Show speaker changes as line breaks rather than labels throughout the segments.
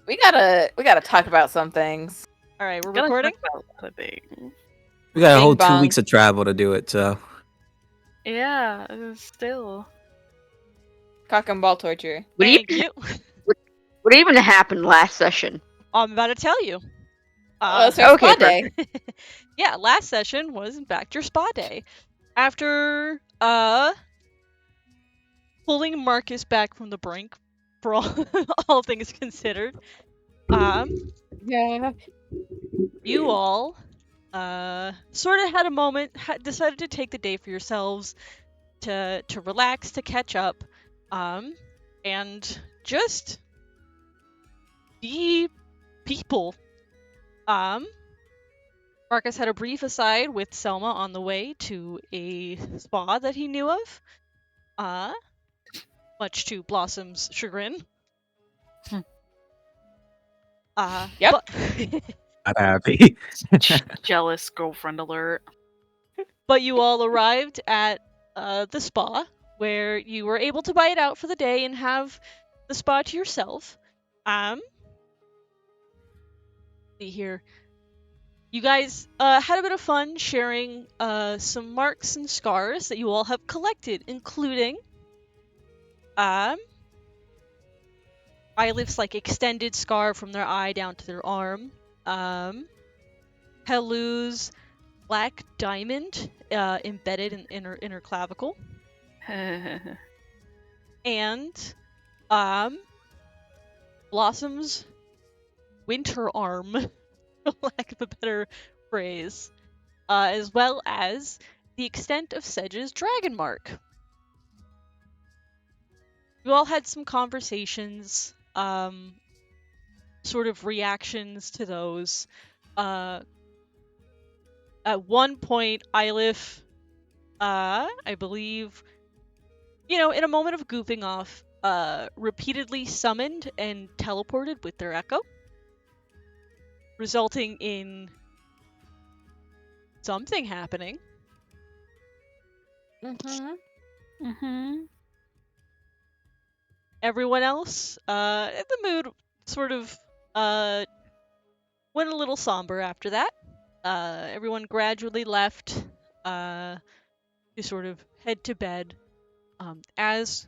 We gotta talk about some things.
All right, we're
Gotta talk
recording.
about a lot of things.
We got a
Bing
whole 2
bong.
weeks of travel to do it, so.
Yeah, still.
Cock and ball torture.
Thank you.
What even happened last session?
I'm about to tell you.
It's our
okay,
spa day.
Yeah, last session was in fact your spa day. After pulling Marcus back from the brink, for all things considered,
Yeah.
you all sort of had a moment, decided to take the day for yourselves to relax, to catch up, and just be people. Marcus had a brief aside with Selma on the way to a spa that he knew of, much to Blossom's chagrin.
Yep.
But
I'm happy.
Jealous girlfriend alert.
but you all arrived at the spa where you were able to buy it out for the day and have the spa to yourself. See here. You guys had a bit of fun sharing some marks and scars that you all have collected, including Eilif's like extended scar from their eye down to their arm. Helu's black diamond embedded in her clavicle. And Blossom's winter arm, for lack of a better phrase, as well as the extent of Sedge's dragon mark. You all had some conversations, sort of reactions to those. At one point, Eilif, I believe, in a moment of goofing off, repeatedly summoned and teleported with their echo, resulting in something happening. Everyone else, the mood sort of went a little somber after that. Everyone gradually left to sort of head to bed. As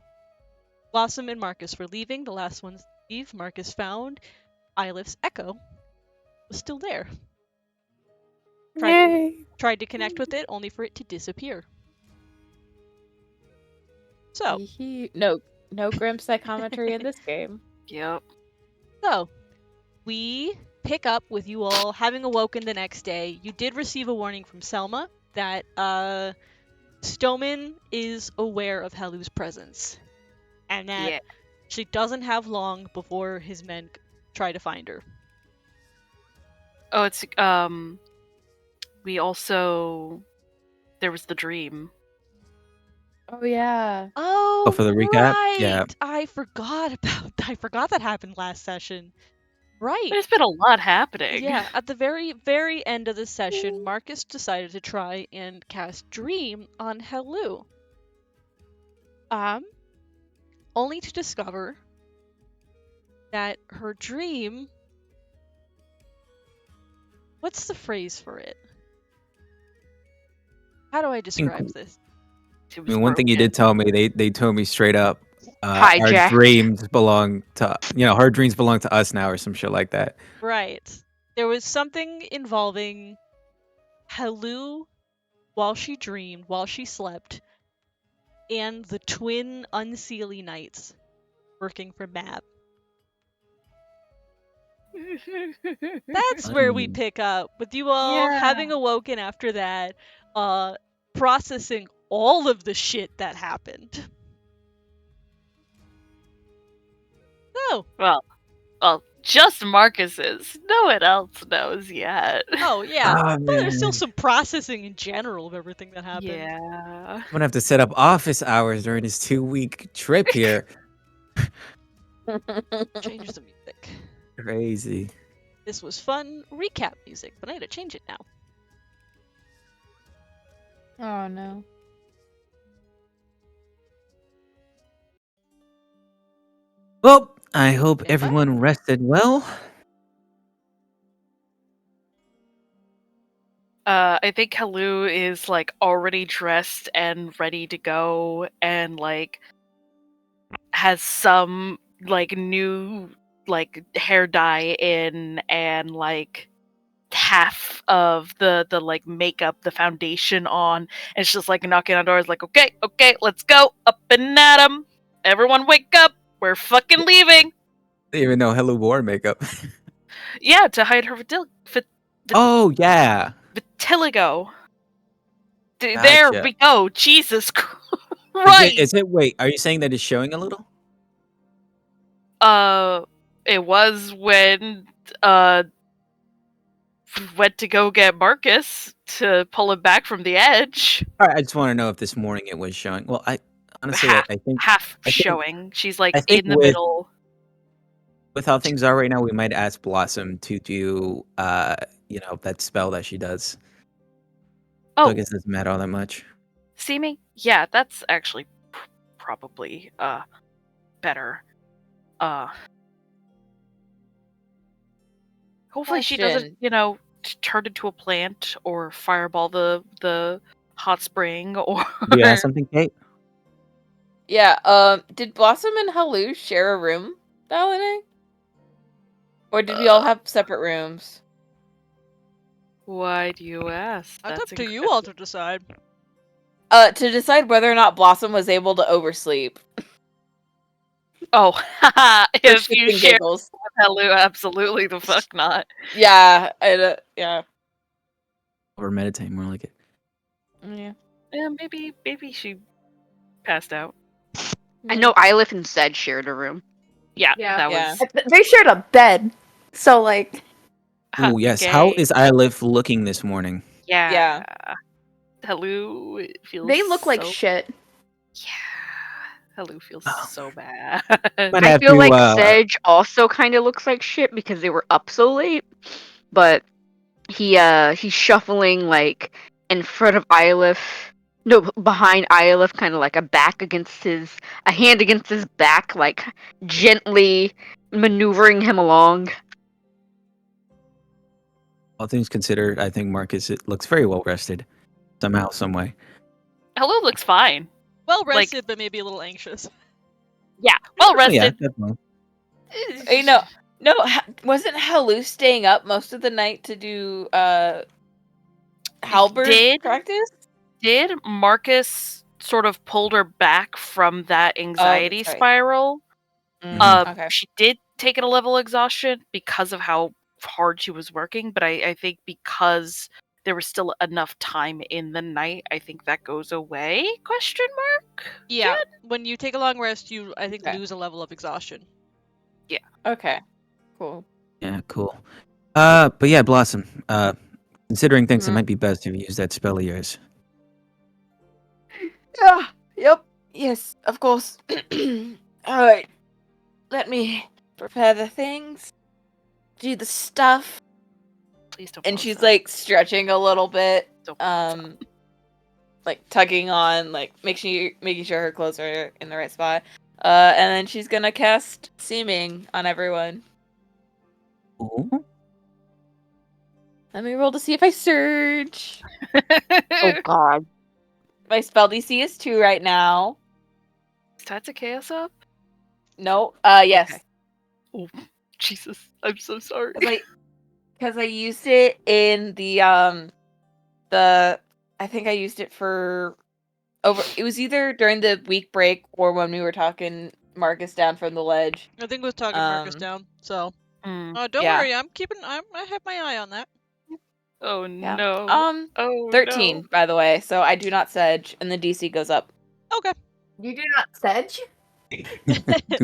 Blossom and Marcus were leaving, the last ones to leave, Marcus found Eilif's echo was still there. Tried to connect with it, only for it to disappear. So,
No grim psychometry in this game.
Yep.
So, we pick up with you all having awoken the next day. You did receive a warning from Selma that Stoneman is aware of Helu's presence, and that she doesn't have long before his men try to find her.
Oh, it's we also there was the dream.
Oh yeah.
Oh,
for the recap?
right.
Yeah.
I forgot that happened last session. Right.
There's been a lot happening.
Yeah, at the very, very end of the session, Marcus decided to try and cast Dream on Helu. Only to discover that her dream... What's the phrase for it? How do I describe this?
I mean, one thing you did tell me, they told me straight up, our
Hijack.
dreams belong to, her dreams belong to us now, or some shit like that.
Right. There was something involving Helu while she dreamed, while she slept, and the twin Unseelie Knights working for Mab. That's where we pick up, with you all having awoken after that, processing all of the shit that happened. Oh.
Well, just Marcus's. No one else knows yet.
Oh, yeah.
Oh,
But there's still
man.
some processing in general of everything that happened.
Yeah.
I'm gonna have to set up office hours during this 2-week trip here.
Change the music.
Crazy.
This was fun recap music, but I had to change it now.
Oh no.
Well, I hope
Stand by.
everyone rested well.
I think Halu is like already dressed and ready to go, and like has some like new like hair dye in, and like half of the like makeup, the foundation on, and it's just like knocking on doors, like okay, let's go up and at 'em. Everyone wake up. We're fucking leaving.
Didn't even know Hello wore makeup.
Yeah, to hide her
Oh yeah.
vitiligo. There
Gotcha.
we go. Jesus Christ.
Is
Right.
it wait, are you saying that it's showing a little?
It was when went to go get Marcus to pull him back from the edge.
Alright, I just want to know if this morning it was showing. Well, I honestly
Half,
I think
half
I think
showing. She's like
I think
in the middle.
with how things are right now, we might ask Blossom to do that spell that she does. So I
Oh,
guess it doesn't matter all that much.
seeming? Yeah, that's actually probably better. Hopefully she doesn't,
Question.
turn into a plant or fireball the hot spring or
Do you have something, Kate?
Yeah, did Blossom and Halu share a room the holiday? Or did we all have separate rooms?
Why do you ask?
That's
That's
up to you all to decide.
To decide whether or not Blossom was able to oversleep.
Oh,
For
if
shits
you
and
share
giggles.
with Hello, absolutely the fuck not.
Yeah, yeah.
Or meditate, more like it.
Yeah.
Yeah, maybe she passed out.
I know Ylif and Zed shared a room.
Yeah,
Yeah.
that
Yeah.
was
They shared a bed. So, like,
Oh yes. How
gay.
is Ylif looking this morning?
Yeah. Hello feels
they look like
so
shit.
Yeah. Hello feels
Oh.
so bad.
Might
I
have
feel
to,
like Sedge also kind of looks like shit because they were up so late. But he's shuffling like in front of Ylif. No, behind Ylif, kind of like a hand against his back, like gently maneuvering him along.
all things considered, I think Marcus looks very well rested. Somehow, some way.
Hello looks fine.
Well rested, but maybe a little anxious.
Yeah, well
Oh, yeah,
rested.
definitely.
No, wasn't Halu staying up most of the night to do halberd
Did-
practice?
Did Marcus sort of pulled her back from that anxiety
that's right.
spiral?
Okay.
She did take it a level exhaustion because of how hard she was working, but I think because there was still enough time in the night, I think that goes away? Question mark?
Yeah, when you take a long rest, you I think
Okay.
lose a level of exhaustion.
Okay. Cool.
Yeah, cool. But yeah, Blossom. Considering things, it
Mhm.
might be best if you use that spell of yours.
Yeah. Yep. Yes, of course. Alright. Let me prepare the things. Do the stuff.
Please don't.
And
close
she's
that.
like stretching a little bit.
Don't close that.
Like tugging on, like making sure her clothes are in the right spot. And then she's gonna cast Seeming on everyone.
Ooh.
Let me roll to see if I surge.
Oh God.
My spell DC is 2 right now.
Is Tatsu Chaos up?
No. Yes.
Okay. Oh, Jesus. I'm so sorry.
Because I used it in the I think I used it for it was either during the week break or when we were talking Marcus down from the ledge.
I think it was talking Marcus down. So don't
yeah.
worry, I have my eye on that.
Oh
Yeah.
no. Oh
13
no.
by the way, so I do not sedge and the DC goes up.
Okay.
You do not sedge?
Do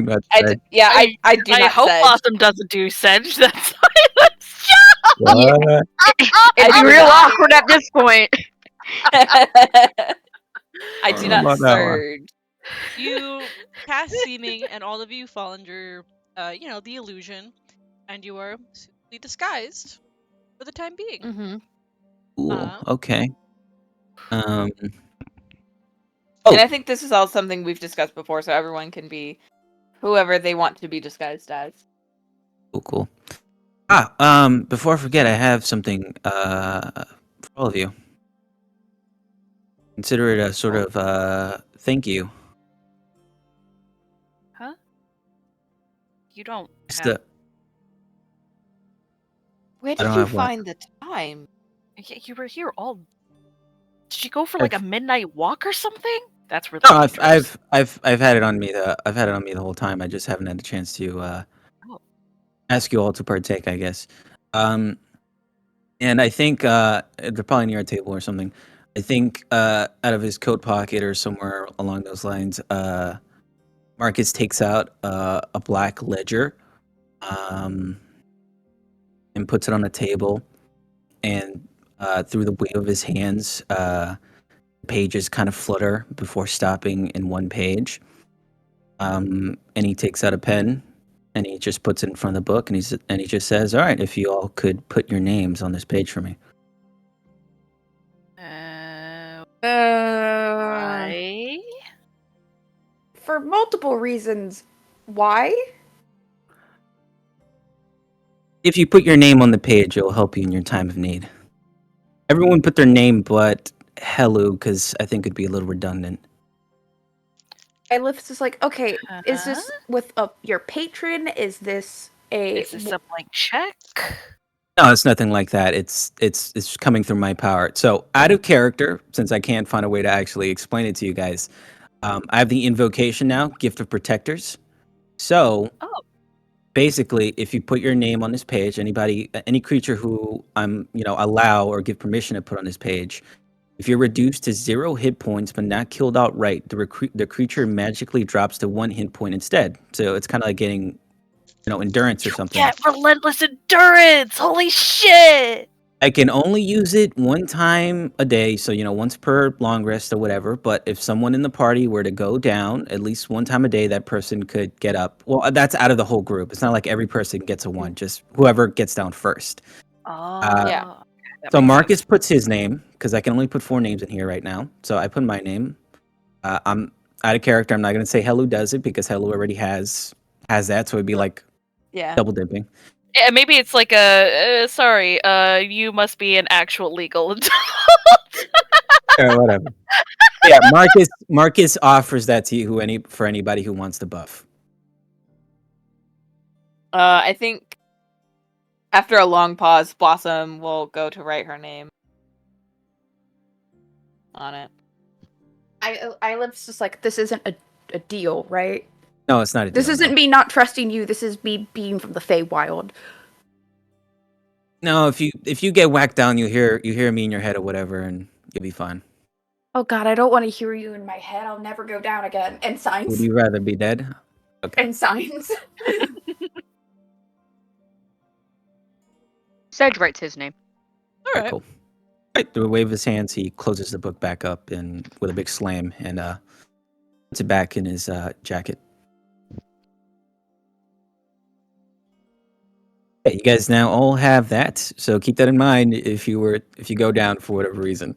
not
I
say.
do
I
not
hope
sedge.
Blossom doesn't do sedge. That's
What?
It'd be
do
real
not.
awkward at this point.
I do
Oh,
not
about that one.
surge.
You cast Seeming, and all of you fall under, the illusion, and you are suitably disguised for the time being.
Mm-hmm.
Cool. Okay.
And I think this is all something we've discussed before, so everyone can be whoever they want to be disguised as.
Cool. Before I forget, I have something for all of you. Consider it a sort of thank you.
Huh? You don't
Just
have...
Where
I
did
don't
you
have what?
find the time?
You were here all... Did you go for like a midnight walk or something? That's really
No,
dangerous.
I've had it on me. I've had it on me the whole time. I just haven't had a chance to
Oh.
ask you all to partake, I guess. And I think they're probably near a table or something. I think out of his coat pocket or somewhere along those lines, Marcus takes out a black ledger, and puts it on a table, and through the wave of his hands, pages kind of flutter before stopping in one page. And he takes out a pen and he just puts it in front of the book, and he just says, "All right, if you all could put your names on this page for me."
Why?
For multiple reasons. Why?
If you put your name on the page, it'll help you in your time of need. Everyone put their name but Helu, because I think it'd be a little redundant.
Ylith's just like, okay, is this with your patron? Is this a...
Is this a blank check?
No, it's nothing like that. It's coming through my power. So out of character, since I can't find a way to actually explain it to you guys, I have the invocation now, Gift of Protectors. So basically, if you put your name on this page, any creature who I'm allow or give permission to put on this page, if you're reduced to 0 hit points but not killed outright, the creature magically drops to 1 hit point instead. So it's kind of like getting, endurance or something.
Get relentless endurance! Holy shit!
I can only use it one time a day, so once per long rest or whatever. But if someone in the party were to go down at least one time a day, that person could get up. Well, that's out of the whole group. It's not like every person gets a 1, just whoever gets down first.
Yeah.
So Marcus puts his name, because I can only put 4 names in here right now. So I put my name. I'm out of character. I'm not going to say Helu does it, because Helu already has that, so it'd be like double dipping.
Yeah, maybe it's like sorry, you must be an actual legal adult.
Or whatever. Yeah, Marcus offers that to you for anybody who wants the buff.
I think after a long pause, Blossom will go to write her name on it.
Ylith's just like, this isn't a deal, right?
No, it's not a deal.
This isn't me not trusting you. This is me being from the Feywild.
No, if you get whacked down, you hear me in your head or whatever, and you'll be fine.
Oh god, I don't want to hear you in my head. I'll never go down again. And signs.
Would you rather be dead? Okay.
And signs.
Sedge writes his name.
All right.
Cool. Right, through a wave of his hands, he closes the book back up and with a big slam, and puts it back in his jacket. Yeah, you guys now all have that, so keep that in mind if you go down for whatever reason.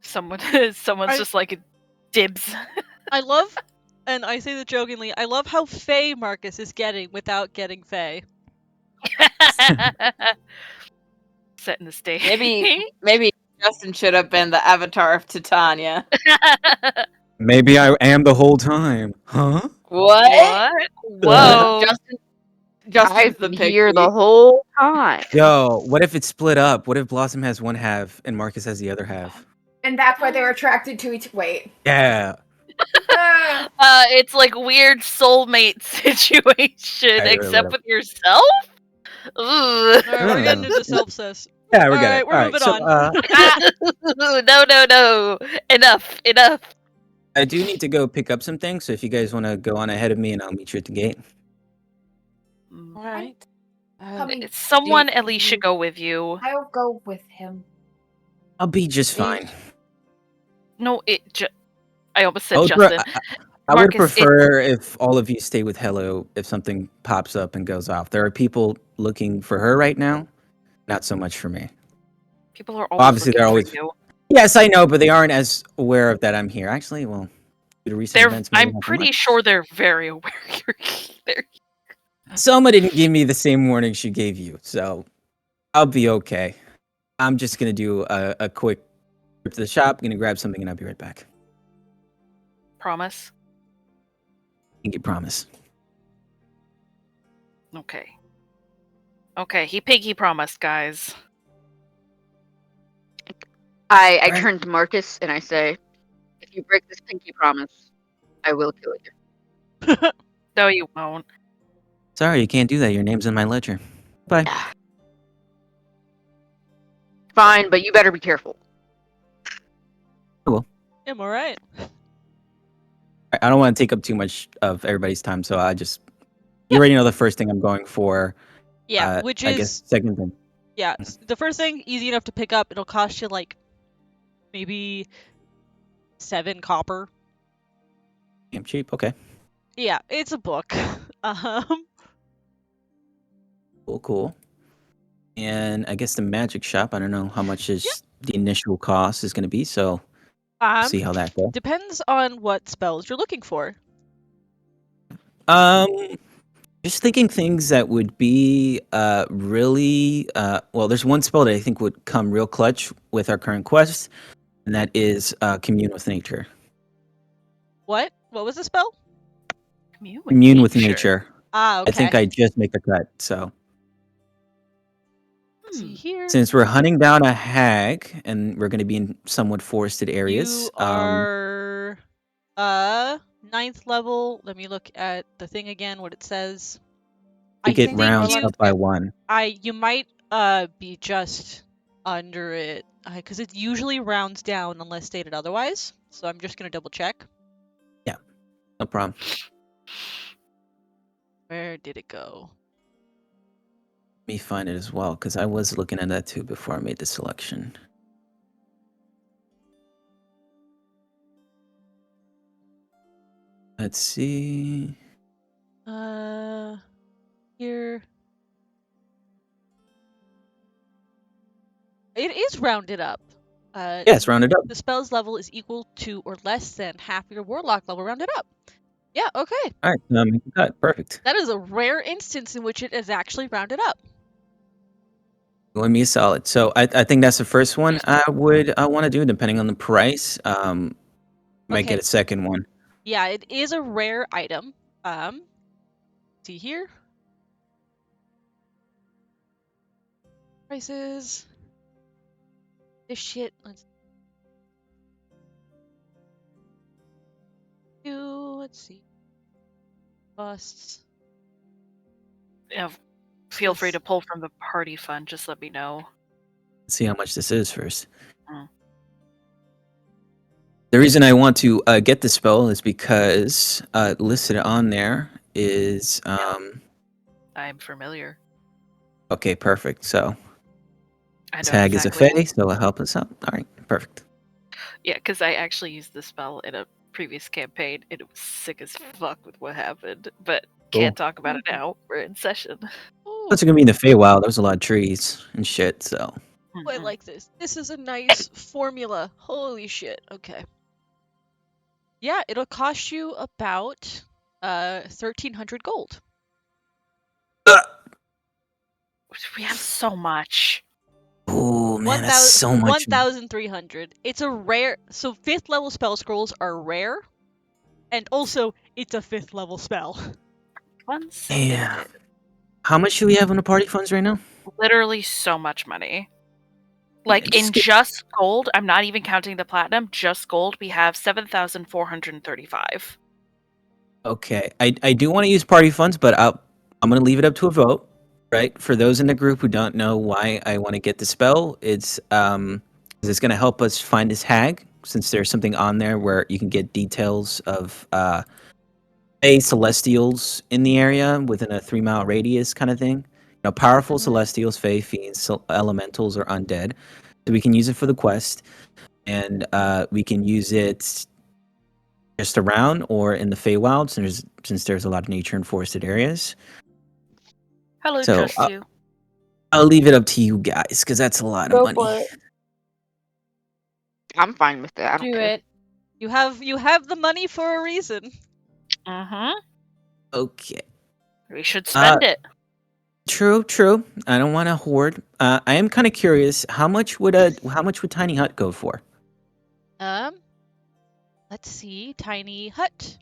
Someone's just like dibs.
I love, and I say that jokingly, I love how Fey Marcus is getting without getting Fey.
Setting the stage.
Maybe Justin should have been the avatar of Titania.
Maybe I am the whole time, huh?
What?
Whoa.
Justin's
I've
the
been here
pixie.
the whole time.
Yo, what if it's split up? What if Blossom has one half and Marcus has the other half?
And that's why they're attracted to each... Wait.
Yeah.
It's like weird soulmate situation, except with yourself? Ooh.
All right, we're getting into self-cess.
Yeah, we're
All
good.
right, we're moving on.
No. Enough.
I do need to go pick up some things, so if you guys want to go on ahead of me, and I'll meet you at the gate.
All right.
Someone at least should go with you.
I'll go with him.
I'll be just fine.
No, I almost said
I
Justin.
I would
Marcus,
prefer if all of you stay with Hello if something pops up and goes off. There are people looking for her right now, not so much for me.
People are always
Obviously, they're
looking
always.
for you.
Yes, I know, but they aren't as aware of that I'm here. Actually, well, to due to recent events, maybe
I'm
not so
pretty
much.
sure they're very aware you're there.
Selma didn't give me the same warning she gave you, so I'll be okay. I'm just gonna do a quick trip to the shop, gonna grab something, and I'll be right back.
Promise.
Pinky promise.
Okay. Okay, he pinky promised, guys.
I
Alright.
turn to Marcus and I say, if you break this pinky promise, I will kill you.
No, you won't.
Sorry, you can't do that. Your name's in my ledger. Bye.
Fine, but you better be careful.
I'm alright.
I don't want to take up too much of everybody's time, so you already know the first thing I'm going for.
Yeah, which
I
is
guess second thing.
yeah. The first thing easy enough to pick up. It'll cost you like maybe 7 copper.
Damn cheap. Okay.
Yeah, it's a book.
Cool. And I guess the magic shop. I don't know how much the initial cost is going to be, so see how that goes.
Depends on what spells you're looking for.
Just thinking things that would be really well. There's one spell that I think would come real clutch with our current quest, and that is commune with nature.
What? What was the spell?
Commune with nature.
Ah, okay.
I think I just make the cut. So
Let's see here.
since we're hunting down a hag and we're going to be in somewhat forested areas,
You are 9th level. Let me look at the thing again. What it says.
I get
think
rounds
you-
up by 1.
You might be just under it because it usually rounds down unless stated otherwise. So I'm just gonna double check.
No problem.
Where did it go?
Let me find it as well because I was looking at that too before I made the selection. Let's see.
Here. It is rounded up.
Yes, round it up.
The spell's level is equal to or less than half your warlock level rounded up. Yeah, okay.
All right, make the cut. Perfect.
That is a rare instance in which it is actually rounded up.
Doing me a solid. So I think that's the first one I want to do, depending on the price. Might
Okay.
get a second one.
Yeah, it is a rare item. See here. Prices. This shit. Let's see. Costs.
Yeah, feel free to pull from the party fund. Just let me know.
Let's see how much this is first.
Mm.
The reason I want to get the spell is because listed on there is
I'm familiar.
okay, perfect. So
I know
tag
exactly.
is a fae, so it'll help us out. All right, perfect.
Yeah, because I actually used the spell in a previous campaign, and it was sick as fuck with what happened. But can't talk about it now. We're in session.
Oh,
That's gonna be in the Feywild. There was a lot of trees and shit. So
I like this. This is a nice formula. Holy shit. Okay. Yeah, it'll cost you about 1,300 gold.
We have so much.
oh man, that's so much.
1,300. It's a rare. So 5th level spell scrolls are rare, and also it's a 5th level spell.
Yeah. How much do we have on the party funds right now?
Literally so much money. Like in
just get-
just gold, I'm not even counting the platinum. Just gold, we have 7,435.
Okay, I do want to use party funds, but I'm gonna leave it up to a vote. Right, for those in the group who don't know why I want to get the spell, it's going to help us find this hag, since there's something on there where you can get details of celestials in the area within a 3-mile radius kind of thing. Powerful celestials, fae, fiends, elementals, or undead. So we can use it for the quest, and we can use it just around or in the Feywild, since there's a lot of nature in forested areas.
Hello,
So,
trust you.
I'll leave it up to you guys, because that's a lot of
Go
money.
for it.
I'm fine with that. I don't
Do
care.
it.
You have the money for a reason.
Mm-hmm.
Okay.
We should spend it.
True. I don't want to hoard. I am kind of curious. How much would Tiny Hut go for?
Let's see. Tiny Hut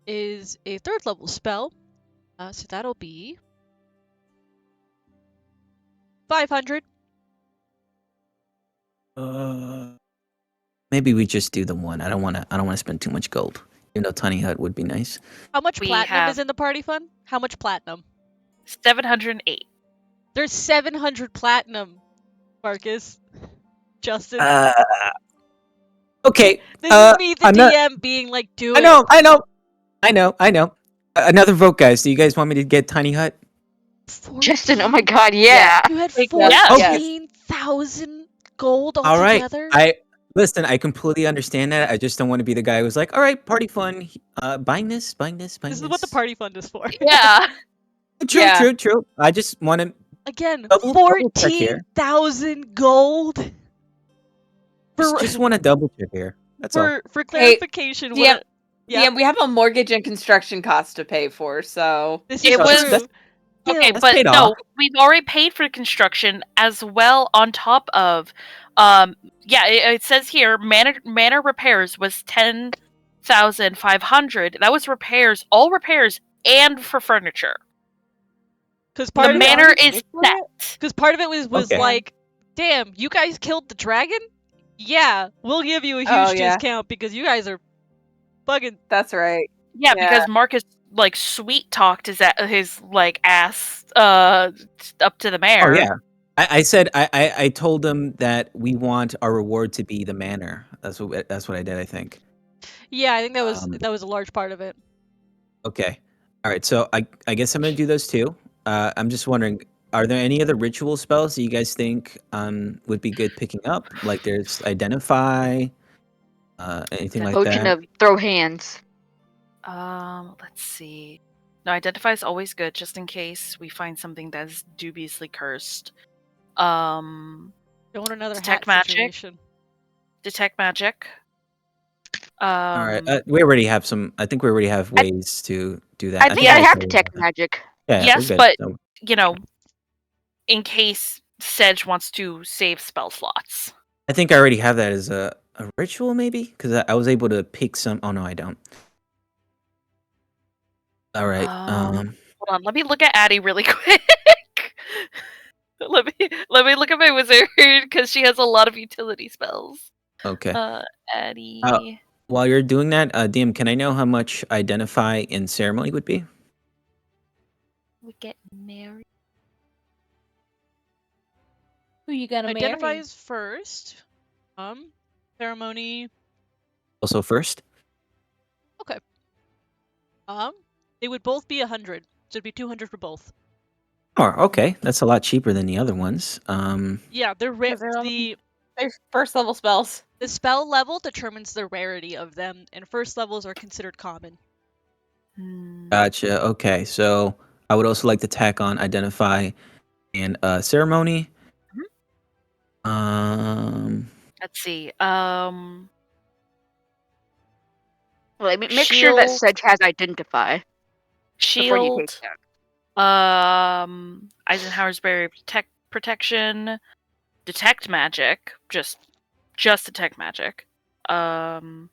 is a 3rd level spell. So that'll be 500.
Maybe we just do the one. I don't want to spend too much gold. Even though Tiny Hut would be nice.
How much
We
platinum
have-
is in the party fund? How much platinum?
708.
There's 700 platinum, Marcus. Justin.
Okay.
This is me, the
I'm not-
DM, being like, do
I
it.
know. Another vote, guys. Do you guys want me to get Tiny Hut?
Justin, oh my god, yeah.
You had
Yes.
14,000 gold
All right.
altogether?
Listen. I completely understand that. I just don't want to be the guy who's like, all right, party fun. Buying this.
This is what the party fund is for.
Yeah.
True. I just want to.
Again,
Double check here.
14,000 gold.
Just want to double check here. That's all.
For clarification,
DM,
what? Yeah.
DM, we have a mortgage and construction cost to pay for, so
This
It
is
was-
true.
that's-
Okay,
Still,
but
paid
no,
off.
we've already paid for construction as well on top of it says here manor repairs was 10,500. That was repairs, all repairs and for furniture.
because
The
part of
manor
it,
is set.
because part of it was
Okay.
like, damn, you guys killed the dragon? Yeah, we'll give you a huge
Oh, yeah.
discount because you guys are bugging.
that's right.
Yeah,
Yeah.
because Marcus like sweet talked his like ass up to the mayor.
Oh yeah. I said I told them that we want our reward to be the manor. That's what I did. I think.
Yeah, I think that was
Um,
a large part of it.
Okay. All right. So I guess I'm gonna do those too. I'm just wondering, are there any other ritual spells that you guys think would be good picking up? Like there's identify, anything like
Potion
that.
of throw hands.
Let's see. No, identify is always good, just in case we find something that's dubiously cursed.
Don't want another
Detect
hat
magic.
situation.
Detect magic.
All right. We already have some. I think we already have ways to do that.
I think I
yeah,
have
that's
detect
all.
magic.
Yeah,
Yes,
we're good.
but-
So-
you know, in case Sedge wants to save spell slots.
I think I already have that as a ritual, maybe, because I was able to pick some. Oh no, I don't. All right.
Hold on, let me look at Addie really quick. let me look at my wizard because she has a lot of utility spells.
Okay.
Addie.
While you're doing that, DM, can I know how much identify in ceremony would be?
We get married.
Who you gonna marry?
Identifies first. Ceremony.
Also first.
They would both be 100. So it'd be 200 for both.
Oh, okay. That's a lot cheaper than the other ones.
Yeah, they're
they're all-
the
They're first level spells.
spell level determines the rarity of them, and first levels are considered common.
Gotcha. Okay, so I would also like to tack on identify and ceremony.
Let's see.
Well, make sure that
Shield.
Sedge has identify before you take
Shield.
that.
Eisenhower's barrier protection. Detect magic. Just detect magic. Counterspell.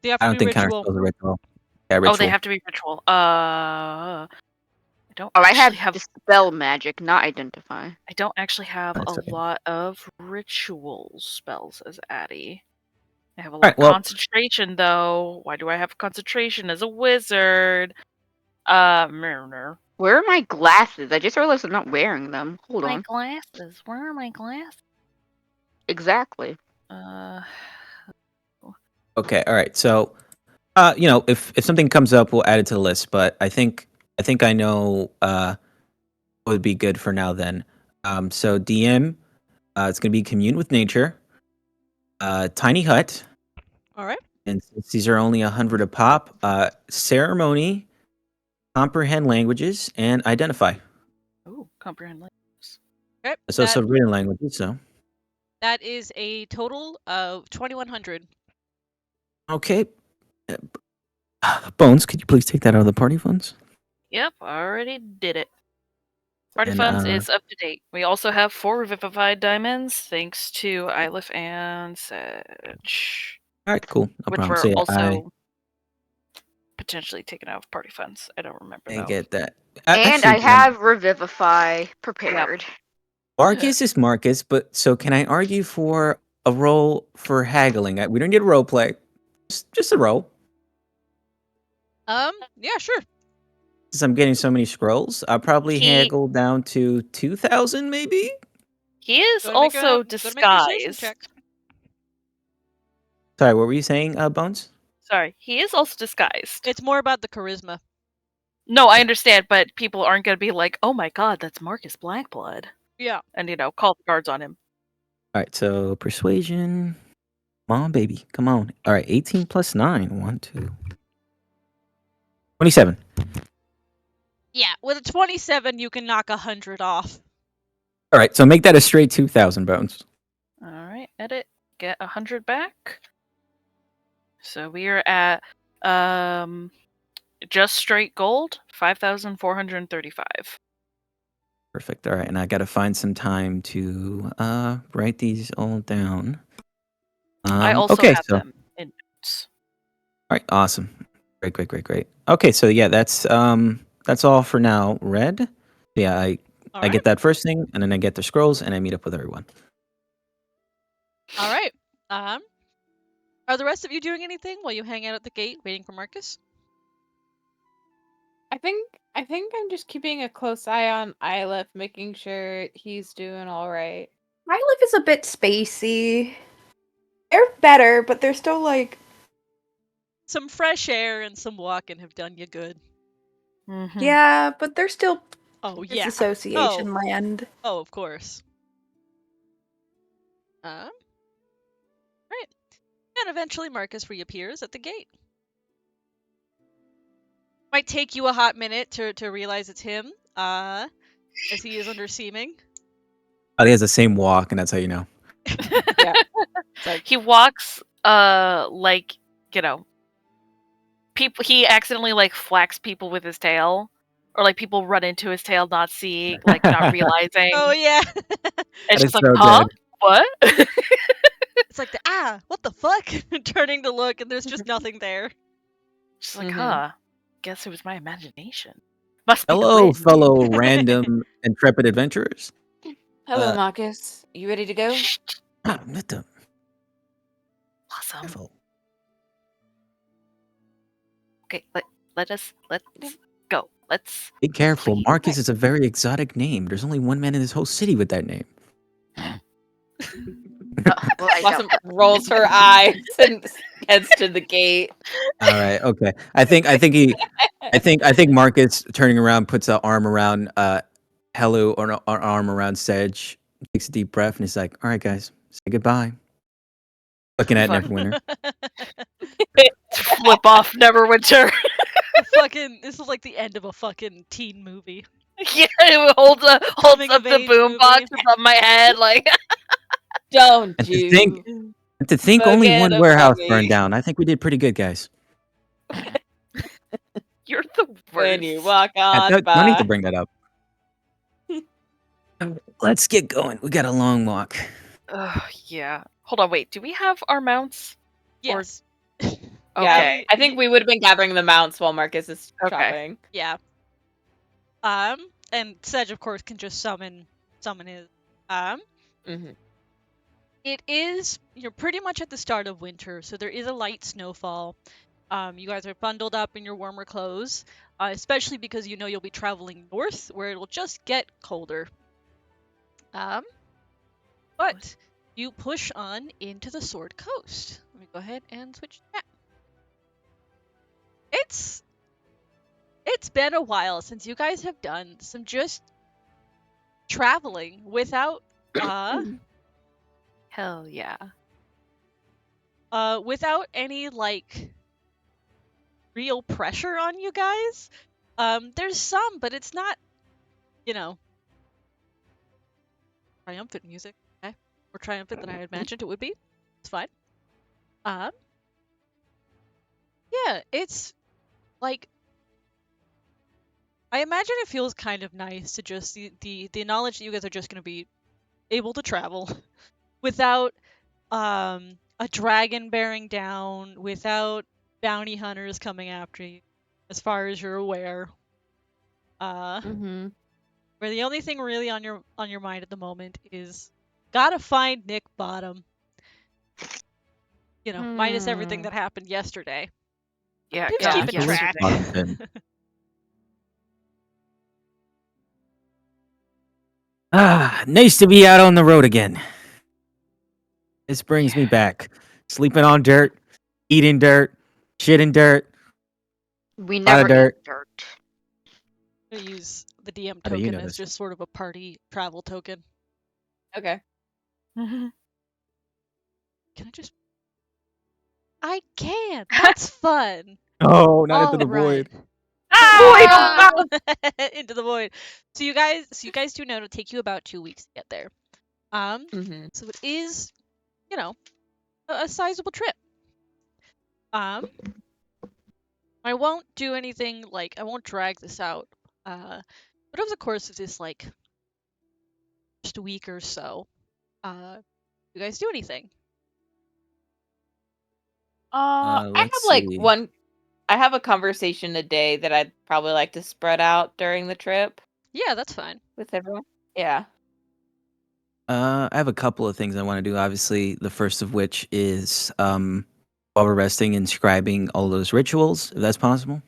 They have
I
to
don't
be
think
ritual.
counterspells are ritual. Yeah, ritual.
Oh, they have to be ritual. I don't.
Oh, I
actually
have dispel magic, not identify.
I don't actually have
That's
a
okay.
lot of ritual spells as Addie. I have a lot
Alright,
of
well-
concentration though. Why do I have concentration as a wizard? Mariner.
Where are my glasses? I just realized I'm not wearing them. Hold
My
on.
glasses. Where are my glasses?
Exactly.
Okay, all right. So, if something comes up, we'll add it to the list. But I think I know what would be good for now. Then, so DM, it's gonna be commune with nature, tiny hut,
All right.
and since these are only 100 a pop, ceremony, comprehend languages, and identify.
Oh, comprehend languages.
Okay.
So
that,
written languages. So
that is a total of 2,100.
okay. Bones, could you please take that out of the party funds?
Yep, already did it. Party
And,
funds is up to date. We also have 4 revivified diamonds, thanks to Ylif and Sedge,
All right, cool. No
which
problem.
were
So yeah,
also potentially taken out of party funds. I don't remember
I
though.
get that.
And I have Revivify prepared.
Marcus is Marcus, but so can I argue for a role for haggling? We don't need a role play, just a role.
Yeah, sure.
Since I'm getting so many scrolls, I'll probably
He-
haggle down to 2,000, maybe.
He is
Go ahead and make a-
also
go ahead and make a persuasion
disguised.
check.
Sorry, what were you saying, Bones?
Sorry, he is also disguised.
It's more about the charisma.
No, I understand, but people aren't going to be like, "Oh my God, that's Marcus Blackblood,"
Yeah.
and call the guards on him.
All right, so persuasion. Come on, baby. Come on. All right, 18 plus 9. 1, 2. 27.
Yeah. With a 27, you can knock 100 off.
All right, so make that a straight 2,000, Bones.
All right, edit, get 100 back. So we are at just straight gold, 5,435.
Perfect. All right, and I got to find some time to write these all down.
I also
okay,
have
so
them in notes.
all right, awesome. Great. Okay, so yeah, that's all for now. Red. Yeah,
All
I
right.
get that first thing, and then I get the scrolls, and I meet up with everyone.
All right. Are the rest of you doing anything while you hang out at the gate waiting for Marcus?
I think I'm just keeping a close eye on Ylif, making sure he's doing all right.
My life is a bit spacey. They're better, but they're still like
Some fresh air and some walking have done you good.
Mhm.
yeah, but they're still
Oh,
it's
yeah.
association land.
Oh, of course. Right. And eventually Marcus reappears at the gate. Might take you a hot minute to realize it's him, as he is under seeming.
Oh, he has the same walk, and that's how you know.
Yeah. It's like
He walks like, people. He accidentally like flacks people with his tail, or like people run into his tail, not seeing, like not realizing.
Oh, yeah.
It's
That
just
is
like,
so
huh?
good.
What?
It's like what the fuck? Turning to look, and there's just nothing there.
Just like,
Mhm.
huh? Guess it was my imagination. Must be the
Hello,
wind.
fellow random intrepid adventurers.
Hello,
Uh,
Marcus. You ready to go?
What the?
Awesome.
Careful.
Okay, let's go. Let's
Be careful.
leave.
Marcus is a very exotic name. There's only one man in this whole city with that name.
Well, I
Blossom
don't.
rolls her eyes and heads to the gate.
All right. Okay. I think Marcus turning around puts an arm around Helu or an arm around Sedge, takes a deep breath, and he's like, "All right, guys, say goodbye." Looking at
Fun.
Neverwinter.
Flip off Neverwinter.
This is like the end of a fucking teen movie.
Yeah, it holds
Coming
up
of
the
age
boombox
movie.
above my head, like.
Don't
And to
you?
think only
Forget
one
about
warehouse
me.
burned down. I think we did pretty good, guys.
You're the worst.
When you walk
Yeah,
on
no need to
by.
bring that up. Let's get going. We got a long walk.
Yeah. Hold on, wait. Do we have our mounts?
Yes.
Yeah,
Okay.
I think we would have been gathering the mounts while Marcus is
Okay.
shopping.
Yeah. And Sedge, of course, can just summon his.
Mm-hmm.
You're pretty much at the start of winter, so there is a light snowfall. You guys are bundled up in your warmer clothes, especially because you know you'll be traveling north, where it'll just get colder. But you push on into the Sword Coast. Let me go ahead and switch that. It's been a while since you guys have done some just traveling without
Hell yeah.
without any like real pressure on you guys. There's some, but it's not, triumphant music. Okay, more triumphant than I had imagined it would be. It's fine. Yeah, it's like I imagine it feels kind of nice to just the knowledge that you guys are just gonna be able to travel without a dragon bearing down, without bounty hunters coming after you, as far as you're aware.
Mm-hmm.
Where the only thing really on your mind at the moment is gotta find Nick Bottom. You know, minus everything that happened yesterday.
Yeah,
Who's
God,
keeping
Where's
track?
Bottom? Nice to be out on the road again. This brings me back. Sleeping on dirt, eating dirt, shitting dirt,
We
lot
never
of dirt.
eat dirt.
I'm gonna use the DM
How do you
token
know
as
this?
just sort of a party travel token.
Okay.
Can I just? I can. That's fun.
Oh, not into
All
the
right.
void.
Ah!
Into the void. So you guys do know it'll take you about 2 weeks to get there.
Mm-hmm.
So it is, you know, a sizable trip. I won't do anything like I won't drag this out. But over the course of this like just a week or so, you guys do anything?
I have
Let's
like
see.
I have a conversation a day that I'd probably like to spread out during the trip
Yeah, that's fine.
with everyone. Yeah.
I have a couple of things I want to do. Obviously, the first of which is while we're resting, inscribing all those rituals, if that's possible.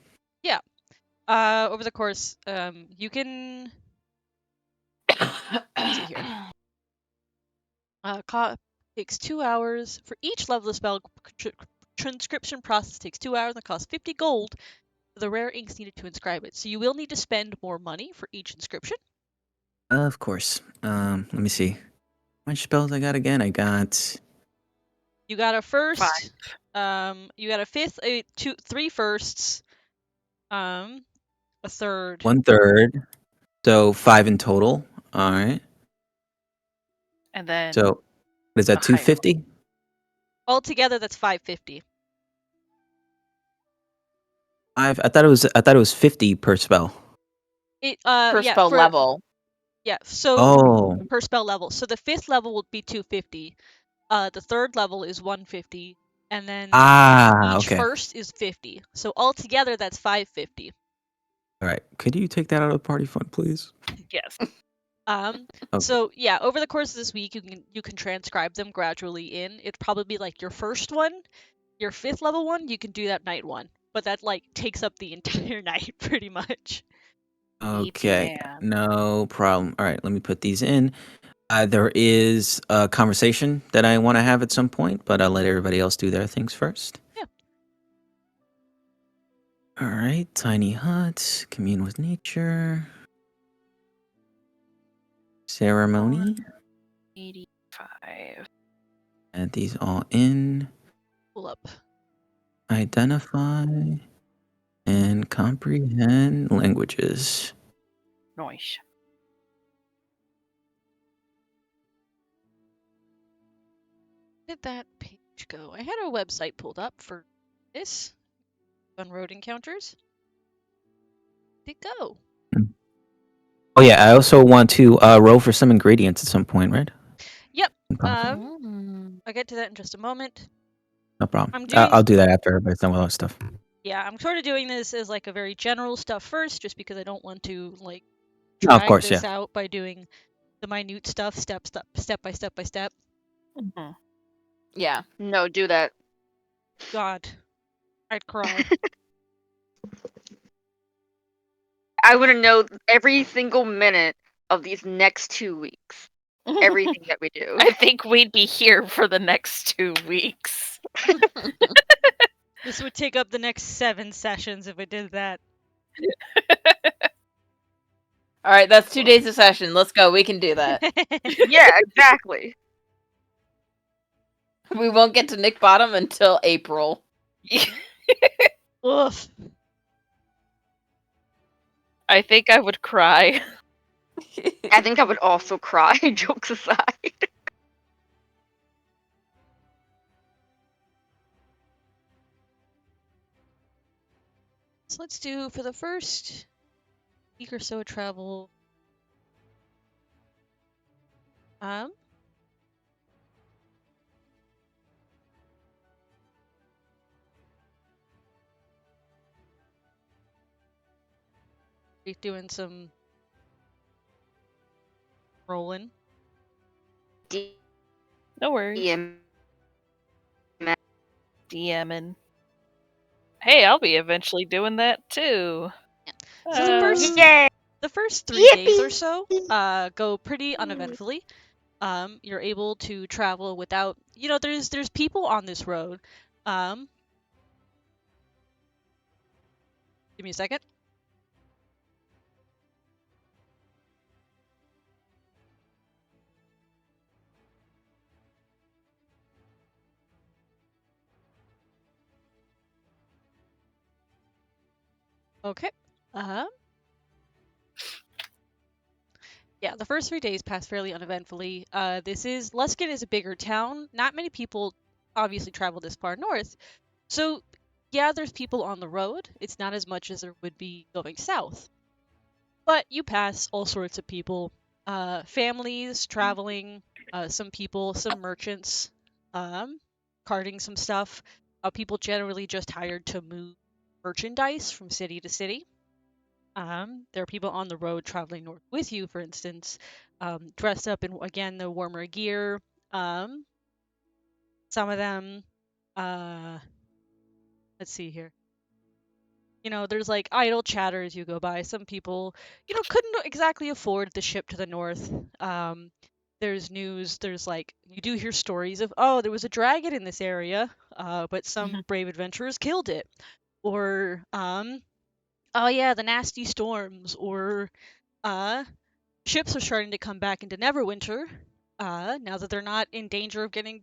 Over the course, you can let's see here. Takes 2 hours for each level of spell. Transcription process takes 2 hours and costs 50 gold for the rare inks needed to inscribe it. So you will need to spend more money for each inscription.
Of course. Let me see. How much spells I got again? I got
You got a first,
5.
you got a fifth, three firsts, a third.
1/3, so 5 in total. All right.
And then
So what is that?
a higher
250?
Altogether, that's 550.
I thought it was 50 per spell.
Per
Yeah,
spell level.
Yeah, so
Oh,
per spell level. So the fifth level will be 250. The third level is 150, and then each
okay.
first is 50. So altogether, that's 550.
All right. Could you take that out of the party fund, please?
yes.
Okay. So yeah, over the course of this week, you can transcribe them gradually in. It'd probably be like your first one, your fifth level one. You can do that night one, but that like takes up the entire night pretty much.
Okay.
man.
No problem. All right. Let me put these in. There is a conversation that I want to have at some point, but I'll let everybody else do their things first.
Yeah.
All right. Tiny hut. Commune with nature. Ceremony.
85.
Add these all in.
Pull up.
Identify and comprehend languages.
Nice.
Where did that page go? I had a website pulled up for this on road encounters. Where'd it go?
Oh yeah, I also want to roll for some ingredients at some point, right?
Yep.
Possible.
I'll get to that in just a moment.
No problem.
I'm doing-
I'll do that after everybody's done with all stuff.
Yeah, I'm sort of doing this as like a very general stuff first, just because I don't want to like
No, of
drag
course,
this
yeah.
out by doing the minute stuff step by step.
Mhm.
Yeah.
No, do that.
God, I'd cry.
I want to know every single minute of these next 2 weeks. Everything that we do.
I think we'd be here for the next 2 weeks.
This would take up the next 7 sessions if I did that.
All right, that's 2 days of session. Let's go. We can do that.
Yeah, exactly.
We won't get to Nick Bottom until April.
Oof.
I think I would cry.
I think I would also cry, jokes aside.
So let's do for the first week or so travel. Um, we're doing some rolling.
No worries.
DM.
DMing. Hey, I'll be eventually doing that too.
So the first
Yay!
the first 3 days or
Yippee!
so go pretty uneventfully. You're able to travel without, there's people on this road. Give me a second. Okay. Yeah, the first 3 days pass fairly uneventfully. Luskin is a bigger town. Not many people obviously travel this far north. So, yeah, there's people on the road. It's not as much as there would be going south. But you pass all sorts of people. Families traveling, some people, some merchants, carting some stuff. People generally just hired to move merchandise from city to city. There are people on the road traveling north with you, for instance, dressed up in, again, the warmer gear. Some of them, let's see here. There's like idle chatter as you go by. Some people, couldn't exactly afford the ship to the north. There's news, you do hear stories of, oh, there was a dragon in this area, but some brave adventurers killed it. Or, oh yeah, the nasty storms. Or, ships are starting to come back into Neverwinter, now that they're not in danger of getting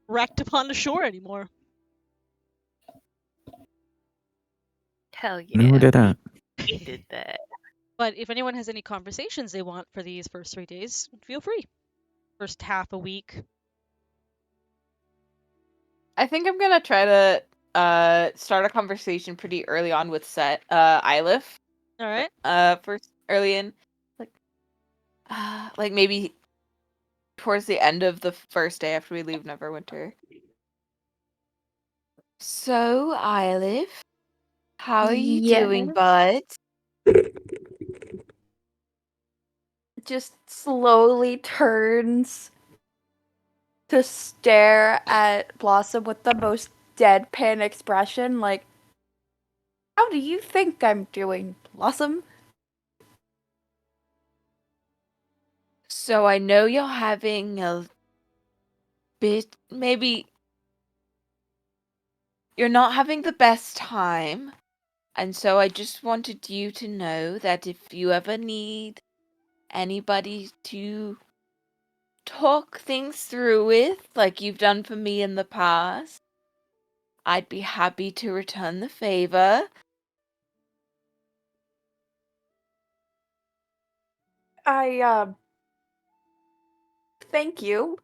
wrecked upon the shore anymore.
Hell
Who
yeah.
did that?
We did that.
But if anyone has any conversations they want for these first 3 days, feel free. First half a week.
I think I'm gonna try to start a conversation pretty early on with Ylif.
All right.
First early in, like maybe towards the end of the first day after we leave Neverwinter. So, Ylif, how are you doing, bud?
Just slowly turns to stare at Blossom with the most deadpan expression, like, how do you think I'm doing, Blossom?
So I know you're having a bit, maybe you're not having the best time, and so I just wanted you to know that if you ever need anybody to talk things through with, like you've done for me in the past, I'd be happy to return the favor.
Thank you.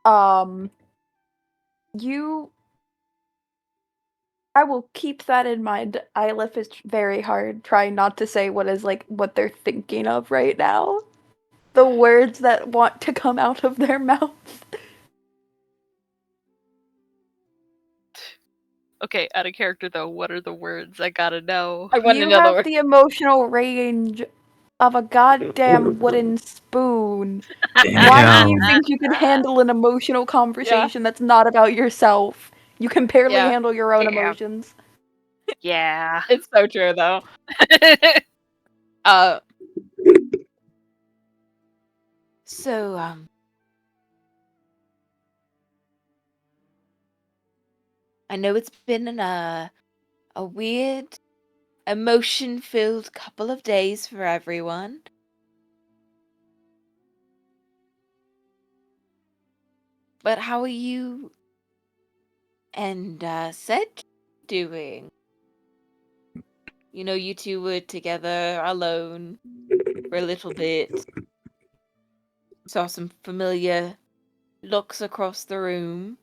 I will keep that in mind. Ylif is very hard trying not to say what they're thinking of right now. The words that want to come out of their mouth.
Okay, out of character though, what are the words? I gotta know.
I want
You
another
have
word.
the emotional range of a goddamn wooden spoon. Why do you think you can handle an emotional conversation that's not about yourself? You can barely
Yeah.
handle your own
Yeah.
emotions.
Yeah.
It's so true, though. So, I know it's been a weird, emotion-filled couple of days for everyone. But how are you and Sedge doing? You two were together alone. for a little bit. Saw some familiar looks across the room.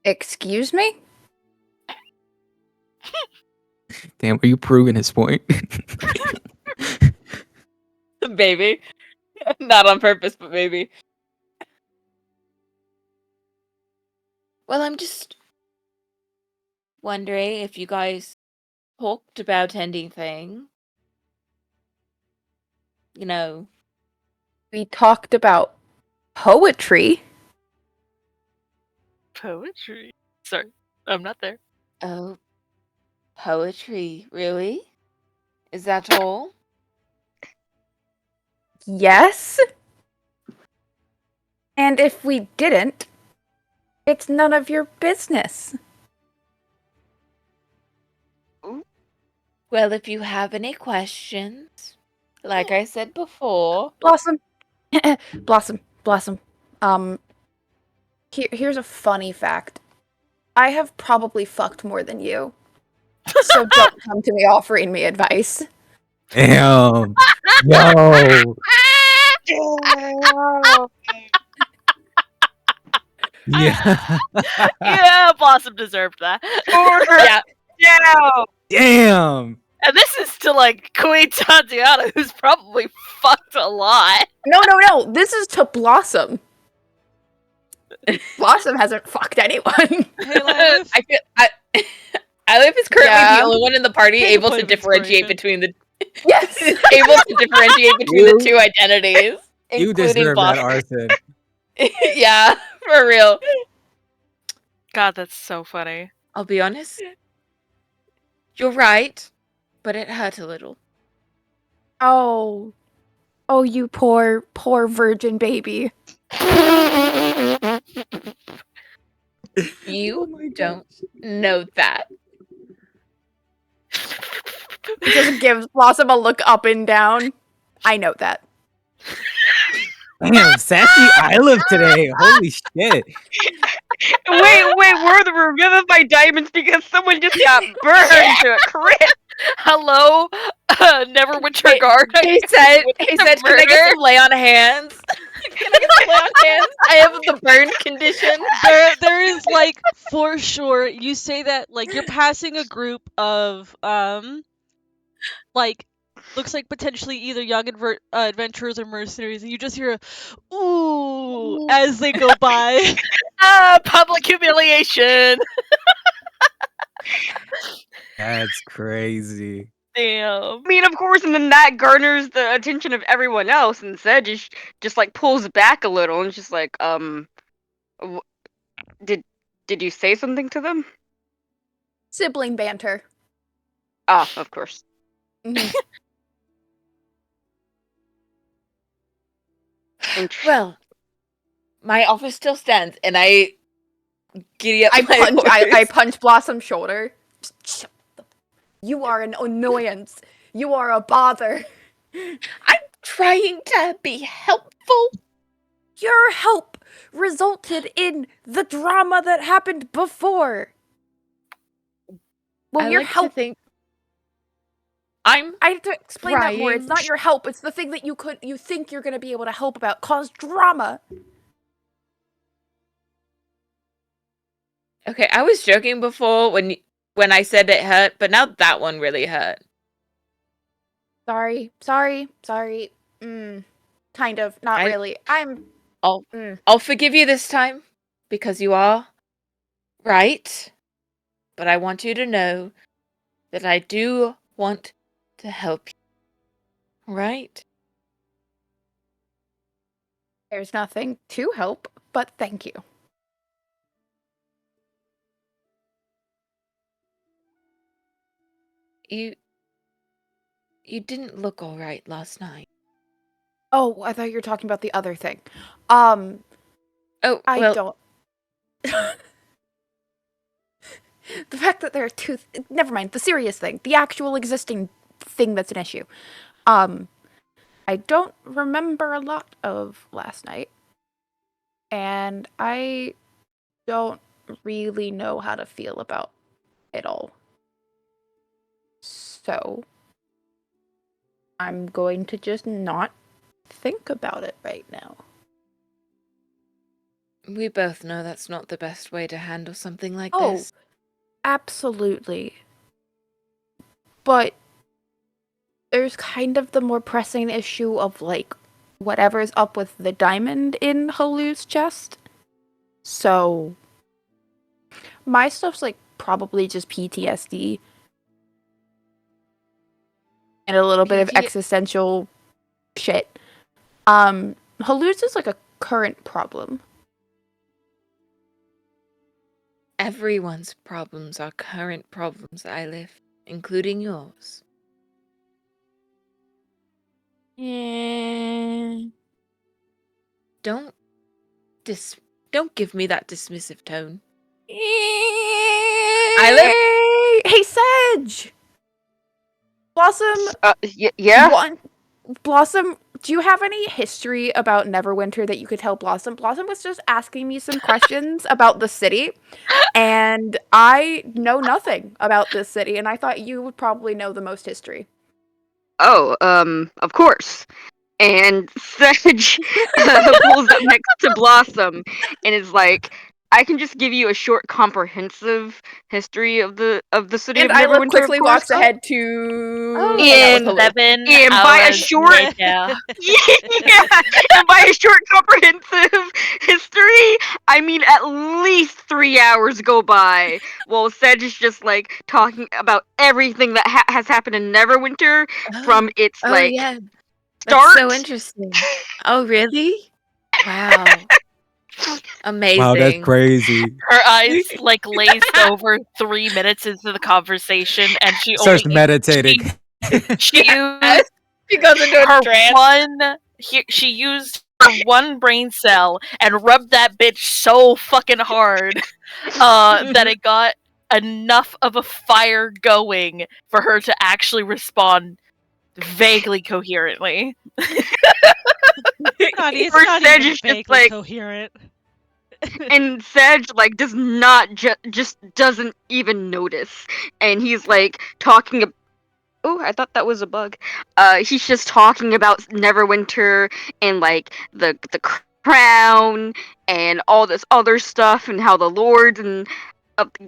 Excuse me?
Damn, are you proving his point?
Maybe. Not on purpose, but maybe. Well, I'm just wondering if you guys talked about anything. You know,
We talked about poetry.
Poetry. Sorry, I'm not there.
oh, poetry, really? Is that all?
Yes? And if we didn't, it's none of your business.
Well, if you have any questions, like I said before,
Blossom. Blossom. Here's a funny fact. I have probably fucked more than you. So don't come to me offering me advice.
Damn. Yo. Yeah.
Yeah, Blossom deserved that.
yeah,
Yeah.
Damn.
And this is to like Queen Tatiana, who's probably fucked a lot.
No. This is to Blossom. Blossom hasn't fucked anyone.
Hey, Lilith.
I feel Aleph is currently
Yeah.
the only one in the party
Take a
able
point
to
of
differentiate
inspiration.
between the
Yes.
able to differentiate between the two identities,
You
including
deserve that,
Blossom.
Arson.
Yeah, for real.
God, that's so funny.
I'll be honest. You're right, but it hurt a little.
Oh, you poor virgin baby.
You don't know that.
Just gives Blossom a look up and down. I know that.
Damn, sassy Isla today. Holy shit.
Wait, were the remember my diamonds because someone just got burned to a crisp.
Hello, Neverwinter Guard.
He said,
With
"Can
the
I get
murder?
some lay on hands? Can I get some lay on hands? I have the burn condition."
There is like for sure. You say that like you're passing a group of like looks like potentially either young adventurers or mercenaries, and you just hear a ooh as they go by.
Public humiliation.
That's crazy.
Damn.
I mean, of course, and then that garners the attention of everyone else, and Zed just like pulls back a little and is just like, did you say something to them?
Sibling banter.
Ah, of course.
Mhm.
Well, my offer still stands, and I giddy up
I
my
punch. I
horse.
punch Blossom's shoulder. Shut the. You are an annoyance. You are a bother.
I'm trying to be helpful.
Your help resulted in the drama that happened before. Well,
I
your
like to
help.
think I'm
I have to explain that more. It's
trying.
not your help. It's the thing that you think you're gonna be able to help about caused drama.
Okay, I was joking before when I said it hurt, but now that one really hurt.
Sorry. Kind of. Not
I-
really.
I'll forgive you this time because you are right. But I want you to know that I do want to help you. Right?
There's nothing to help, but thank you.
You didn't look all right last night.
Oh, I thought you were talking about the other thing.
Oh,
I
well,
don't. The fact that there are two. Never mind. The serious thing. The actual existing thing that's an issue. I don't remember a lot of last night. And I don't really know how to feel about it all. So, I'm going to just not think about it right now.
We both know that's not the best way to handle something like
Oh,
this.
absolutely. But there's kind of the more pressing issue of, like, whatever's up with the diamond in Halu's chest. So, my stuff's, like, probably just PTSD. And a little bit of existential shit. Halu's is, like, a current problem.
Everyone's problems are current problems, Eilif, including yours. Don't give me that dismissive tone.
Eilif? Hey, Sedge! Blossom,
Yeah?
Blossom, do you have any history about Neverwinter that you could tell Blossom? Blossom was just asking me some questions about the city, and I know nothing about this city, and I thought you would probably know the most history.
Oh, of course. And Sedge pulls up next to Blossom and is like, I can just give you a short, comprehensive history of the city
And
of
Eilif
Neverwinter.
quickly
of course.
walks ahead to
Oh,
hang out with Halu.
7
And by a
hours
short-
later.
Yeah, and by a short, comprehensive history, I mean at least 3 hours go by while Sedge is just like talking about everything that has happened in Neverwinter from its like
yeah.
start.
That's so interesting. Oh, really? Wow. Amazing.
Wow, that's crazy.
Her eyes like glazed over 3 minutes into the conversation, and she
Starts
only
meditating.
she used
She goes into
her
a trance.
she used her one brain cell and rubbed that bitch so fucking hard that it got enough of a fire going for her to actually respond vaguely coherently.
It's
Or
not
Sedge
even
is just
vaguely
like-
coherent.
And Sedge like does not just doesn't even notice, and he's like talking. Oh, I thought that was a bug. He's just talking about Neverwinter and like the crown and all this other stuff and how the lords and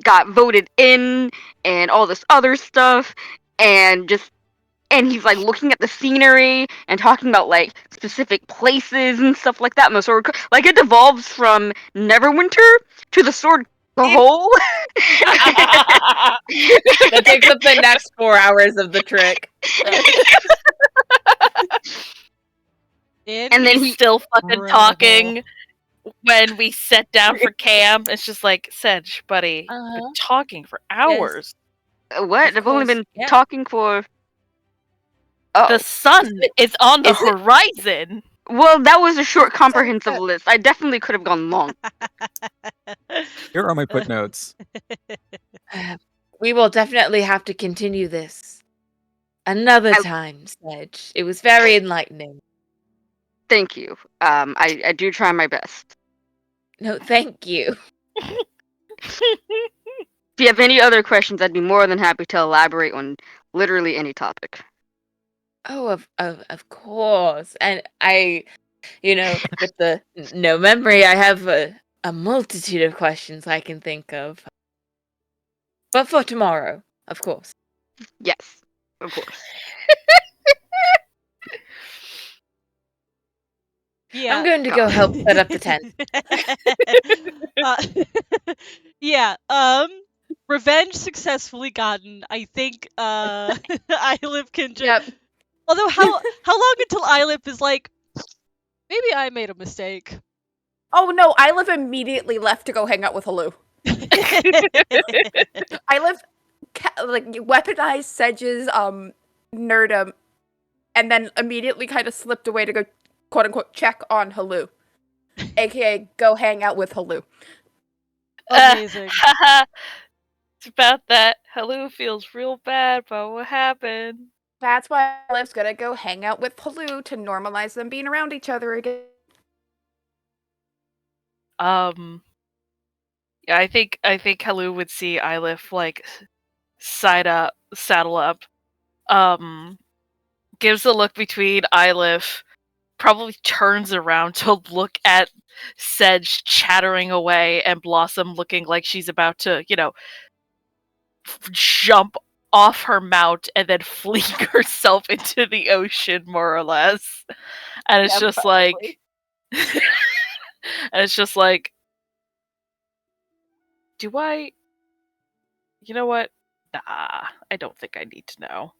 got voted in and all this other stuff and he's like looking at the scenery and talking about like specific places and stuff like that in the sword. Like it devolves from Neverwinter to the sword the whole.
That takes up the next 4 hours of the trick.
And then
He's still fucking
Incredible.
talking when we sit down for camp. It's just like, Sedge, buddy, you've
Uh-huh.
been talking for hours.
What?
Of
I've only
course,
been
yeah.
talking for. Oh,
The sun is on the
Is it-
well,
horizon.
that was a short,
Sounds
comprehensive
good.
list. I definitely could have gone long.
Here are my footnotes.
We will definitely have to continue this another time, Sedge. It was very enlightening.
Thank you. I do try my best.
No, thank you.
If you have any other questions, I'd be more than happy to elaborate on literally any topic.
Oh, of course. And I, with the no memory, I have a multitude of questions I can think of. But for tomorrow, of course.
Yes, of course.
Yeah.
I'm going to go help set up the tent.
Yeah. Revenge successfully gotten. I think Eilif can just.
Yep.
Although how long until Eilif is like, maybe I made a mistake.
Oh no, Eilif immediately left to go hang out with Halu. Eilif weaponized Sedge's nerdum and then immediately kind of slipped away to go quote unquote check on Halu. AKA go hang out with Halu.
Amazing.
It's about that. Halu feels real bad about what happened.
That's why Eilif's gonna go hang out with Halu to normalize them being around each other again.
Yeah, I think Halu would see Eilif like saddle up, gives a look between Ylif, probably turns around to look at Sedge chattering away, and Blossom looking like she's about to, jump off her mount and then fling herself into the ocean, more or less. And it's
Yeah,
just
probably.
like, and it's just like, do I? You know what? Nah, I don't think I need to know.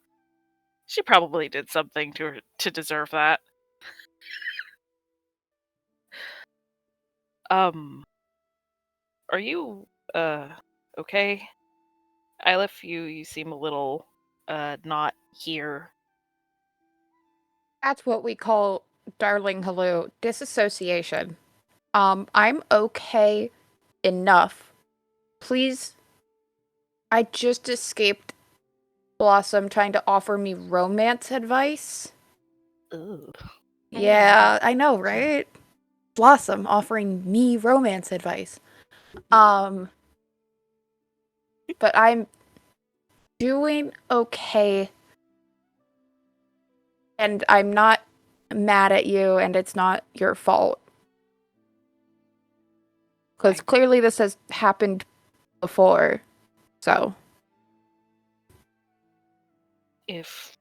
She probably did something to deserve that. Are you okay? Ylif, you seem a little not here.
That's what we call, darling hello, disassociation. I'm okay enough. Please, I just escaped Blossom trying to offer me romance advice.
Ugh.
Yeah, I know, right? Blossom offering me romance advice. But I'm doing okay. And I'm not mad at you, and it's not your fault. Because clearly this has happened before. So.
If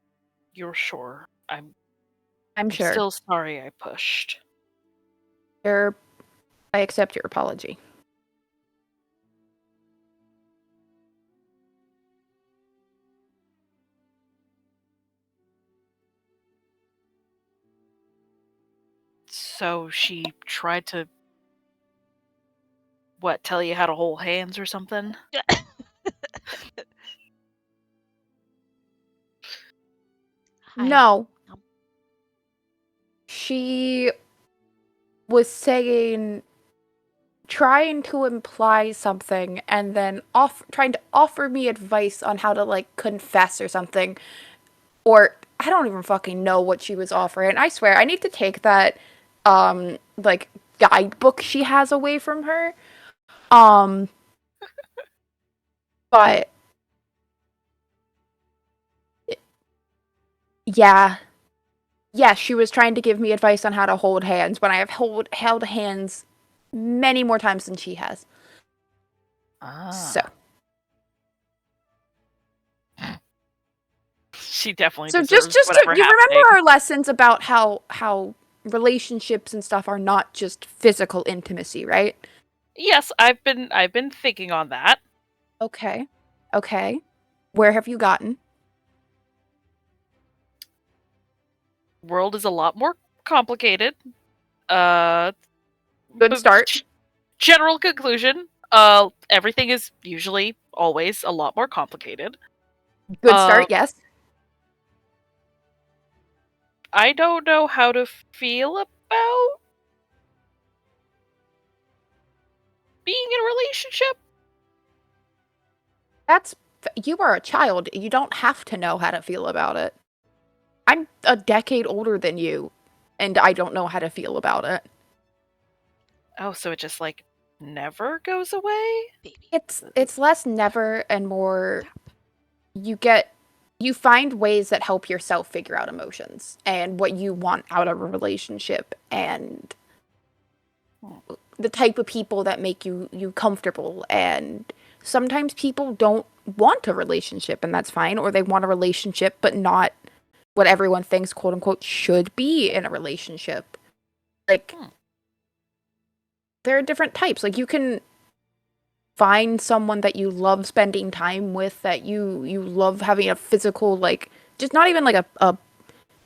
you're sure, I'm
Sure.
still sorry I pushed.
I accept your apology.
So she tried to tell you how to hold hands or something?
No. She was trying to imply something, and then trying to offer me advice on how to, like, confess or something. Or, I don't even fucking know what she was offering. I swear, I need to take that, like, guidebook she has away from her. But yeah. Yeah, she was trying to give me advice on how to hold hands when I have held hands many more times than she has. So.
She definitely
So
deserves
just
whatever
you
happening.
remember our lessons about how relationships and stuff are not just physical intimacy, right?
Yes, I've been thinking on that.
Okay. Where have you gotten?
World is a lot more complicated.
Good
But
start.
General conclusion. Everything is usually always a lot more complicated.
Good start, yes.
I don't know how to feel about being in a relationship.
You are a child. You don't have to know how to feel about it. I'm a decade older than you, and I don't know how to feel about it.
Oh, so it just like never goes away?
It's less never and more you find ways that help yourself figure out emotions and what you want out of a relationship and the type of people that make you comfortable. And sometimes people don't want a relationship, and that's fine, or they want a relationship but not what everyone thinks quote unquote should be in a relationship. Like there are different types. Like you can find someone that you love spending time with, that you love having a physical, like, just not even like a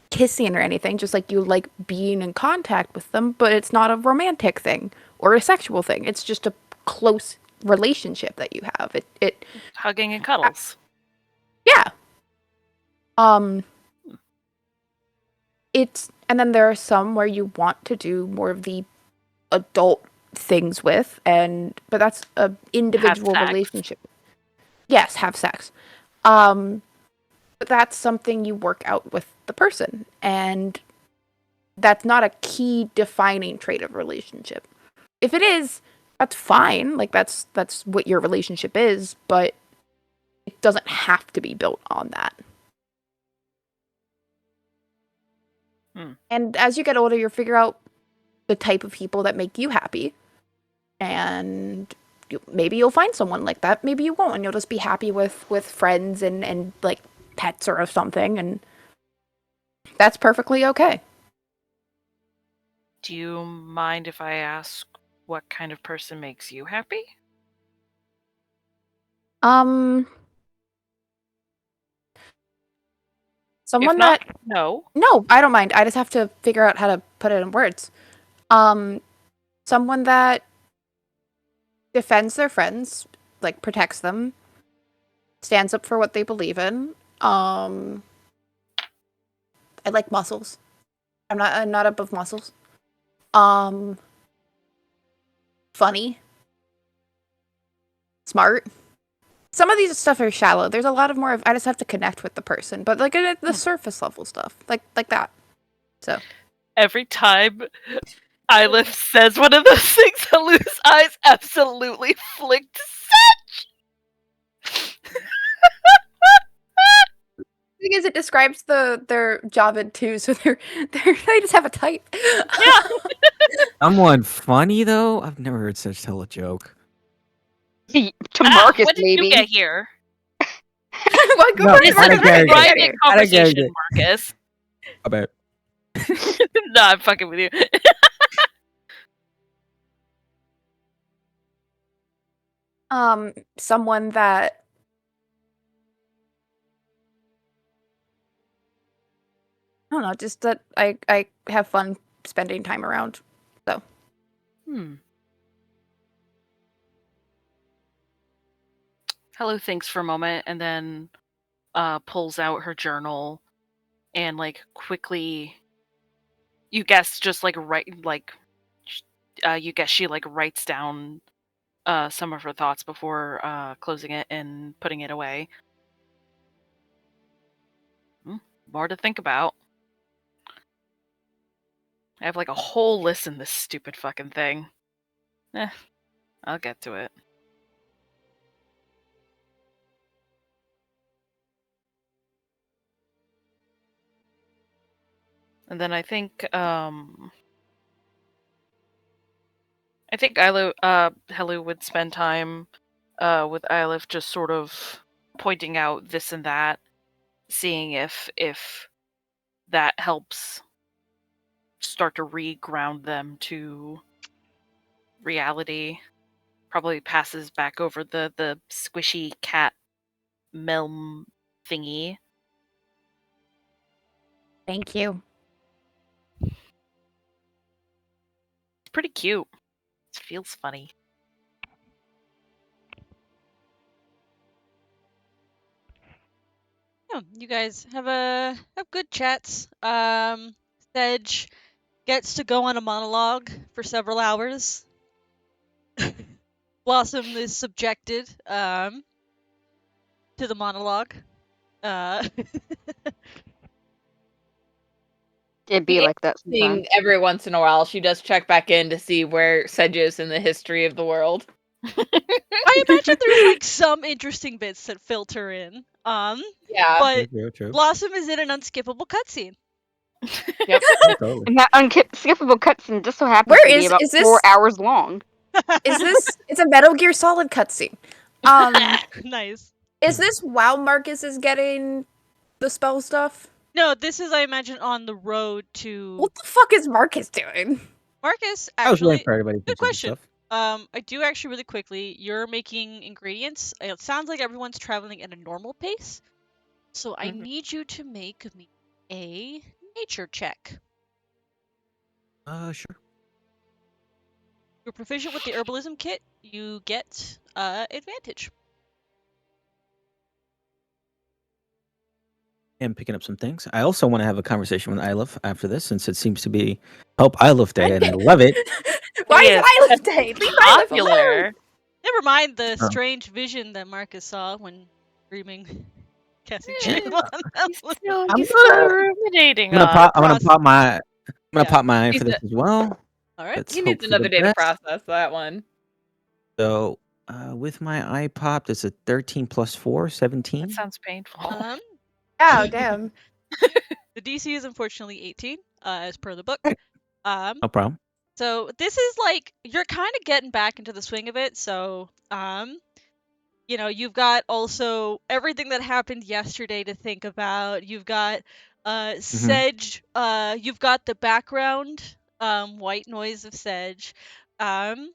kissing or anything, just like you like being in contact with them, but it's not a romantic thing or a sexual thing. It's just a close relationship that you have. It
Hugging and cuddles.
yeah. And then there are some where you want to do more of the adult things with, but that's a individual relationship. Yes, have sex. But that's something you work out with the person, and that's not a key defining trait of a relationship. If it is, that's fine. Like that's what your relationship is, but it doesn't have to be built on that. And as you get older, you figure out the type of people that make you happy. And maybe you'll find someone like that. Maybe you won't. And you'll just be happy with friends and like pets or something. And that's perfectly okay.
Do you mind if I ask what kind of person makes you happy?
Someone
If not,
that...
no.
No, I don't mind. I just have to figure out how to put it in words. Someone that defends their friends, like protects them, stands up for what they believe in. I like muscles. I'm not above muscles. Funny. Smart. Some of these stuff are shallow. There's a lot of more of I just have to connect with the person, but like the surface level stuff, like that. So
Every time Eilif says one of those things, Halu's eyes absolutely flick to such.
thing is, it describes their Javid too, so they just have a type.
Yeah.
Someone funny though? I've never heard such tell a joke.
To Marcus,
when did
maybe.
you get here?
Well, go
No,
for it,
This
I
is
Marcus.
don't get
a
it.
private
I don't get
conversation,
it.
Marcus.
About
No, I'm fucking with you.
Someone that I don't know, just that I have fun spending time around. So
Hello thinks for a moment and then pulls out her journal and like quickly, you guess, just like you guess she like writes down some of her thoughts before closing it and putting it away. More to think about. I have like a whole list in this stupid fucking thing. I'll get to it. And then I think Helu would spend time with Eilif just sort of pointing out this and that, seeing if that helps start to re-ground them to reality. Probably passes back over the squishy cat melm thingy.
thank you.
It's pretty cute. It feels funny.
Yeah, you guys have good chats. Sedge gets to go on a monologue for several hours. Blossom is subjected to the monologue.
It'd be like that sometimes.
Every once in a while, she does check back in to see where Sedge is in the history of the world.
I imagine there's like some interesting bits that filter in.
Yeah.
But
true.
Blossom is in an unskippable cutscene.
Yep.
Totally.
And that unskippable cutscene just so happens
Where
to be
is-
about
is this-
4 hours long.
Is this? It's a Metal Gear Solid cutscene.
Nice.
Is this while Marcus is getting the spell stuff?
No, this is, I imagine, on the road to
What the fuck is Marcus doing?
Marcus.
I was waiting
Actually,
for everybody to
good
finish some
question.
stuff.
I do actually really quickly. You're making ingredients. It sounds like everyone's traveling at a normal pace. So I need you to make me a nature check.
Sure.
You're proficient with the herbalism kit. You get advantage.
And picking up some things. I also want to have a conversation with Eilif after this, since it seems to be Help Eilif Day, and I love it.
Why
Yes.
is Eilif Day? Leave Eilif alone.
Popular.
Never mind the
Oh.
strange vision that Marcus saw when dreaming, casting
Yeah.
shame on
He's
Ellen.
still,
I'm
he's
gonna-
still ruminating
I'm gonna
on
pop. I'm gonna
process.
pop my. I'm gonna
Yeah.
pop my eye
He's
for this as well.
All right.
Let's
He
hope
needs
for the
another day to
best.
process that one.
So, with my eye popped, it's a 13 plus 4, 17.
That sounds painful.
Oh damn.
The DC is unfortunately 18, as per the book.
Okay.
Um,
No problem.
so this is like you're kind of getting back into the swing of it. So, you've got also everything that happened yesterday to think about. You've got Sedge. You've got the background white noise of Sedge. And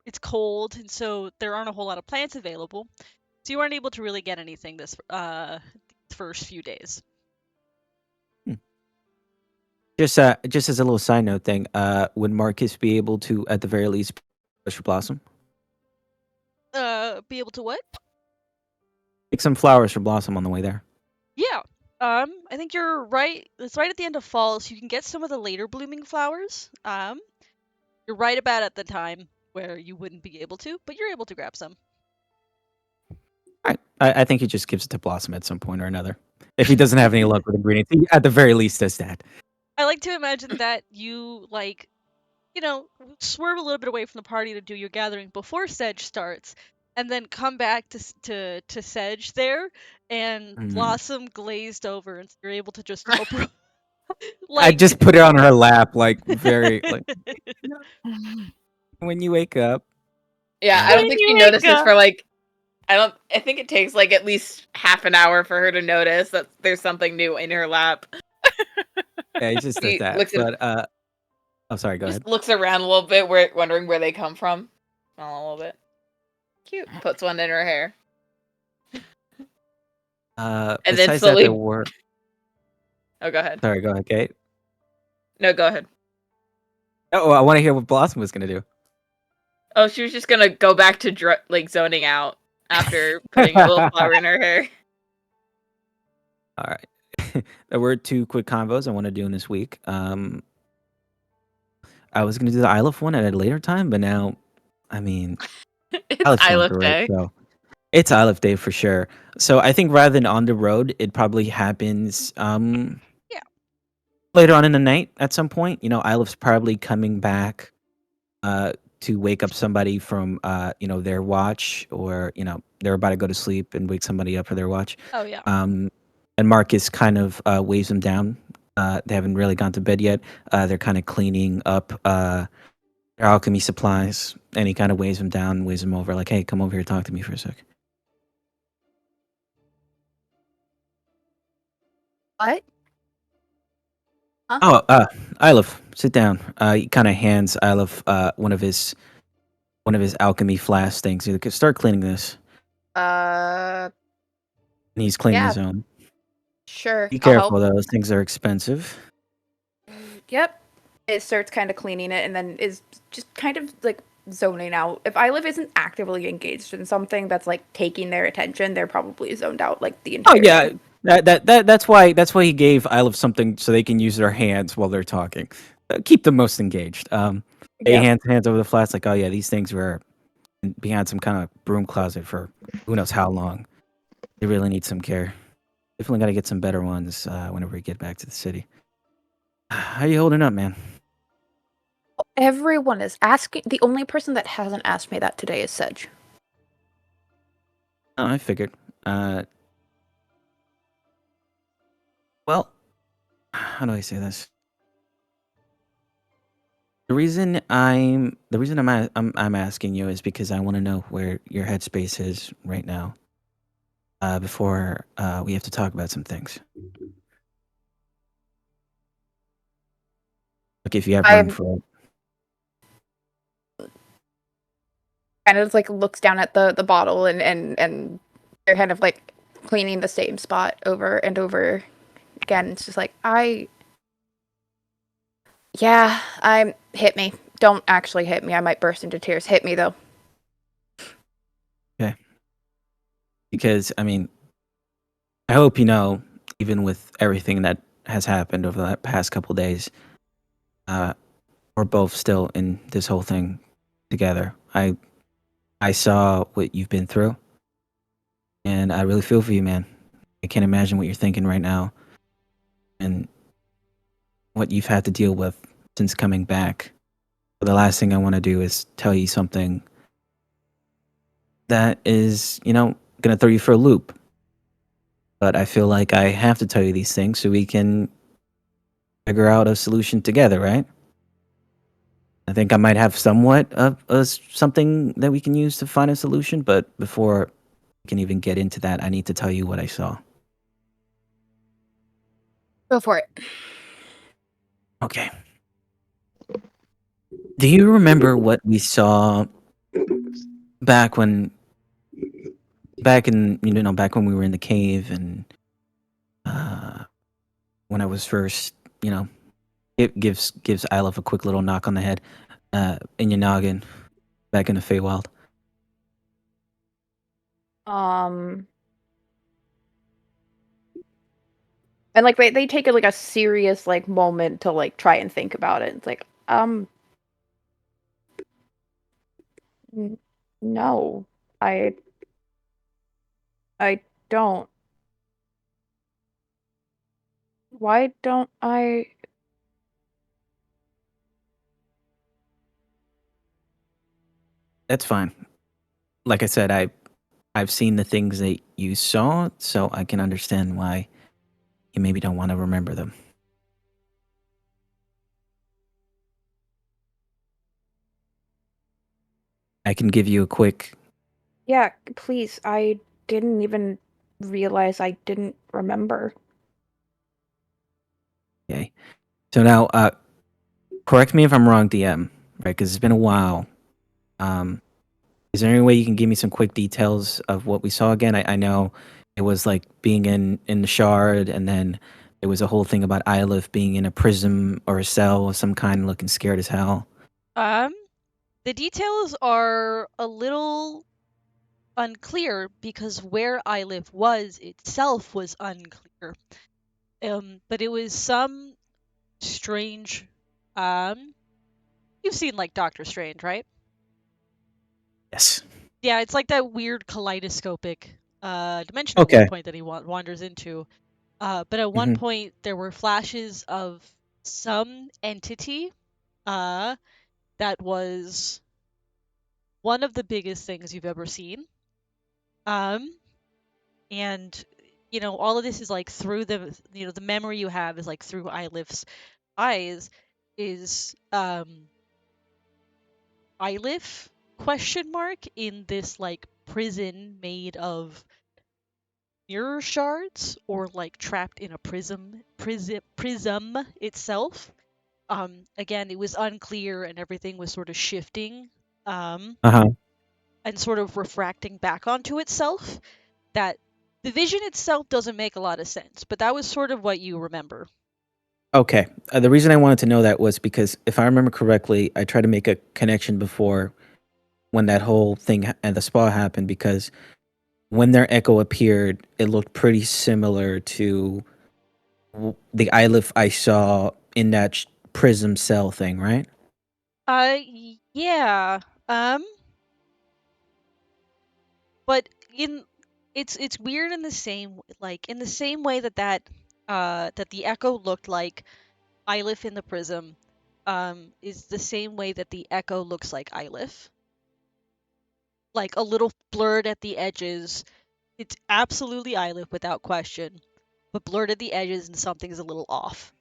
it's cold, and so there aren't a whole lot of plants available. So you aren't able to really get anything this first few days.
Just as a little side note thing, would Marcus be able to, at the very least, push for Blossom?
Be able to what?
Pick some flowers for Blossom on the way there.
Yeah. I think you're right. It's right at the end of fall, so you can get some of the later blooming flowers. You're right about at the time where you wouldn't be able to, but you're able to grab some.
I think he just gives it to Blossom at some point or another. If he doesn't have any luck with ingredients, he at the very least does that.
I like to imagine that you swerve a little bit away from the party to do your gathering before Sedge starts, and then come back to Sedge there, and Blossom glazed over, and you're able to just
I just put it on her lap, like very like when you wake up.
Yeah, I don't think she notices for like. I think it takes like at least half an hour for her to notice that there's something new in her lap.
Yeah, he just does
He
that.
looks at-
But oh, sorry. Go
Just
ahead.
looks around a little bit, wondering where they come from. Smell a little bit. Cute. Puts one in her hair.
And
then
besides
slowly-
that, there were.
Oh, go ahead.
Sorry, go ahead, Kate.
No, go ahead.
Oh, I want to hear what Blossom was gonna do.
Oh, she was just gonna go back to zoning out after putting a little flower in her hair.
All right. There were 2 quick combos I want to do in this week. I was gonna do the Islif one at a later time, but now, I mean,
It's
Ilif's going
Islif
great,
Day.
so it's Islif Day for sure. So I think rather than on the road, it probably happens later on in the night at some point. Ilif's probably coming back to wake up somebody from their watch, or they're about to go to sleep and wake somebody up for their watch.
Oh yeah.
And Marcus kind of waves them down. They haven't really gone to bed yet. They're kind of cleaning up their alchemy supplies, and he kind of waves them down, waves them over, like, "Hey, come over here, talk to me for a sec."
What?
Oh, Ilif, sit down. He kind of hands Ilif one of his alchemy flask things. He goes, "Start cleaning this." And he's cleaning his own.
Sure.
Be
I'll
careful
help.
though; those things are expensive.
Yep. It starts kind of cleaning it and then is just kind of like zoning out. If Ilif isn't actively engaged in something that's like taking their attention, they're probably zoned out like the entire
Oh yeah,
time.
that's why he gave Ilif something so they can use their hands while they're talking. Keep them most engaged. He hands over the flask, like, "Oh yeah, these things were behind some kind of broom closet for who knows how long. They really need some care. Definitely got to get some better ones whenever we get back to the city." How you holding up, man?
Everyone is asking. The only person that hasn't asked me that today is Sedge.
Oh, I figured. Well, how do I say this? The reason I'm asking you is because I want to know where your headspace is right now. Before we have to talk about some things. Like if you have room for it.
Kind of like looks down at the bottle and they're kind of like cleaning the same spot over and over again. It's just like hit me. Don't actually hit me. I might burst into tears. Hit me though.
Okay. Because I mean, I hope you know, even with everything that has happened over the past couple days, we're both still in this whole thing together. I saw what you've been through, and I really feel for you, man. I can't imagine what you're thinking right now, and what you've had to deal with since coming back. But the last thing I want to do is tell you something that is, going to throw you for a loop. but I feel like I have to tell you these things so we can figure out a solution together, right? I think I might have somewhat of something that we can use to find a solution, but before we can even get into that, I need to tell you what I saw.
Go for it.
Okay. Do you remember what we saw back when back in back when we were in the cave and when I was first, it gives Isla a quick little knock on the head in your noggin back in the Feywild.
And like they take like a serious like moment to like try and think about it. It's like, no, I don't. Why don't I?
That's fine. Like I said, I've seen the things that you saw, so I can understand why you maybe don't want to remember them. I can give you a quick.
Yeah, please. I didn't even realize I didn't remember.
Okay. So now, correct me if I'm wrong, DM. Right, because it's been a while. Is there any way you can give me some quick details of what we saw again? I know it was like being in the shard, and then there was a whole thing about Ilif being in a prism or a cell of some kind, looking scared as hell.
The details are a little unclear because where Ilif was itself was unclear. But it was some strange. You've seen like Doctor Strange, right?
Yes.
Yeah, it's like that weird kaleidoscopic dimension at
Okay.
one point that he wanders into. But at one point there were flashes of some entity that was one of the biggest things you've ever seen. And all of this is like through the memory you have is like through Ilif's eyes is Ilif question mark in this like prison made of mirror shards or like trapped in a prism itself. Again, it was unclear and everything was sort of shifting and sort of refracting back onto itself. That the vision itself doesn't make a lot of sense, but that was sort of what you remember.
Okay. The reason I wanted to know that was because if I remember correctly, I tried to make a connection before when that whole thing and the spa happened, because when their echo appeared, it looked pretty similar to the Ilif I saw in that prism cell thing, right?
Yeah. But it's weird in the same way that the echo looked like Ilif in the prism, is the same way that the echo looks like Ilif. Like a little blurred at the edges. It's absolutely Ilif without question, but blurred at the edges and something's a little off.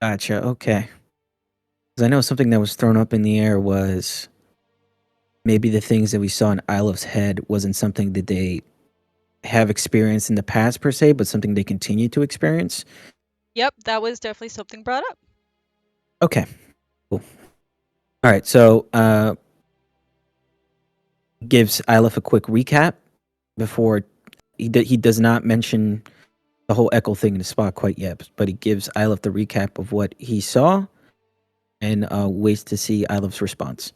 Gotcha. Okay. Because I know something that was thrown up in the air was maybe the things that we saw in Ilif's head wasn't something that they have experienced in the past per se, but something they continue to experience.
Yep, that was definitely something brought up.
Okay. Cool. All right. So, gives Ilif a quick recap before he does not mention the whole echo thing in the spot quite yet, but he gives Ilif the recap of what he saw and waits to see Ilif's response.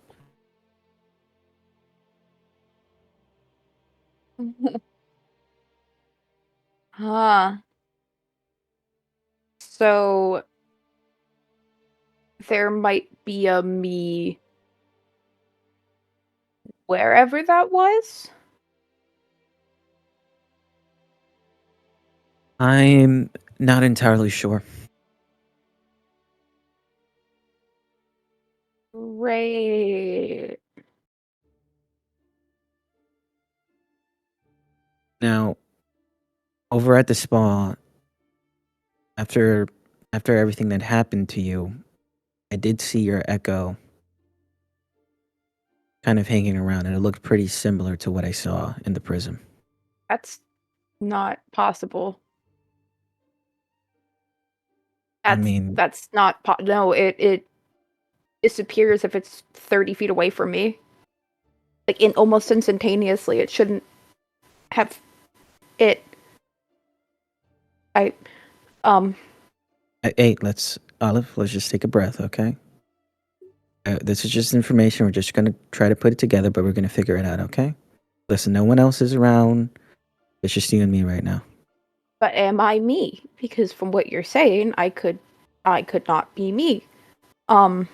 Huh. So there might be a me wherever that was?
I'm not entirely sure.
Right.
Now, over at the spa, after everything that happened to you, I did see your echo kind of hanging around, and it looked pretty similar to what I saw in the prison.
That's not possible.
I mean,
That's not no, it disappears if it's 30 feet away from me. Like in almost instantaneously. It shouldn't have it I
hey, Olive, let's just take a breath, okay? This is just information. We're just gonna try to put it together, but we're gonna figure it out, okay? Listen, no one else is around. It's just you and me right now.
but am I me? Because from what you're saying, I could not be me.
Well,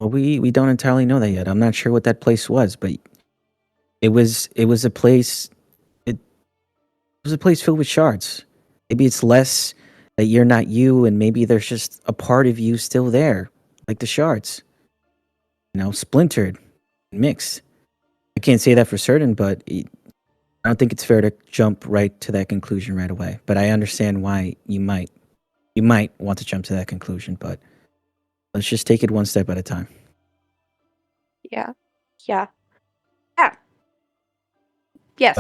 we don't entirely know that yet. I'm not sure what that place was, but it was a place. It was a place filled with shards. Maybe it's less that you're not you, and maybe there's just a part of you still there, like the shards. Splintered, mixed. I can't say that for certain, but I don't think it's fair to jump right to that conclusion right away. But I understand why you might want to jump to that conclusion. But let's just take it one step at a time.
Yeah. Yeah. Yeah. Yes.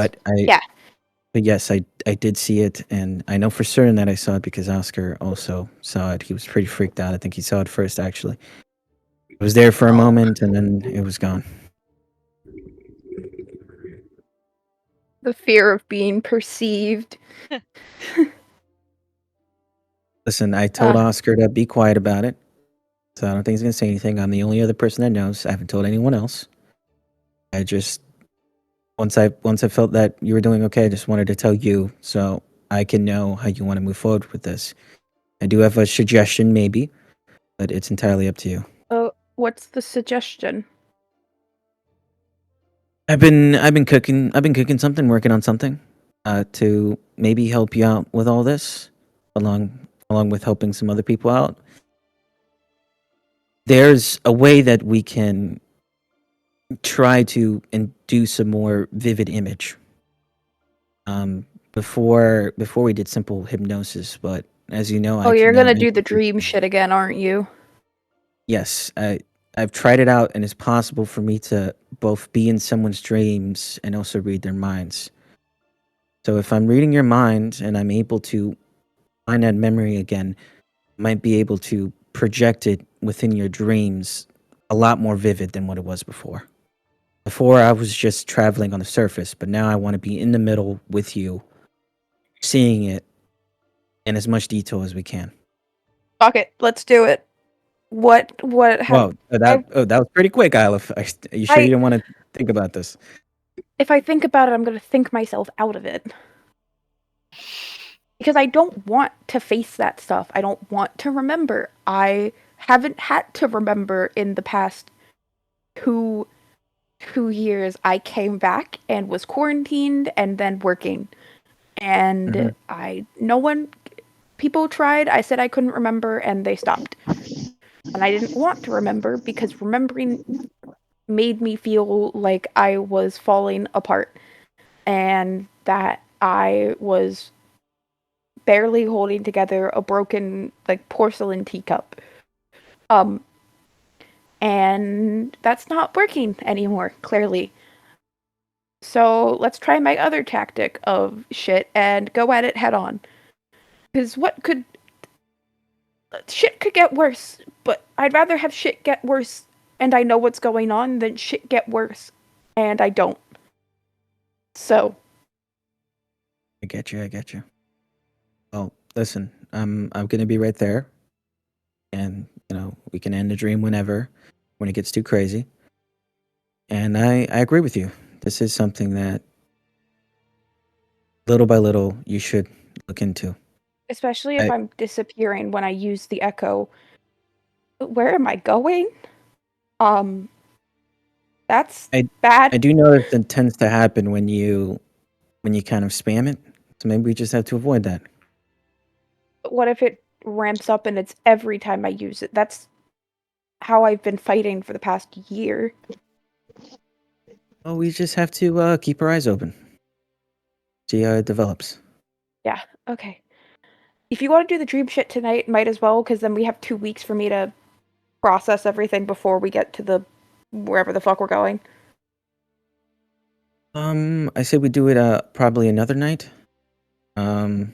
But yes, I did see it, and I know for certain that I saw it because Oscar also saw it. He was pretty freaked out. I think he saw it first, actually. It was there for a moment, and then it was gone.
The fear of being perceived.
Listen, I told Oscar to be quiet about it, so I don't think he's going to say anything. I'm the only other person that knows. I haven't told anyone else. I just once I felt that you were doing okay, I just wanted to tell you so I can know how you want to move forward with this. I do have a suggestion, maybe, but it's entirely up to you.
What's the suggestion?
I've been cooking something, working on something, to maybe help you out with all this, along with helping some other people out. There's a way that we can try to induce some more vivid image. Before we did simple hypnosis, but as you know,
You're gonna do the dream shit again, aren't you?
Yes, I've tried it out, and it's possible for me to both be in someone's dreams and also read their minds. So if I'm reading your mind and I'm able to find that memory again, I might be able to project it within your dreams a lot more vivid than what it was before. Before, I was just traveling on the surface, but now I want to be in the middle with you, seeing it in as much detail as we can.
Fuck it, let's do it. What
Whoa, that was pretty quick, Aleph. You sure you didn't want to think about this?
If I think about it, I'm gonna think myself out of it. Because I don't want to face that stuff. I don't want to remember. I haven't had to remember in the past 2 years. I came back and was quarantined and then working. And people tried. I said I couldn't remember and they stopped. And I didn't want to remember because remembering made me feel like I was falling apart and that I was barely holding together a broken porcelain teacup. And that's not working anymore, clearly. So let's try my other tactic of shit and go at it head on. Because shit could get worse, but I'd rather have shit get worse and I know what's going on than shit get worse and I don't. So.
I get you. Well, listen, I'm gonna be right there, and we can end the dream whenever, when it gets too crazy. And I agree with you. This is something that, little by little, you should look into.
Especially if I'm disappearing when I use the echo. Where am I going? That's bad.
I do know that tends to happen when you kind of spam it. So maybe we just have to avoid that.
But what if it ramps up and it's every time I use it? That's how I've been fighting for the past year.
Well, we just have to keep our eyes open. See how it develops.
Yeah, okay. If you want to do the dream shit tonight, might as well, because then we have 2 weeks for me to process everything before we get to the wherever the fuck we're going.
I said we do it probably another night. Have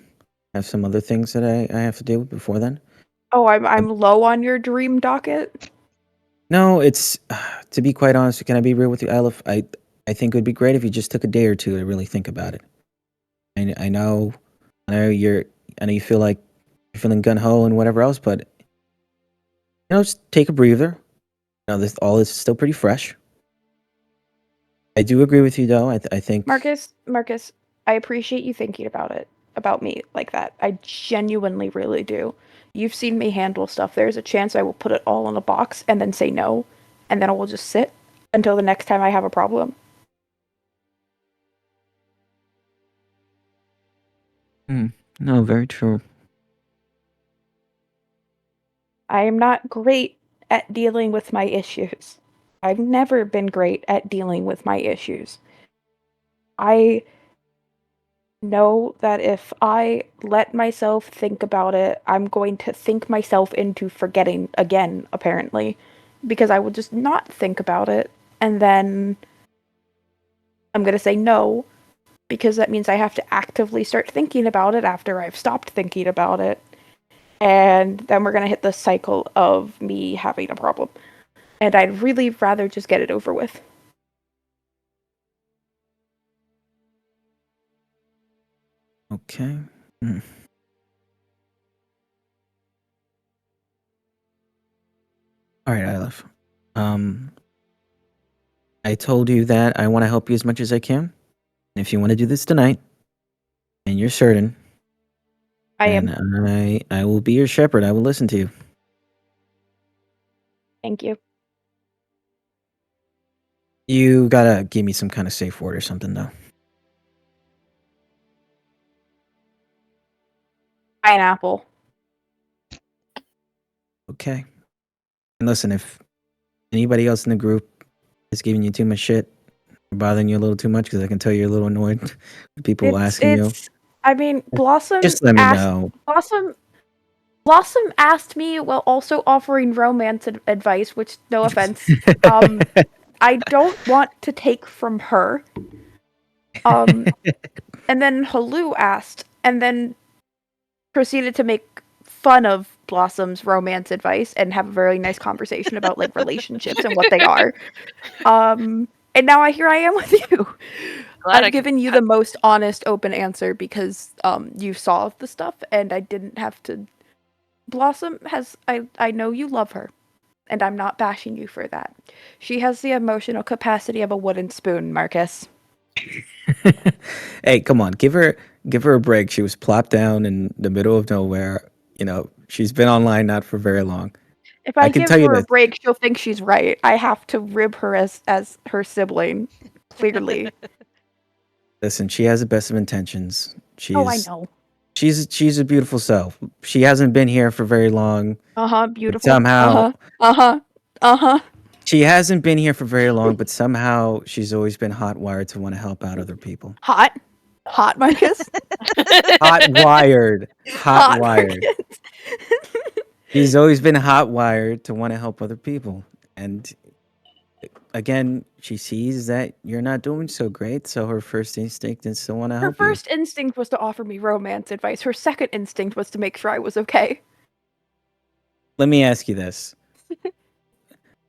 some other things that I have to do before then.
Oh, I'm low on your dream docket.
No, it's to be quite honest. Can I be real with you, Aleph? I think it would be great if you just took a day or two to really think about it. I know you feel like you're feeling gun ho and whatever else, but just take a breather. This all is still pretty fresh. I do agree with you, though. I think
Marcus, I appreciate you thinking about me like that. I genuinely really do. You've seen me handle stuff. There's a chance I will put it all in a box and then say no, and then I will just sit until the next time I have a problem.
No, very true.
I am not great at dealing with my issues. I've never been great at dealing with my issues. I know that if I let myself think about it, I'm going to think myself into forgetting again, apparently, because I will just not think about it, and then I'm going to say no, because that means I have to actively start thinking about it after I've stopped thinking about it, and then we're going to hit the cycle of me having a problem. And I'd really rather just get it over with.
Okay. All right, Aleph. I told you that I want to help you as much as I can. And if you want to do this tonight, and you're certain,
I am.
then I will be your shepherd. I will listen to you.
Thank you.
You gotta give me some kind of safe word or something, though.
Pineapple.
Okay. And listen, if anybody else in the group is giving you too much shit, or bothering you a little too much, because I can tell you're a little annoyed with people asking you.
I mean, Blossom
Just let me
asked,
know.
Blossom asked me while also offering romance advice, which, no offense, I don't want to take from her. And then Halu asked, and then proceeded to make fun of Blossom's romance advice and have a very nice conversation about like relationships and what they are. And now here I am with you. I've given you the most honest, open answer because you saw the stuff and I didn't have to. Blossom has. I know you love her, and I'm not bashing you for that. She has the emotional capacity of a wooden spoon, Marcus.
Hey, come on, give her a break. She was plopped down in the middle of nowhere. She's been online not for very long.
If I
can
give
tell you
her a
this.
break, she'll think she's right. I have to rib her as her sibling, clearly.
Listen, she has the best of intentions.
Oh, I know.
She's a beautiful self. She hasn't been here for very long.
Beautiful.
Somehow.
She
She hasn't been here for very long, but somehow she's always been hot-wired to want to help out other people.
Hot, Marcus.
Hot-wired. Hot-wired.
Marcus.
She's always been hot-wired to want to help other people. And again, she sees that you're not doing so great, so her first instinct is to want to help
Her first instinct was to offer me romance advice. Her second instinct was to make sure I was okay.
Let me ask you this.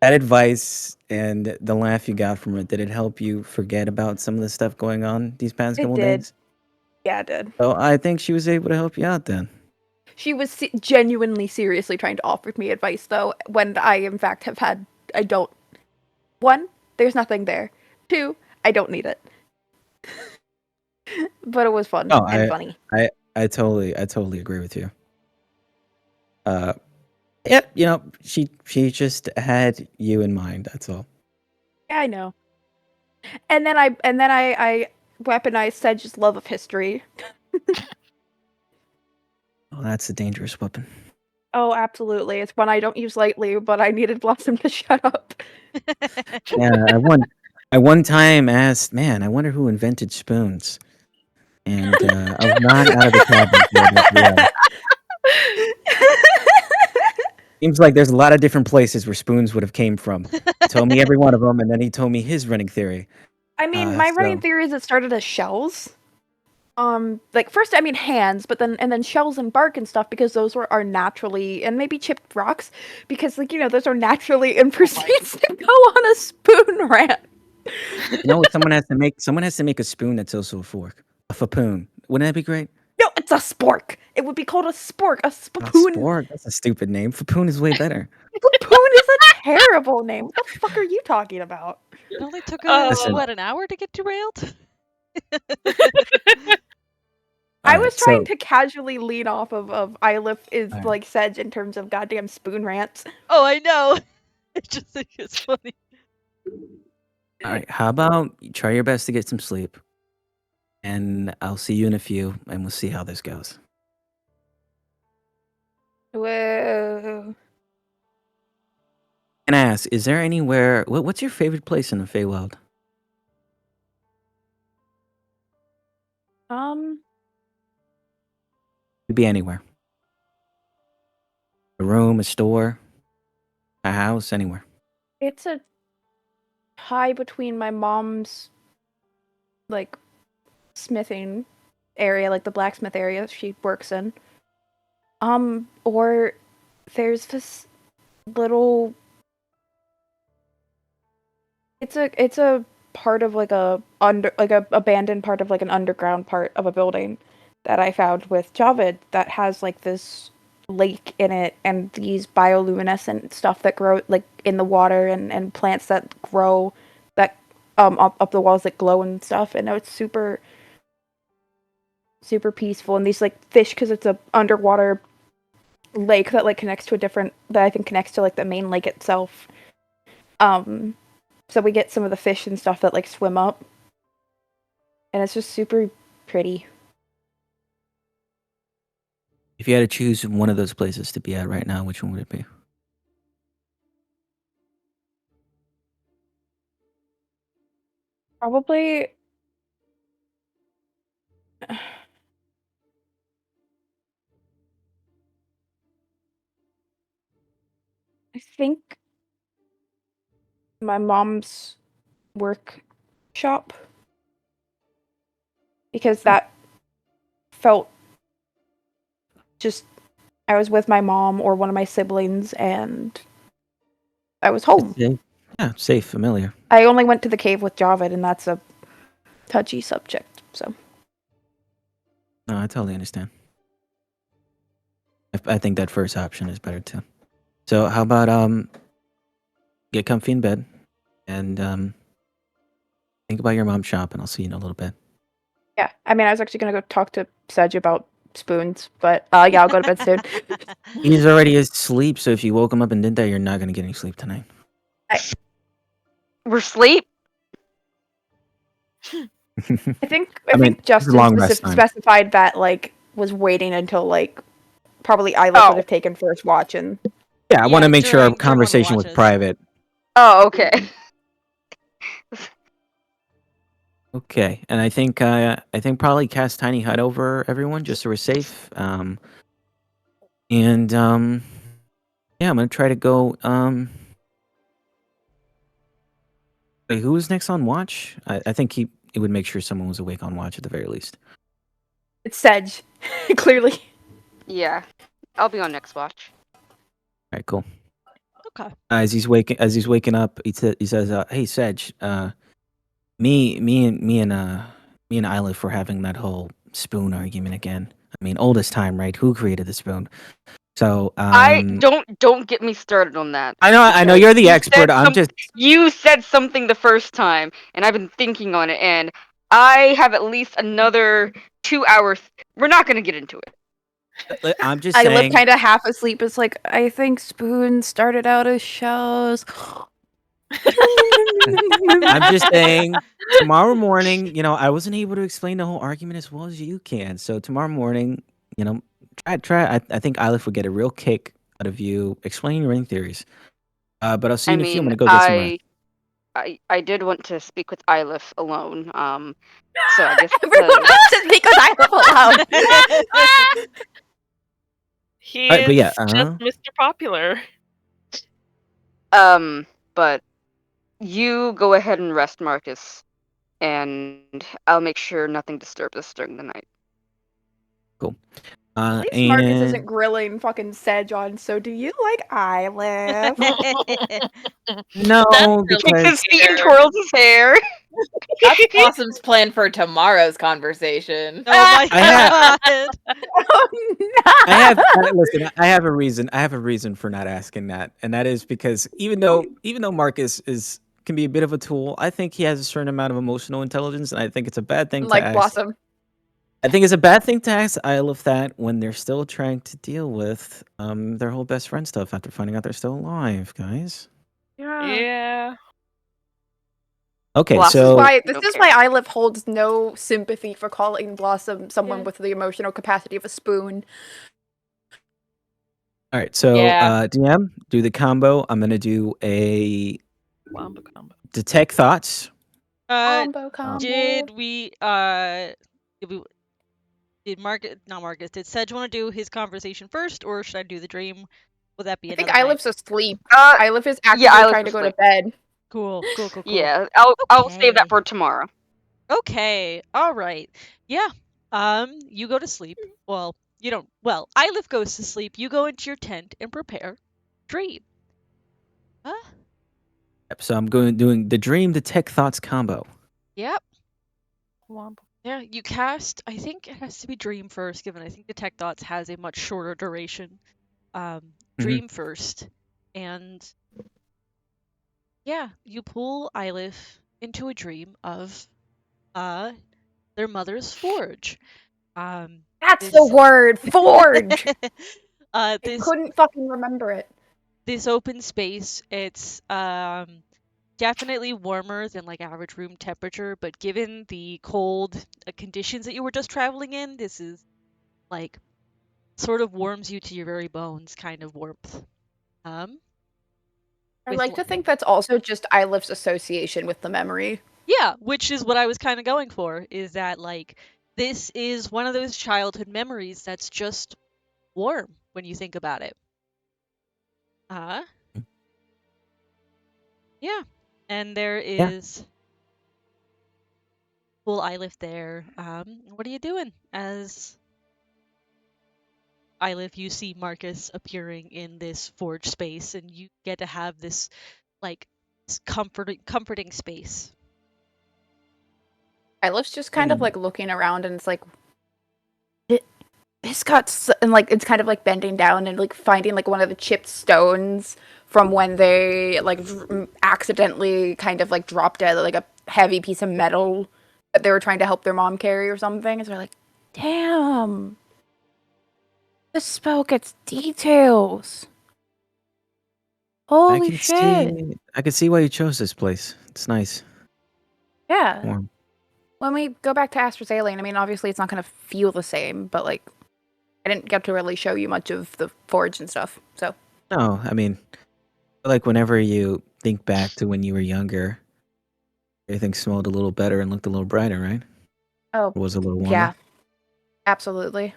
That advice and the laugh you got from it, did it help you forget about some of the stuff going on these past couple days?
Yeah, it did.
So I think she was able to help you out then.
She was genuinely, seriously trying to offer me advice, though, when I, in fact, have had... I don't... 1, there's nothing there. 2, I don't need it. But it was fun and funny.
I totally agree with you. Yeah, she just had you in mind, that's all.
Yeah, I know. And then I weaponized Sedge's love of history.
Oh, that's a dangerous weapon.
Oh, absolutely. It's one I don't use lightly, but I needed Blossom to shut up.
Yeah, I one time asked, man, I wonder who invented spoons. and I was not out of the cabin. Seems like there's a lot of different places where spoons would have came from. He told me every one of them, and then he told me his running theory.
I mean, my running
So-
theory is it started as shells. Like first, I mean hands, but then shells and bark and stuff because those are naturally, and maybe chipped rocks because like those are naturally in pursuits to go on a spoon rant.
No, someone has to make a spoon that's also a fork, a fapoon. Wouldn't that be great?
No, it's a spork. It would be called a spork. A
Not
spoon.
spork. That's a stupid name. Fapoon is way better.
Spoon is a terrible name. What the fuck are you talking about?
It only took
Listen.
an hour to get derailed.
I
Alright,
was trying
so-
to casually lean off of Ilif is
Alright.
like Sedge in terms of goddamn spoon rants.
Oh, I know. I just think it's funny.
All right, how about you try your best to get some sleep, and I'll see you in a few, and we'll see how this goes.
Whoa.
And I ask, is there anywhere? What's your favorite place in the Feywild? Could be anywhere. A room, a store, a house, anywhere.
It's a tie between my mom's like smithing area, like the blacksmith area she works in. Or there's this little it's a part of like a abandoned part of like an underground part of a building that I found with Javid that has like this lake in it and these bioluminescent stuff that grow like in the water and plants that grow that up the walls that glow and stuff, and it's super peaceful, and these like fish because it's a underwater lake that like connects to that I think connects to like the main lake itself. So we get some of the fish and stuff that like swim up, and it's just super pretty.
If you had to choose one of those places to be at right now, which one would it be?
Probably I think my mom's workshop because that felt just I was with my mom or one of my siblings and I was home.
Safe. Yeah, safe, familiar.
I only went to the cave with Javid and that's a touchy subject, so
No, I totally understand. I think that first option is better too. So how about get comfy in bed and think about your mom's shop, and I'll see you in a little bit.
yeah. I mean I was actually gonna go talk to Sedge about spoons, but yeah, I'll go to bed soon.
He's already asleep, so if you woke him up and did that, you're not gonna get any sleep tonight.
We're asleep.
I think
I mean,
think Justin
long rest time.
specified that like was waiting until like probably Isla
Oh.
would have taken first watch and
Yeah, I want
Yeah,
to make sure our
during one of the
conversation was
watches.
private.
Oh, okay.
Okay, and I think probably cast Tiny Hut over everyone just so we're safe. Yeah, I'm gonna try to go. Wait, who was next on watch? I think it would make sure someone was awake on watch at the very least.
it's Sedge. Clearly.
Yeah, I'll be on next watch.
All right, cool.
Okay.
As he's waking up, he says, "Hey, Sedge, me and Ilif were having that whole spoon argument again. I mean, oldest time, right? Who created the spoon? So
I don't get me started on that.
I know you're the
You
expert.
said
I'm just
You said something the first time, and I've been thinking on it, and I have at least another 2 hours. We're not gonna get into it.
I'm just
I live
saying.
kind of half asleep. It's like I think spoons started out as shells.
I'm just saying. Tomorrow morning, I wasn't able to explain the whole argument as well as you can. So tomorrow morning, try. I think Ilif would get a real kick out of you explaining your ring theories. But I'll see you in a few. I'm gonna go get some rest.
I did want to speak with Ylif alone. So I guess
Everyone wants to speak with Ylif alone.
He
Alright, but
is
yeah,
just Mr. Popular.
but you go ahead and rest, Marcus, and I'll make sure nothing disturbs us during the night.
At least Marcus isn't
and
grilling fucking Sejon, so do you like Ylif?
no,
That's
Kicks
really
his feet and
weird.
twirls his hair.
That's Blossom's plan for tomorrow's conversation.
Oh my
I have-
god.
Oh no!
listen. I have a reason. I have a reason for not asking that, and that is because even though Marcus can be a bit of a tool, I think he has a certain amount of emotional intelligence, and I think it's a bad thing to
Like
ask.
Blossom.
I think it's a bad thing to ask Ylif that when they're still trying to deal with their whole best friend stuff after finding out they're still alive, guys.
Yeah.
Okay,
Blossom.
so
This is
Okay.
why Ylif holds no sympathy for calling Blossom someone
Yeah.
with the emotional capacity of a spoon.
all right, so
Yeah.
DM, do the combo. I'm gonna do a
Combo.
detect thoughts.
Combo.
Did Marcus, did Sedge want to do his conversation first, or should I do the dream? Would that be
I think
another night?
Ylif's asleep.
Uh,
Ylif is actively
Ylif's
trying to go to
asleep.
bed.
Cool.
Yeah, I'll save
Okay.
that for tomorrow.
Okay, all right. Yeah. You go to sleep. Well, you don't. Well, Ylif goes to sleep. You go into your tent and prepare. Dream. Huh?
Yep, so I'm doing the dream detect thoughts combo.
Yep.
Womp.
Yeah, you cast. I think it has to be Dream first, given I think Detect Thoughts has a much shorter duration. Dream first, and yeah, you pull Ylif into a dream of their mother's forge.
That's the
This-
word! Forge! I
this
couldn't fucking remember it.
this open space, it's definitely warmer than like average room temperature, but given the cold conditions that you were just traveling in, this is like sort of warms you to your very bones kind of warmth.
I
With
like to
li-
think that's also just Ylif's association with the memory.
Yeah, which is what I was kind of going for, is that like this is one of those childhood memories that's just warm when you think about it. Yeah. And there is full Ylif there. What are you doing? As Ylif, you see Marcus appearing in this forge space, and you get to have this like comforting space.
Ylif's just kind of like looking around and it's like, this got and like it's kind of like bending down and like finding like one of the chipped stones from when they like accidentally kind of like dropped like a heavy piece of metal that they were trying to help their mom carry or something. And so they're like, damn, this spell gets details. Holy shit!
I can see why you chose this place. It's nice.
Yeah.
Warm.
When we go back to Astrazealian, I mean, obviously it's not going to feel the same, but like, I didn't get to really show you much of the forge and stuff. So
No, I mean, like whenever you think back to when you were younger, everything smelled a little better and looked a little brighter, right?
Oh,
Or was a little warmer.
yeah, absolutely.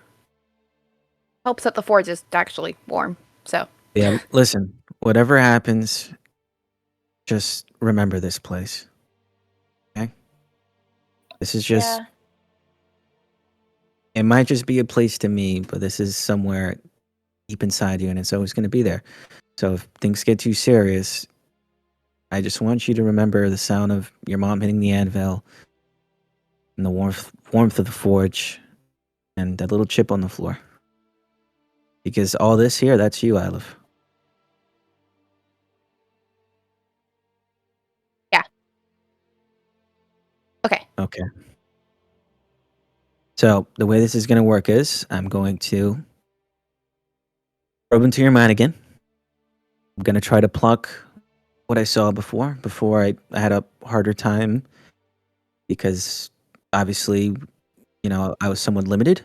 Helps that the forge is actually warm. So
Yeah, listen, whatever happens, just remember this place. Okay? This is just, it might just be a place to me, but this is somewhere deep inside you and it's always going to be there. So if things get too serious, I just want you to remember the sound of your mom hitting the anvil and the warmth of the forge and that little chip on the floor. Because all this here, that's you, Ylif.
okay,
Okay. So the way this is going to work is I'm going to probe into your mind again. I'm going to try to pluck what I saw before I had a harder time because obviously, you know, I was somewhat limited.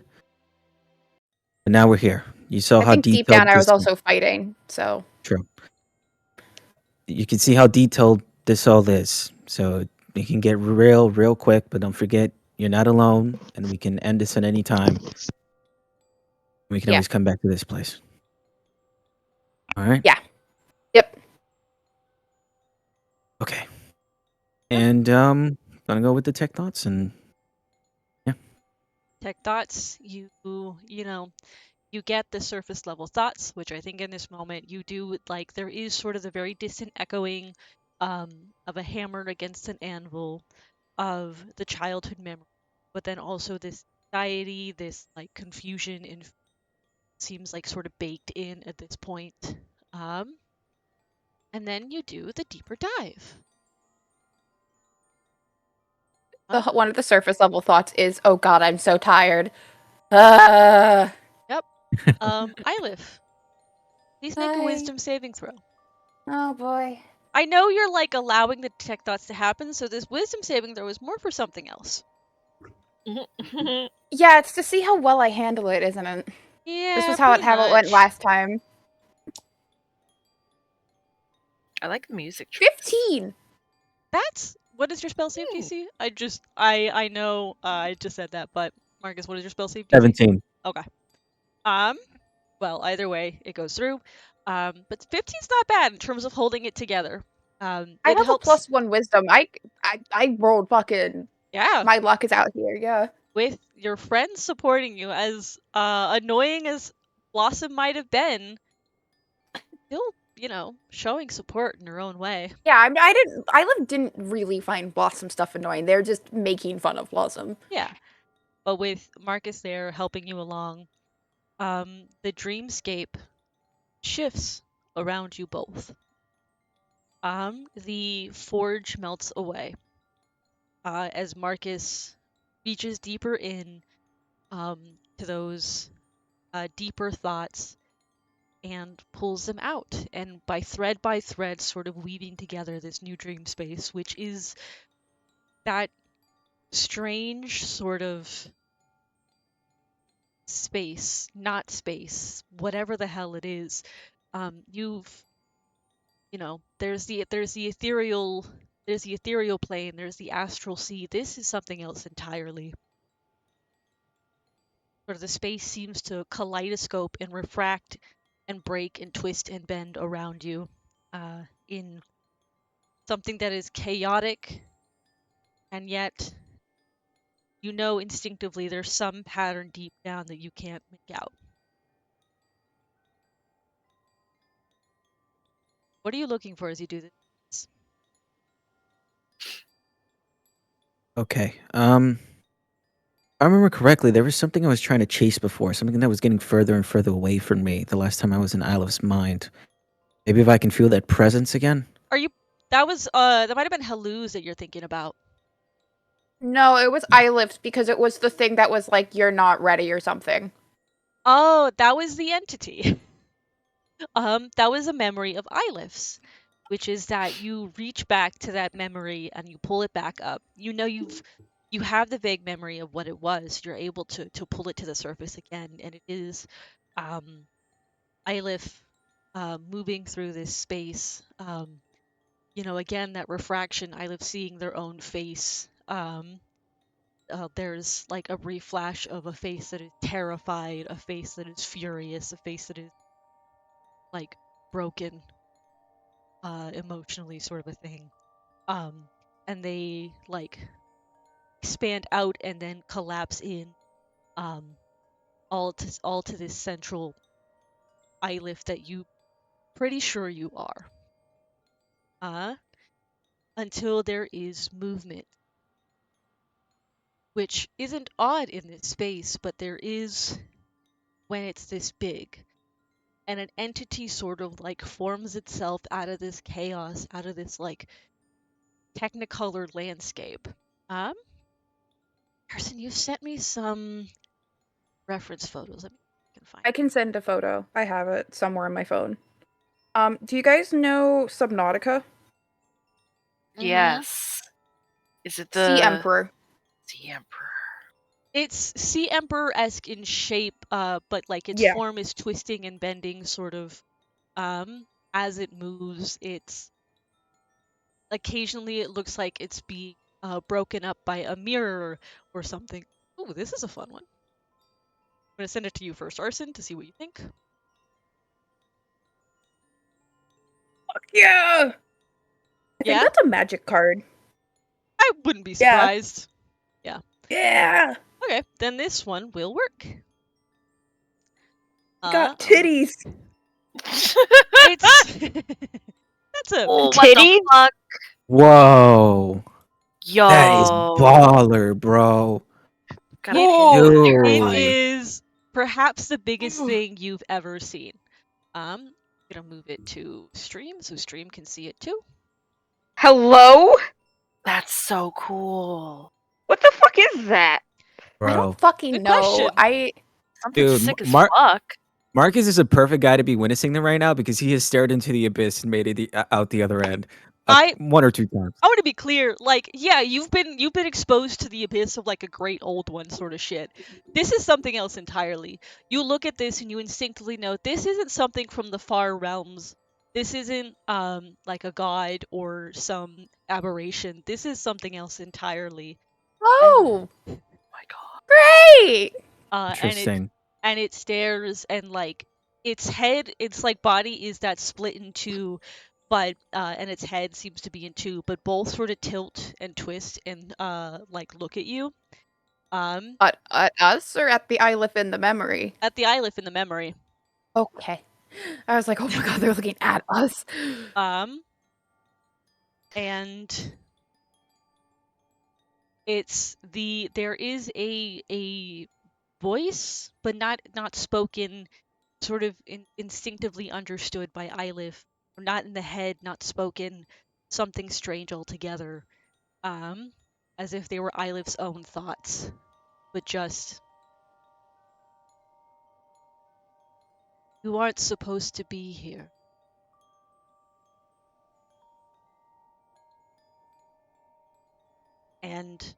But now we're here. You saw
I
how
think deep
detailed
down I was
this-
also fighting. So
True. You can see how detailed this all is. So we can get real quick, but don't forget you're not alone, and we can end this at any time. We can
Yeah.
always come back to this place. All right.
Yeah. Yep.
Okay. And gonna go with the tech thoughts and
Tech thoughts, you know, you get the surface level thoughts, which I think in this moment you do like. There is sort of the very distant echoing of a hammer against an anvil of the childhood memory, but then also this anxiety, this like confusion, and seems like sort of baked in at this point. Um, and then you do the deeper dive.
One of the surface level thoughts is, "Oh God, I'm so tired." Uh,
Ylif, please make a
Hi.
wisdom saving throw.
Oh boy.
I know you're like allowing the tech thoughts to happen, so this wisdom saving throw is more for something else.
Yeah, it's to see how well I handle it, isn't it?
Yeah,
This was how it
pretty
went
much.
last time.
I like the music choice.
15.
That's what is your spell save DC? I know I just said that, but Marcus, what is your spell save DC?
17.
Okay. Well, either way, it goes through. But 15's not bad in terms of holding it together.
I
It
have
helps.
a +1 wisdom. I rolled fucking.
Yeah,
My luck is out here. Yeah.
with your friends supporting you, as annoying as Blossom might have been, still, showing support in her own way.
Yeah. I didn't really find Blossom stuff annoying. They're just making fun of Blossom.
Yeah. But with Marcus there helping you along, the dreamscape shifts around you both. The forge melts away as Marcus reaches deeper in to those deeper thoughts and pulls them out, and by thread, sort of weaving together this new dream space, which is that strange sort of space, not space, whatever the hell it is. There's the ethereal plane, there's the astral sea. This is something else entirely. Sort of the space seems to kaleidoscope and refract and break and twist and bend around you in something that is chaotic, and yet you know instinctively there's some pattern deep down that you can't make out. What are you looking for as you do this?
Okay. If I remember correctly, there was something I was trying to chase before, something that was getting further and further away from me the last time I was in Ilif's mind. Maybe if I can feel that presence again?
That might have been Haluz that you're thinking about.
No, it was Ylif's because it was the thing that was like, "You're not ready" or something.
Oh, that was the entity. That was a memory of Ylif's, which is that you reach back to that memory and you pull it back up. You know you have the vague memory of what it was. You're able to pull it to the surface again, and it is Ylif moving through this space. Again, that refraction, Ylif seeing their own face. There's like a brief flash of a face that is terrified, a face that is furious, a face that is like broken emotionally, sort of a thing. And they like expand out and then collapse in, all to this central Ylif that you pretty sure you are. Until there is movement, which isn't odd in this space, but there is when it's this big. And an entity sort of like forms itself out of this chaos, out of this like technicolor landscape. Carson, you sent me some reference photos. Let me see if I can find
I can send a photo. I have it somewhere on my phone. Do you guys know Subnautica?
Yes. Is it the
Sea Emperor.
Sea Emperor?
It's Sea Emperor-esque in shape, but like its
Yeah.
form is twisting and bending sort of as it moves. It's occasionally it looks like it's being broken up by a mirror or something. Ooh, this is a fun one. I'm gonna send it to you first, Arson, to see what you think.
Yeah. I think
Yeah?
that's a magic card.
I wouldn't be
Yeah.
surprised.
Yeah.
Okay, then this one will work.
Got titties.
It's that's a
Oh, what the
Titties?
fuck?
Whoa.
Yo.
That is baller, bro.
Gotta
Whoa.
it
Dude.
is perhaps the biggest thing you've ever seen. I'm gonna move it to stream so stream can see it too.
Hello?
That's so cool.
What the fuck is that?
I
Bro.
don't fucking
Good
know.
question.
Something
Dude,
sick as
Mark-
fuck.
Marcus is a perfect guy to be witnessing them right now because he has stared into the abyss and made it out the other end.
I-
1 or 2 times.
I want to be clear, like, yeah, you've been exposed to the abyss of like a great old one sort of shit. This is something else entirely. You look at this and you instinctively know this isn't something from the far realms. This isn't like a god or some aberration. This is something else entirely.
Oh,
Oh my god.
great.
Interesting.
And it stares and like its head, its like body is that split in two, but and its head seems to be in two, but both sort of tilt and twist and like look at you.
At us or at the Ilith in the memory?
At the Ilith in the memory.
Okay. I was like, oh my god, they're looking at us.
And there is a voice, but not spoken, sort of instinctively understood by Ilith, or not in the head, not spoken, something strange altogether, as if they were Ilith's own thoughts, but just, you aren't supposed to be here. And,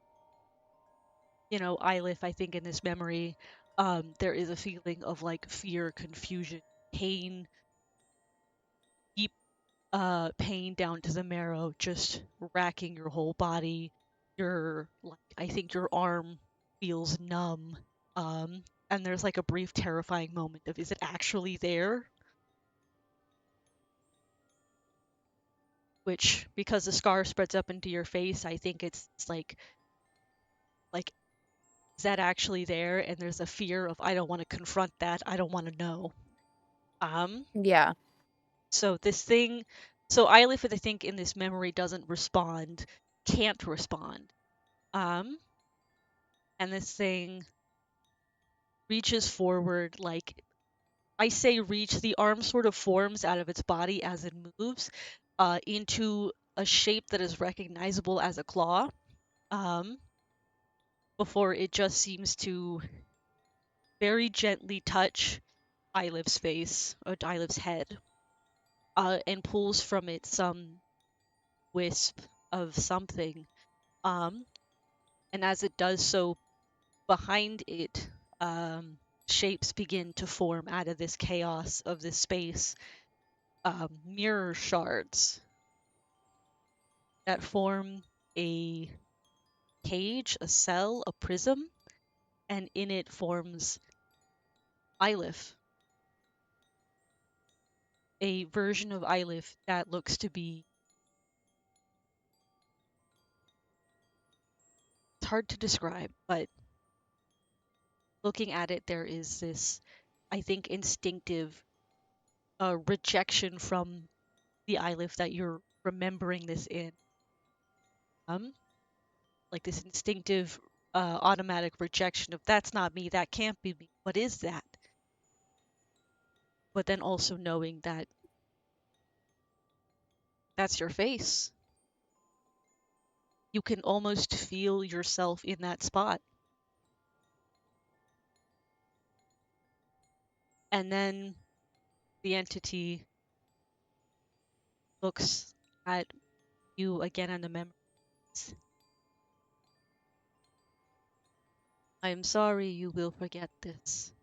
you know, Ilith, I think in this memory, there is a feeling of like fear, confusion, pain, deep pain down to the marrow, just racking your whole body. I think your arm feels numb. And there's like a brief terrifying moment of, is it actually there? Which, because the scar spreads up into your face, I think it's like, is that actually there? And there's a fear of, I don't want to confront that. I don't want to know.
Yeah.
So Ilith, I think in this memory doesn't respond, can't respond. And this thing reaches forward, like, I say reach, the arm sort of forms out of its body as it moves into a shape that is recognizable as a claw, before it just seems to very gently touch Ilith's face, or Ilith's head, and pulls from it some wisp of something. And as it does so, behind it, shapes begin to form out of this chaos of this space. Mirror shards that form a cage, a cell, a prism, and in it forms Ilith. A version of Ilith that looks to be, it's hard to describe, but looking at it, there is this, I think, instinctive rejection from the Ilith that you're remembering this in. Like this instinctive, automatic rejection of, that's not me, that can't be me, what is that? But then also knowing that that's your face. You can almost feel yourself in that spot. And then the entity looks at you again in the memories. I am sorry you will forget this.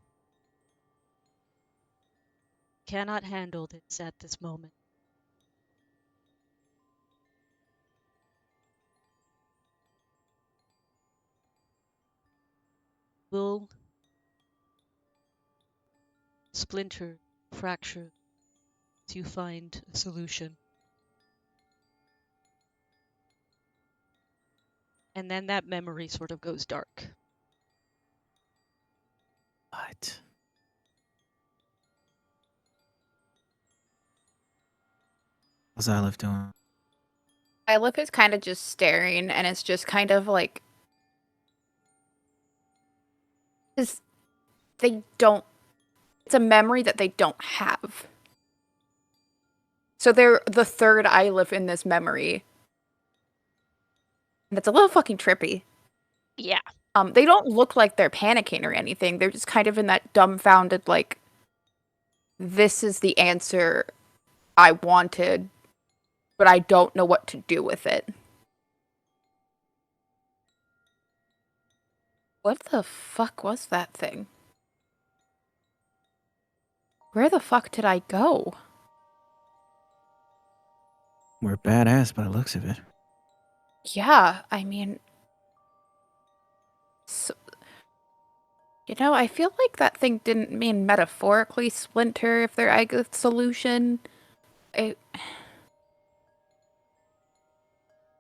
Cannot handle this at this moment. will splinter, fracture, as you find a solution. And then that memory sort of goes dark.
What? How's Olive doing?
Ilif is kind of just staring, and it's just kind of like, because they don't. It's a memory that they don't have. So they're the third Ilif in this memory, and it's a little fucking trippy.
Yeah.
They don't look like they're panicking or anything. They're just kind of in that dumbfounded, like, this is the answer I wanted, but I don't know what to do with it. What the fuck was that thing? Where the fuck did I go?
We're badass by the looks of it.
Yeah, I mean... So, I feel like that thing didn't mean metaphorically splinter if they're a solution.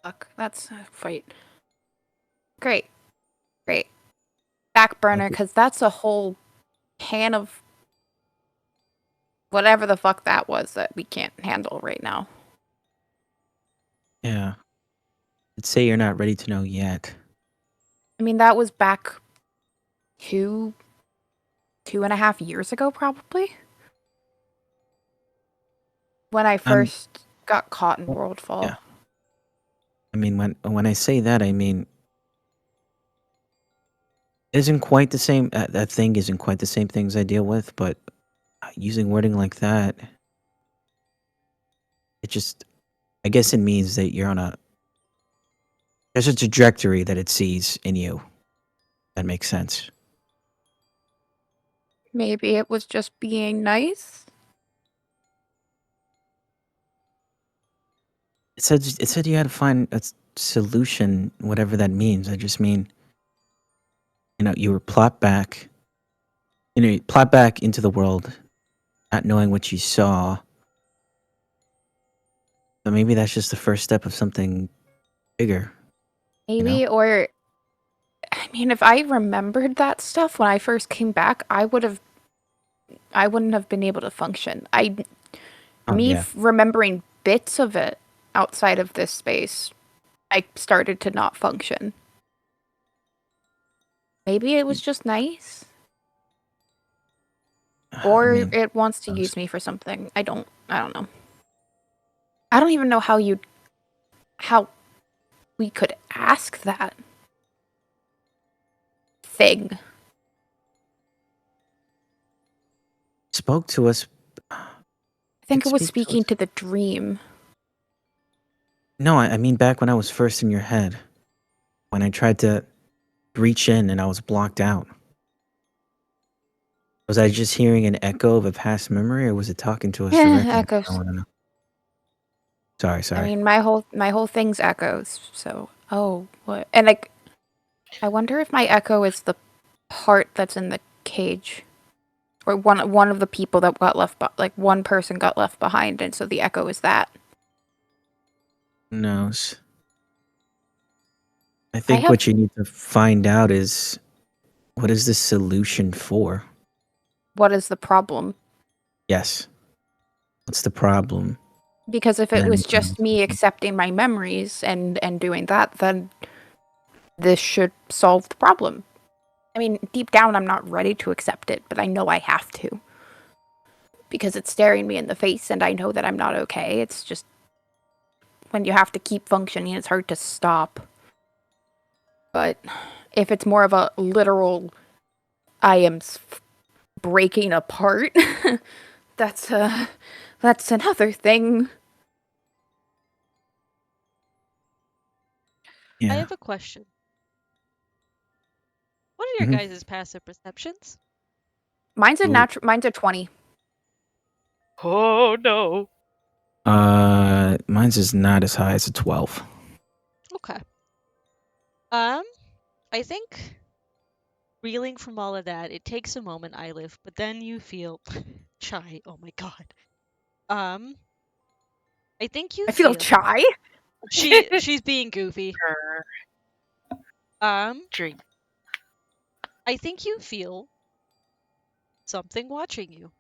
Fuck, that's... Wait. Great. Back burner, because that's a whole can of... whatever the fuck that was that we can't handle right now.
Yeah. I'd say you're not ready to know yet.
I mean, that was back 2.5 years ago, probably? When I first got caught in Worldfall.
Yeah. I mean, when I say that, I mean, isn't quite the same. That thing isn't quite the same things I deal with, but using wording like that, it just, I guess it means that you're on there's a trajectory that it sees in you. That makes sense.
Maybe it was just being nice?
It said you had to find a solution, whatever that means. I just mean, you were plopped back. You plot back into the world, not knowing what you saw. So maybe that's just the first step of something bigger.
Maybe, or... I mean, if I remembered that stuff when I first came back, I wouldn't have been able to function. Remembering bits of it outside of this space, I started to not function. Maybe it was just nice, or it wants to use me for something. I don't know. I don't even know how we could ask that thing.
Spoke to us.
I think it was
speak to
speaking
us.
to the dream.
No, I mean back when I was first in your head. When I tried to reach in and I was blocked out. Was I just hearing an echo of a past memory, or was it talking to us directly?
Echoes.
I want to know. Sorry.
I mean, my whole thing's echoes. So, what? And like, I wonder if my echo is the part that's in the cage, or one of the people that got left. Like one person got left behind, and so the echo is that.
Who knows? I think what you need to find out is, what is the solution for?
What is the problem?
Yes. What's the problem?
Because if it
Then
was
we can
just me accepting my memories and doing that, then this should solve the problem. I mean, deep down, I'm not ready to accept it, but I know I have to. Because it's staring me in the face, and I know that I'm not okay. It's just, when you have to keep functioning, it's hard to stop. But if it's more of a literal, I am breaking apart, that's another thing.
Yeah.
I have a question. What are your guys' passive perceptions?
Mine's a
Ooh.
mine's a 20.
Oh no.
Mine's is not as high as a 12.
Okay. I think reeling from all of that. It takes a moment, Ylif, but then you feel shy. Oh my god. I think you
I feel
feel
shy.
she's being goofy.
Her dream.
I think you feel something watching you.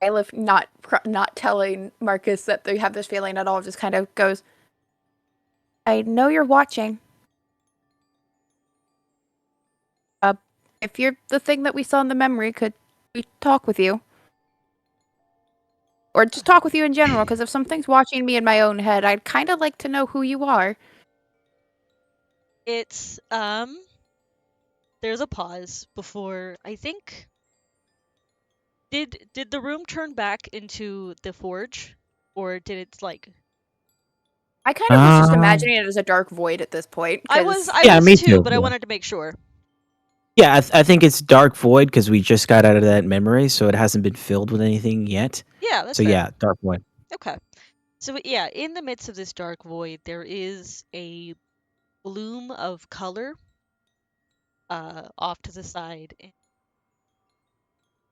Aleph not telling Marcus that they have this feeling at all, just kind of goes, I know you're watching. If you're the thing that we saw in the memory, could we talk with you? Or just talk with you in general, because if something's watching me in my own head, I'd kind of like to know who you are.
It's there's a pause before I think did the room turn back into the forge or did it like
I kind of was just
Um,
imagining it as a dark void at this point.
I was
'cause-
Yeah, me
too,
too,
but I
yeah.
wanted to make sure.
Yeah, I think it's dark void because we just got out of that memory, so it hasn't been filled with anything yet.
Yeah, that's
So
fair.
yeah, dark void.
Okay. So yeah, in the midst of this dark void, there is a bloom of color off to the side. And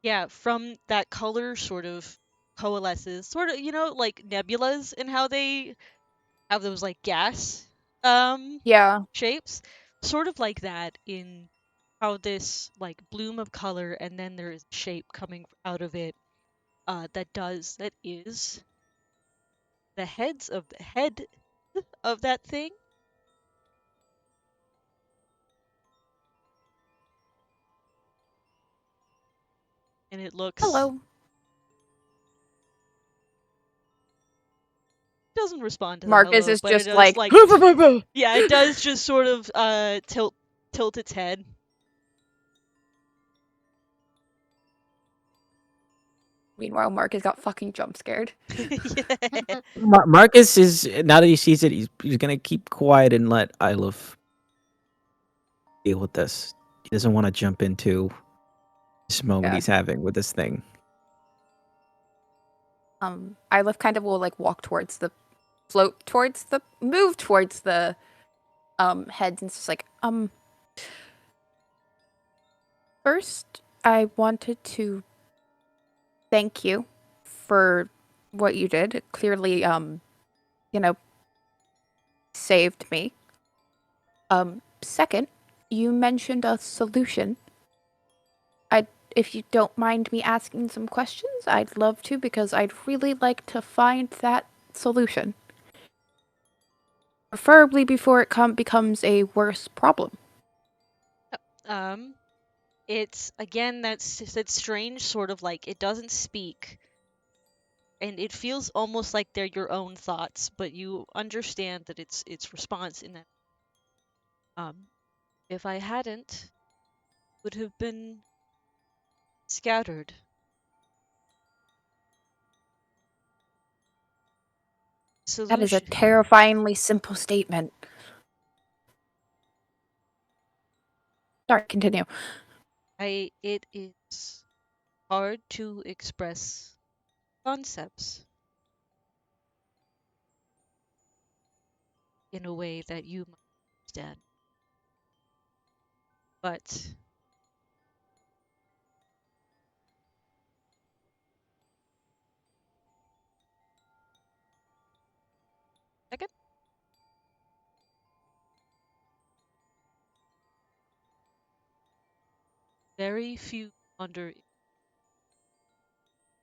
yeah, from that color sort of coalesces, sort of, like nebulas and how they have those like gas
Yeah.
shapes, sort of like that in how this like bloom of color and then there is shape coming out of it that is the head of that thing. And it looks
Hello.
doesn't respond to the
Marcus
hello,
is
but it
just
does
like,
yeah, it does just sort of tilt its head.
Meanwhile, Marcus got fucking jump scared.
Yeah.
Marcus is, now that he sees it, he's gonna keep quiet and let Iluf deal with this. He doesn't want to jump into this moment
Yeah.
he's having with this thing.
Ilef kind of will like move towards the heads, and it's just like, first I wanted to thank you for what you did. It clearly, saved me. Second, you mentioned a solution. If you don't mind me asking some questions, I'd love to, because I'd really like to find that solution. Preferably before it becomes a worse problem.
It's again that strange sort of like it doesn't speak and it feels almost like they're your own thoughts, but you understand that its response in that if I hadn't would have been scattered.
That is a
Solution.
terrifyingly simple statement. Sorry, continue.
It is hard to express concepts in a way that you might understand. But second, very few wander.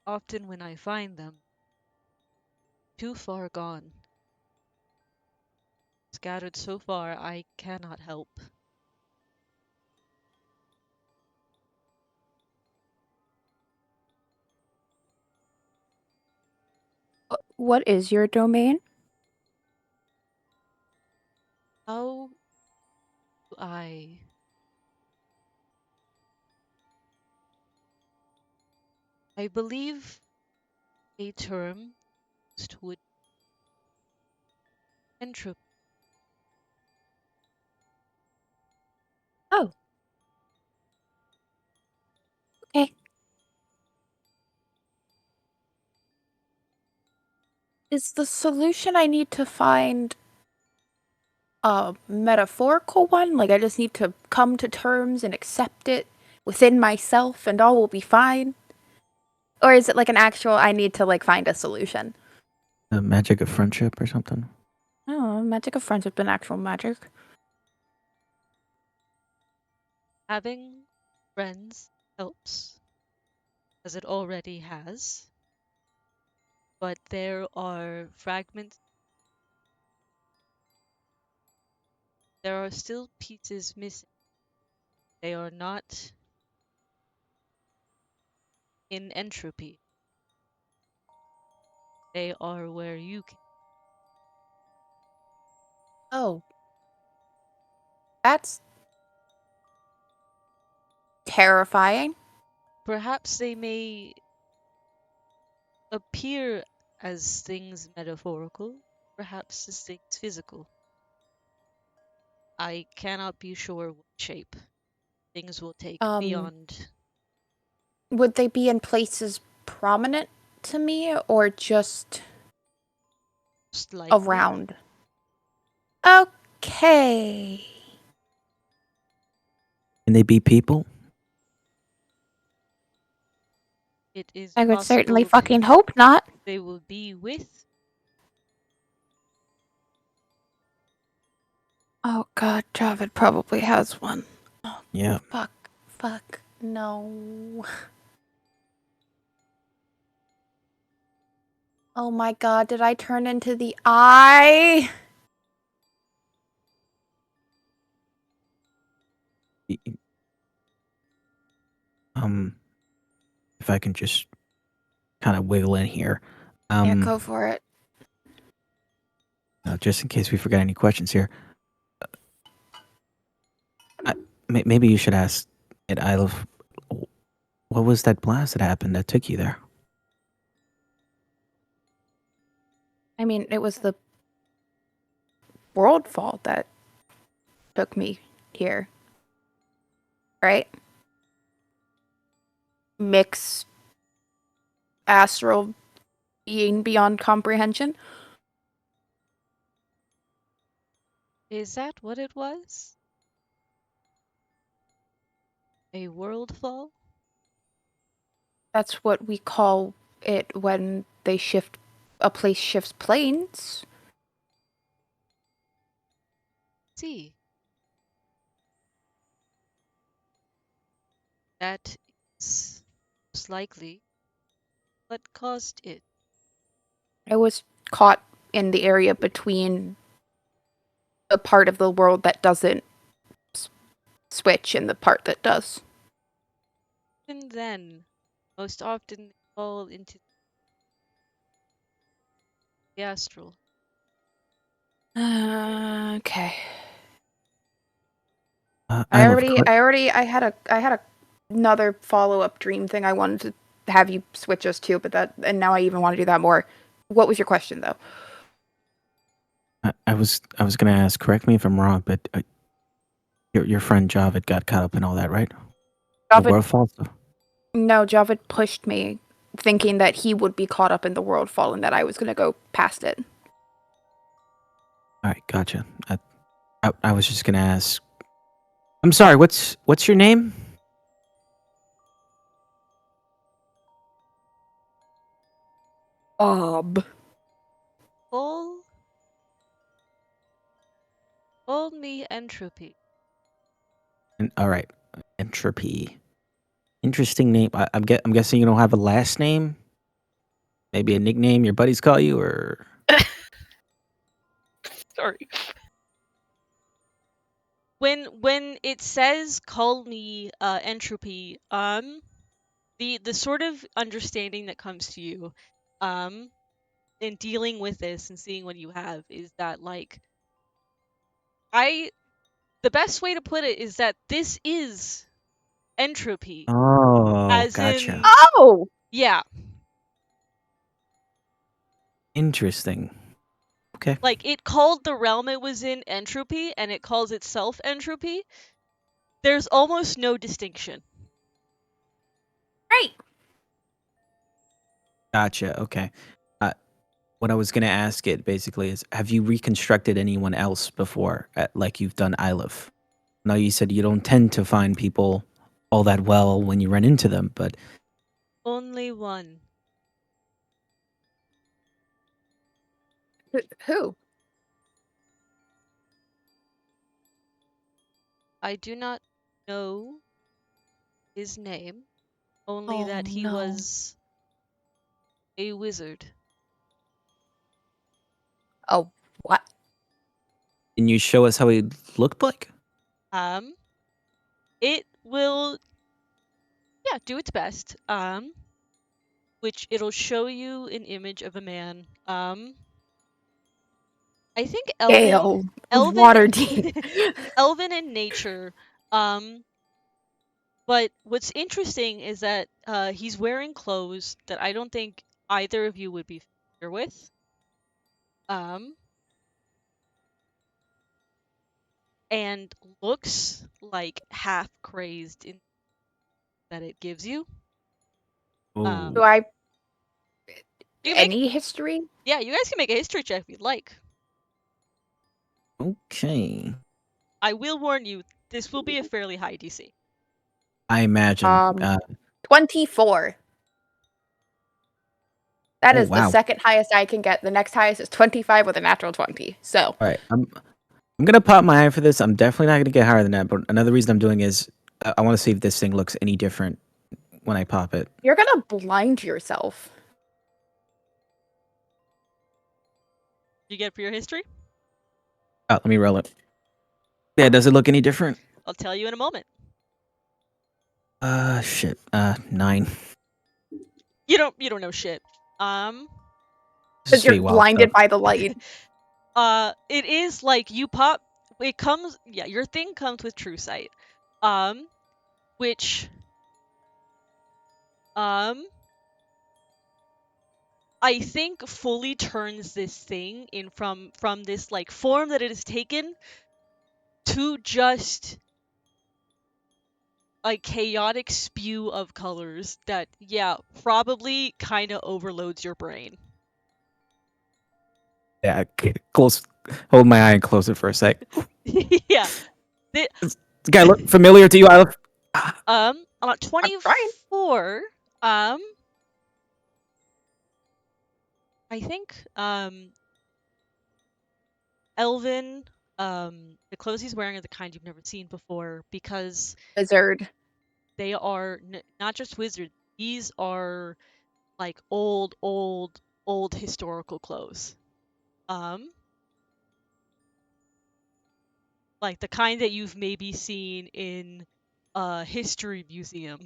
Often when I find them, too far gone, scattered so far I cannot help.
What is your domain?
How do I believe a term used would entropy.
Oh. Okay. Is the solution I need to find a metaphorical one? Like I just need to come to terms and accept it within myself and all will be fine? Or is it like an actual I need to like find a solution?
The magic of friendship or something.
Oh, magic of friendship and actual magic.
Having friends helps, as it already has, but there are fragments. There are still pieces missing. They are not in entropy. They are where you can.
Oh. That's terrifying.
Perhaps they may appear as things metaphorical, perhaps as things physical. I cannot be sure what shape things will take beyond.
Would they be in places prominent to me or just
Slightly.
around? Okay.
Can they be people?
It is
I would certainly
possible
fucking hope not.
they will be with.
Oh god, Javid probably has one.
Yeah.
Fuck, no. Oh my god, did I turn into the eye?
If I can just kind of wiggle in here.
Yeah, go for it.
Just in case we forgot any questions here. Maybe you should ask at Isle, what was that blast that happened that took you there?
I mean, it was the world fall that took me here. Right? Mix astral being beyond comprehension.
Is that what it was? A world fall?
That's what we call it when they shift a place shifts planes.
See. That is most likely what caused it.
I was caught in the area between the part of the world that doesn't switch and the part that does.
And then, most often they fall into the astral.
Okay. I had another follow-up dream thing I wanted to have you switch us to, and now I even want to do that more. What was your question though?
I was gonna ask. Correct me if I'm wrong, but your friend Javid got caught up in all that, right? The world fall stuff.
No, Javid pushed me, thinking that he would be caught up in the world fall and that I was gonna go past it.
All right, gotcha. I was just gonna ask. I'm sorry. What's your name?
Bob.
Call me Entropy.
All right, Entropy. Interesting name. I'm guessing you don't have a last name. Maybe a nickname your buddies call you, or
Sorry.
When it says call me Entropy, the sort of understanding that comes to you, in dealing with this and seeing what you have is that like the best way to put it is that this is entropy. As
gotcha.
in,
Oh,
yeah,
Interesting. Okay.
like it called the realm it was in entropy, and it calls itself entropy. There's almost no distinction.
right.
Gotcha. Okay. what I was going to ask it basically is, have you reconstructed anyone else before, like you've done Ilif? Now you said you don't tend to find people all that well when you run into them, but
Only one.
Who?
I do not know his name, only that he
no.
was a wizard.
Oh, what?
can you show us how he looked like?
It will, yeah, do its best. Which it'll show you an image of a man. I think
Gale.
Elvin,
Waterdeep.
Elvin in nature. But what's interesting is that he's wearing clothes that I don't think either of you would be familiar with. And looks like half crazed in that it gives you.
Do
Ooh.
I
You can make,
any history?
yeah, you guys can make a history check if you'd like.
Okay.
I will warn you, this will be a fairly high DC.
I imagine.
24. That
Oh,
is the
wow.
second highest I can get. The next highest is 25 with a natural 20. So
All right, I'm gonna pop my eye for this. I'm definitely not gonna get higher than that. But another reason I'm doing is I want to see if this thing looks any different when I pop it.
you're gonna blind yourself.
You get for your history?
Oh, let me roll it. Yeah, does it look any different?
I'll tell you in a moment.
Shit. 9.
You don't know shit.
This is
Because you're
Feywild
blinded
stuff.
by the light.
It is like you pop. It comes. Yeah, your thing comes with True Sight. Which. I think fully turns this thing in from this like form that it has taken to just a chaotic spew of colors that, yeah, probably kind of overloads your brain.
Yeah, close. Hold my eye and close it for a sec.
Yeah.
Does the guy look familiar to you, Isla?
On a 24, I think, Elvin, the clothes he's wearing are the kind you've never seen before because
Wizard.
they are not just wizards. These are like old historical clothes. Like the kind that you've maybe seen in a history museum.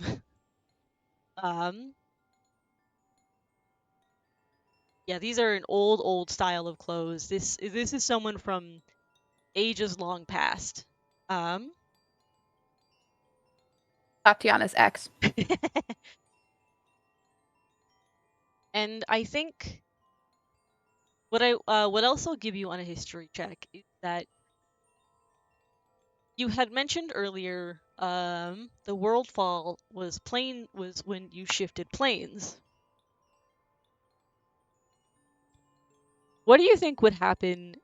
Yeah, these are an old style of clothes. This is someone from ages long past.
Tatiana's ex.
And I think what else I'll give you on a history check is that you had mentioned earlier the world fall was when you shifted planes. What do you think would happen?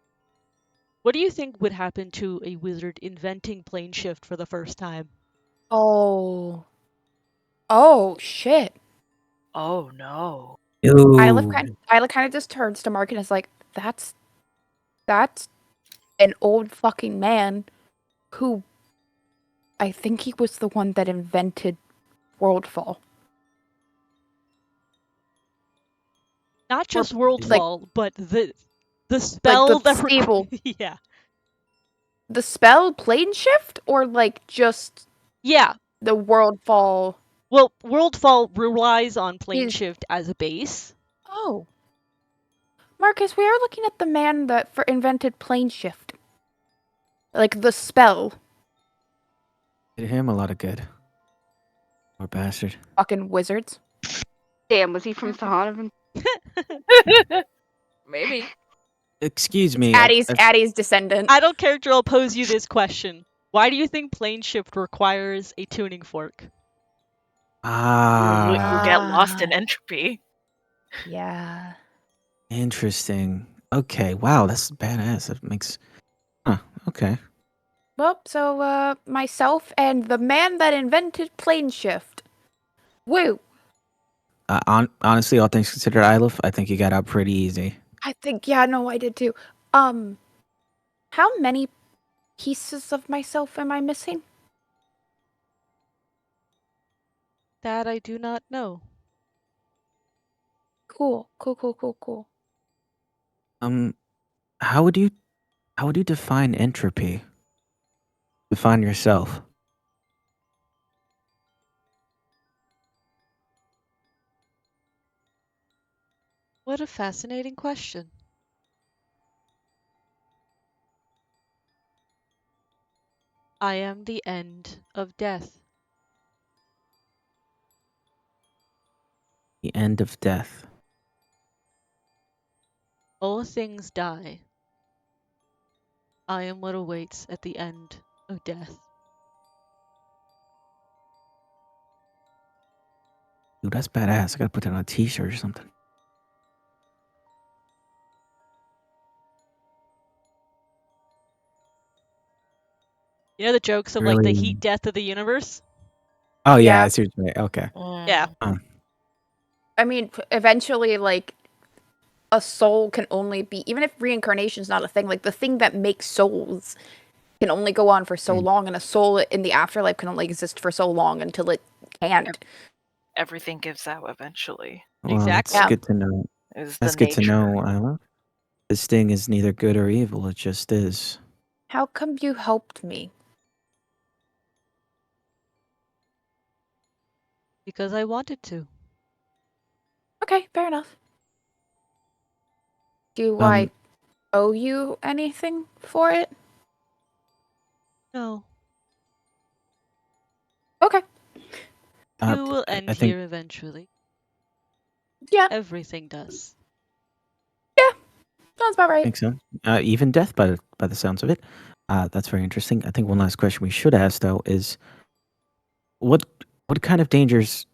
What do you think would happen to a wizard inventing plane shift for the first time?
Oh shit.
Oh no.
Isla
Ooh.
kind of just turns to Mark and is like, that's an old fucking man who I think he was the one that invented Worldfall.
Not just
like-
Worldfall, but the spell
the
that
stable.
Yeah.
The spell plane shift or like just
Yeah.
the Worldfall.
Well, Worldfall relies on plane
He's-
shift as a base.
Oh. Marcus, we are looking at the man that invented plane shift. Like the spell.
Did him a lot of good. Poor bastard.
Fucking wizards.
Damn, was he from Sahanavan?
Maybe.
Excuse me.
Addie's descendant.
Adult character will pose you this question. Why do you think plane shift requires a tuning fork?
You get lost in entropy.
Yeah.
Interesting. Okay. Wow, that's badass. That makes. Huh. Okay.
Well, so, myself and the man that invented plane shift. Woo!
Honestly, all things considered, Ilif, I think you got out pretty easy.
I think, yeah, no, I did too. How many pieces of myself am I missing?
That I do not know.
Cool, cool.
Um, how would you define entropy? Define yourself.
What a fascinating question. I am the end of death.
The end of death.
All things die. I am what awaits at the end of death.
Dude, that's badass. I gotta put that on a t-shirt or something.
You know the jokes of like the heat death of the universe?
Oh yeah,
Yeah.
I see what you mean. Okay.
Yeah.
I mean, eventually, like, a soul can only be, even if reincarnation's not a thing, like, the thing that makes souls can only go on for so long, and a soul in the afterlife can only exist for so long until it can't.
Everything gives out eventually.
Well,
Exactly.
that's
Yeah.
good to know.
Is
That's
the
good to
nature.
know, Isla. This thing is neither good or evil. It just is.
How come you helped me?
Because I wanted to.
Okay, fair enough. Do
Um,
I owe you anything for it?
No.
Okay.
You will
I
end
think
here eventually.
Yeah,
Everything does.
sounds about right.
makes sense. Even death, by the sounds of it. That's very interesting. I think one last question we should ask though is, what kind of dangers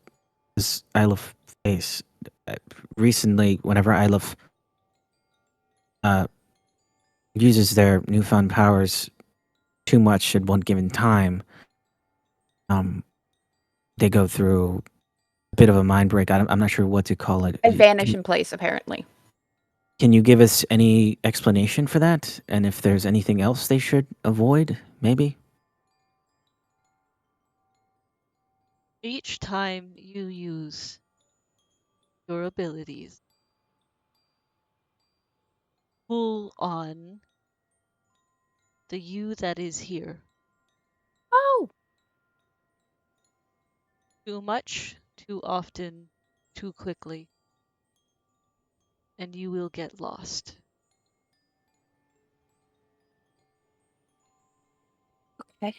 does Ilif face? Recently, whenever Ilif uses their newfound powers too much at one given time, they go through a bit of a mind break. I'm not sure what to call it.
I vanish in place, apparently.
Can you give us any explanation for that? And if there's anything else they should avoid, maybe?
Each time you use your abilities, pull on the you that is here.
Oh,
Too much, too often, too quickly, and you will get lost.
okay.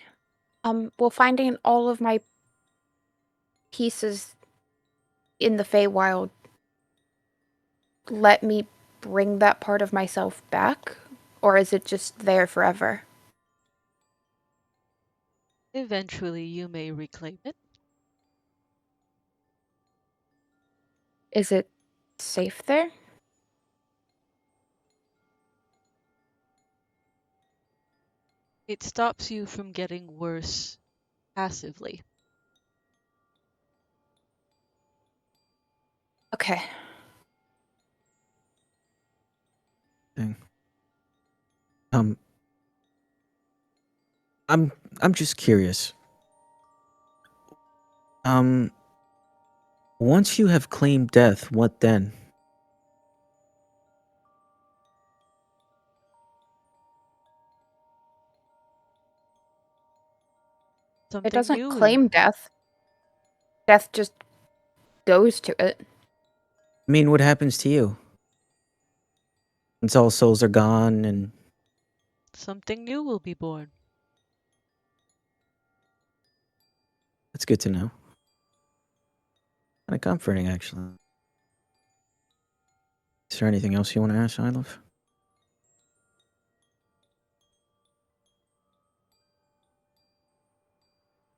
Well, finding all of my pieces in the Feywild let me bring that part of myself back? Or is it just there forever?
Eventually, you may reclaim it.
Is it safe there?
It stops you from getting worse passively.
Okay.
Thing. I'm just curious. Once you have claimed death, what then?
It
Something
doesn't
new will.
claim death. Death just goes to it.
I mean, what happens to you? Once all souls are gone and
Something new will be born.
that's good to know. Kind of comforting, actually. Is there anything else you want to ask, Ilif?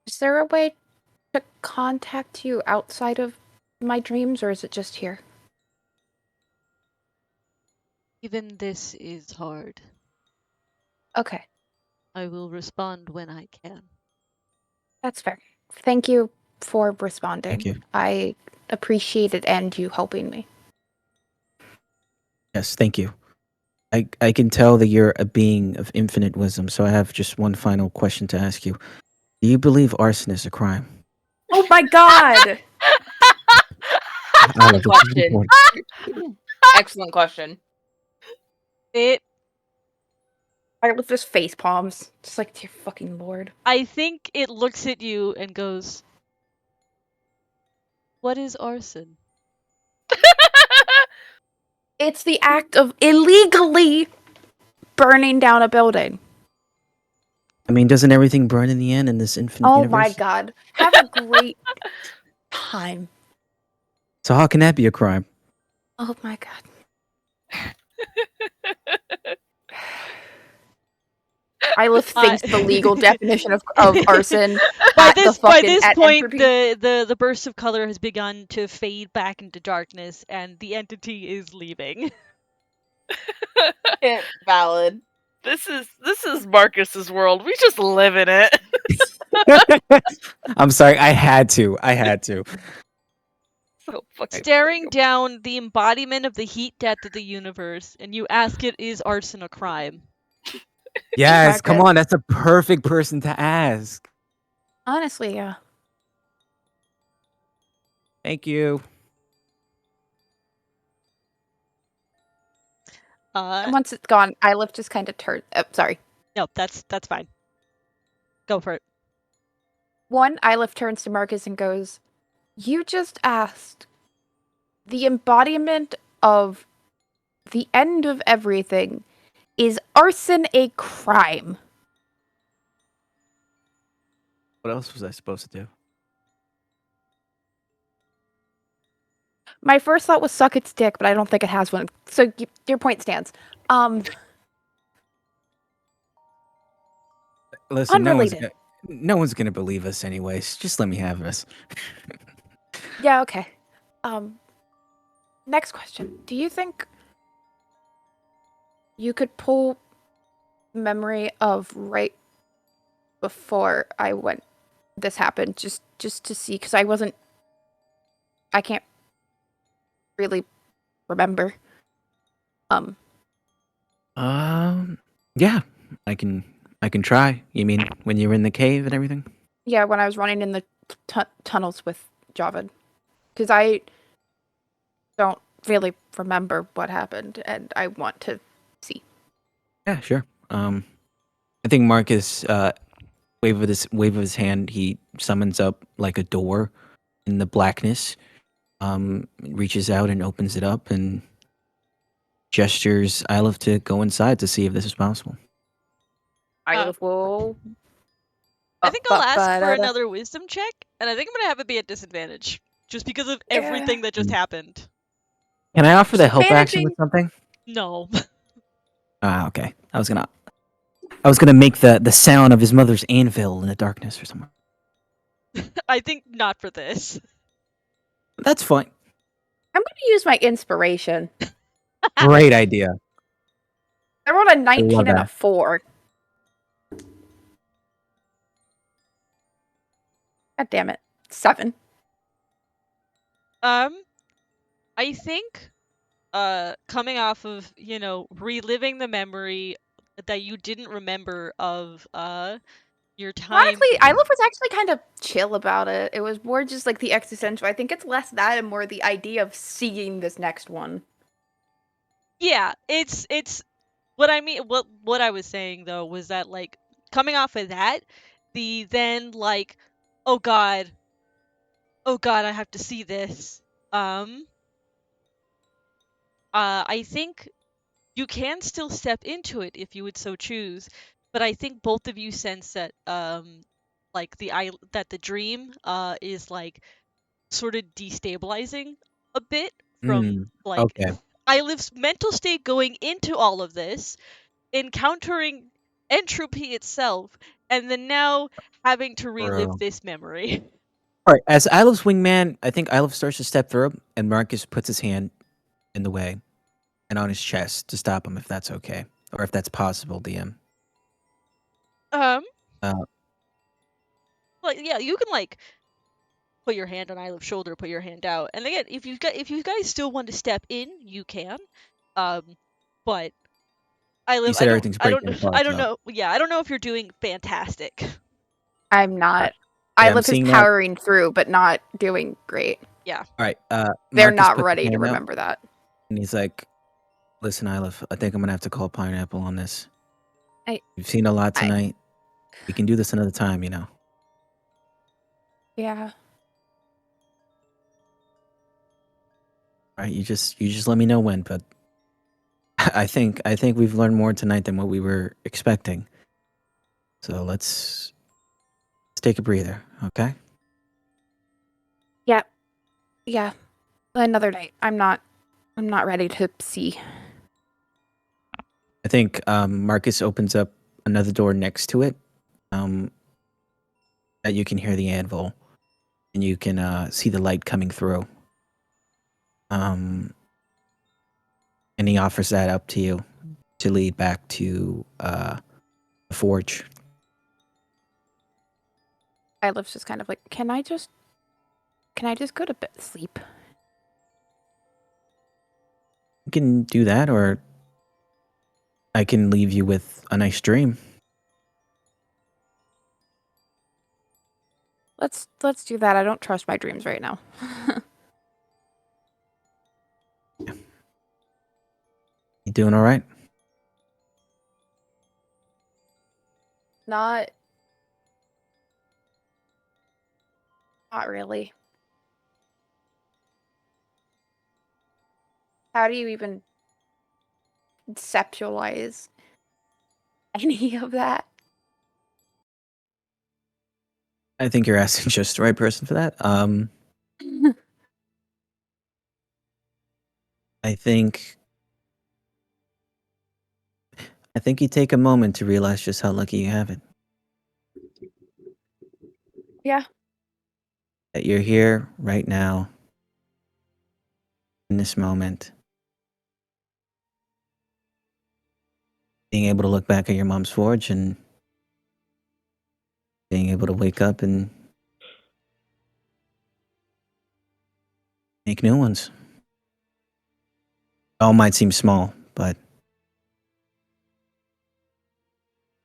Is there a way to contact you outside of my dreams, or is it just here?
Even this is hard.
Okay,
I will respond when I can.
that's fair. Thank you for responding.
Thank you.
I appreciate it and you helping me.
Yes, thank you. I can tell that you're a being of infinite wisdom, so I have just one final question to ask you. Do you believe arson is a crime?
Oh my god!
Olive, it's
question.
important.
Excellent question.
It.
I lift just face palms. Just like, dear fucking lord.
I think it looks at you and goes, "What is arson?"
It's the act of illegally burning down a building.
I mean, doesn't everything burn in the end in this infinite
Oh
universe?
my god. Have a great time.
So how can that be a crime?
Oh my god. Ilith thinks the legal definition of arson
By
at the
this
fucking at
point,
entropy.
the burst of color has begun to fade back into darkness, and the entity is leaving.
Valid.
This is Marcus's world. We just live in it.
I'm sorry, I had to.
So fucking
Staring down the embodiment of the heat death of the universe, and you ask it, is arson a crime?
Yes, come
Marcus.
on, that's a perfect person to ask.
Honestly, yeah.
Thank you.
And once it's gone, Ilith just kind of turns. Oh, sorry.
No, that's fine. Go for it.
One, Ilith turns to Marcus and goes, "You just asked the embodiment of the end of everything. Is arson a crime?"
What else was I supposed to do?
My first thought was suck its dick, but I don't think it has one. So your point stands.
Listen,
Unrelated.
no one's gonna believe us anyways. Just let me have this.
Yeah, okay. Next question. Do you think you could pull memory of right before this happened, just to see, because I can't really remember.
Yeah, I can try. You mean when you were in the cave and everything?
Yeah, when I was running in the tunnels with Javid, because I don't really remember what happened, and I want to see.
Yeah, sure. I think Marcus wave of his hand, he summons up like a door in the blackness. Reaches out and opens it up and gestures Ilith to go inside to see if this is possible.
Ilith will.
I think I'll ask for another wisdom check, and I think I'm gonna have it be at disadvantage, just because of everything that just happened.
Can I offer the help action with something?
No.
Ah, okay. I was gonna make the sound of his mother's anvil in the darkness or something.
I think not for this.
That's fine.
I'm going to use my inspiration.
Great idea.
I rolled a 19 and a
that.
4. God damn it. 7.
I think coming off of, reliving the memory that you didn't remember of your time.
Honestly, Ilith was actually kind of chill about it. It was more just like the existential. I think it's less that and more the idea of seeing this next one.
Yeah, it's what I mean. What I was saying though was that, like, coming off of that, the then, like, oh god, I have to see this. I think you can still step into it if you would so choose, but I think both of you sense that like that the dream is like sort of destabilizing a bit from like
Okay.
Ilith's mental state going into all of this, encountering entropy itself, and then now having to relive
Bro.
this memory.
All right. As Ilith's wingman, I think Ilith starts to step through, and Marcus puts his hand in the way. and on his chest to stop him if that's okay. Or if that's possible, DM.
Um,
Uh,
like yeah, you can like put your hand on Isla's shoulder, put your hand out, and again, if you guys still want to step in, you can. But
you said everything's breaking
I
apart,
don't
so.
know. Yeah, I don't know if you're doing fantastic.
I'm not.
Yeah, I'm
Ilev is
seeing that.
powering through, but not doing great.
Yeah.
All right.
They're
Marcus
not
puts his
ready to
hand out,
remember that.
and he's like, "Listen, Ilev, I think I'm gonna have to call Pineapple on this. We've seen a lot
I-
tonight. We can do this another time, you know."
Yeah.
All right. You just let me know when, but I think we've learned more tonight than what we were expecting. So let's take a breather, okay?
Yeah. Another night. I'm not ready to see.
I think Marcus opens up another door next to it. That you can hear the anvil, and you can see the light coming through. And he offers that up to you to lead back to the forge.
Ilev's just kind of like, can I just go to bed, sleep?
You can do that, or I can leave you with a nice dream.
Let's do that. I don't trust my dreams right now.
You doing all right?
Not really. How do you even conceptualize any of that?
I think you're asking just the right person for that. I think you take a moment to realize just how lucky you have it.
Yeah.
That you're here right now in this moment. Being able to look back at your mom's forge and being able to wake up and make new ones. All might seem small, but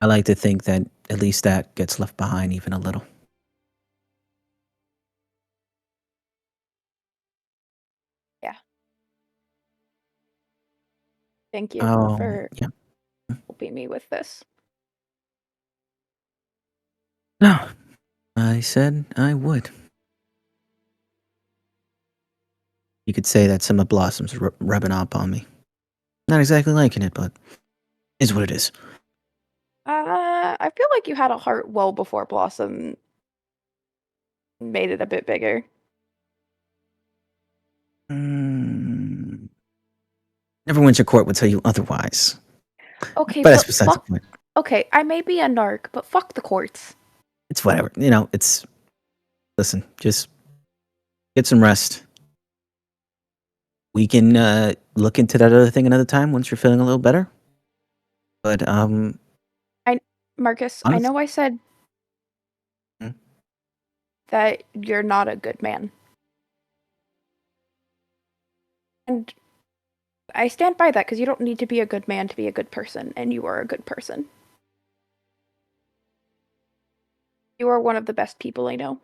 I like to think that at least that gets left behind even a little.
Thank you
Oh,
for
yeah.
helping me with this.
No, I said I would. You could say that some of Blossom's rubbing up on me. Not exactly liking it, but is what it is.
I feel like you had a heart well before Blossom made it a bit bigger.
Neverwinter Court would tell you otherwise.
Okay,
But that's
but
besides the
fuck.
point.
Okay, I may be a narc, but fuck the courts.
It's whatever. You know, it's. Listen, just get some rest. We can look into that other thing another time once you're feeling a little better. But
Marcus, I know I said that you're not a good man. And I stand by that because you don't need to be a good man to be a good person, and you are a good person. You are one of the best people I know.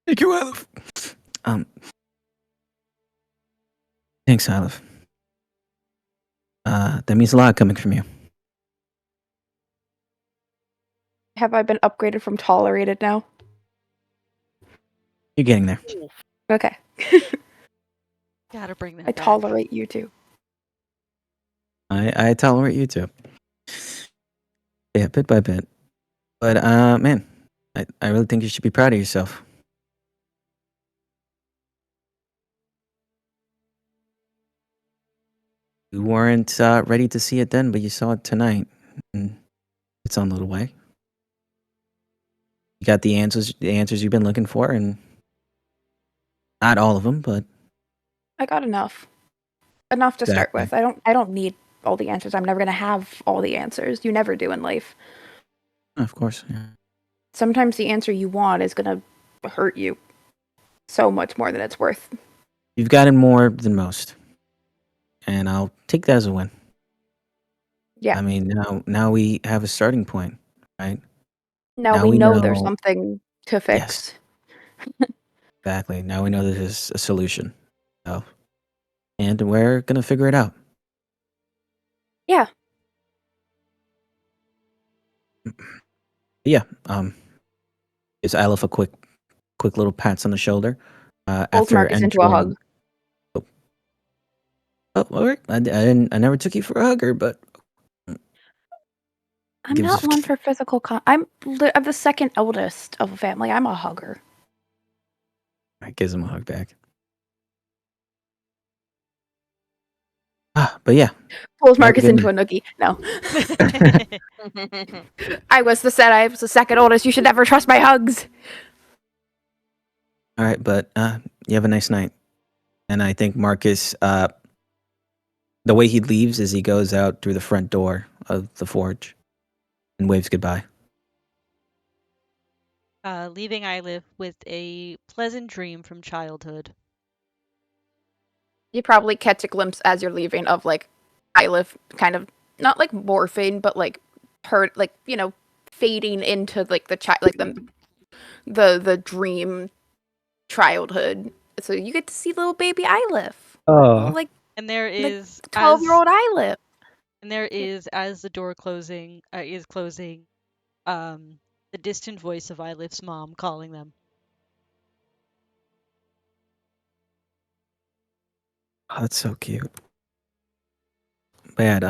Thank you, Aleph. Thanks, Aleph. That means a lot coming from you.
Have I been upgraded from tolerated now?
You're getting there.
Okay.
Gotta bring that
I
back.
tolerate you too.
I tolerate you too. Yeah, bit by bit. But man, I really think you should be proud of yourself. You weren't ready to see it then, but you saw it tonight. And it's on the way. You got the answers you've been looking for, and Not all of them, but
I got enough. Enough to start
Exactly.
with. I don't need all the answers. I'm never gonna have all the answers. You never do in life.
of course. Yeah.
Sometimes the answer you want is gonna hurt you so much more than it's worth.
You've gotten more than most, and I'll take that as a win.
Yeah.
I mean, now we have a starting point, right?
Now
Now
we
we
know there's
know-
something to
Yes.
fix.
Exactly. Now we know there's a solution. So, and we're gonna figure it out.
Yeah.
Yeah. Gives Aleph a quick little pats on the shoulder.
Pulls
After
Marcus into a hug.
Oh, all right. I never took you for a hugger, but
I'm
gives
not
a-
one for physical I'm the second eldest of a family. I'm a hugger.
gives him a hug back. But yeah,
Pulls
Have a
Marcus
good
into a noogie. No. I was the second oldest. You should never trust my hugs.
all right. But you have a nice night. And I think Marcus, the way he leaves is he goes out through the front door of the forge and waves goodbye.
Leaving Iliff with a pleasant dream from childhood.
You probably catch a glimpse as you're leaving of like Iliff kind of not like morphing, but like her like, fading into like the dream childhood. So you get to see little baby Iliff.
Oh,
Like
And there
Like,
is
12-year-old Iliff.
And there is, as the door is closing, the distant voice of Iliff's mom calling them.
that's so cute. But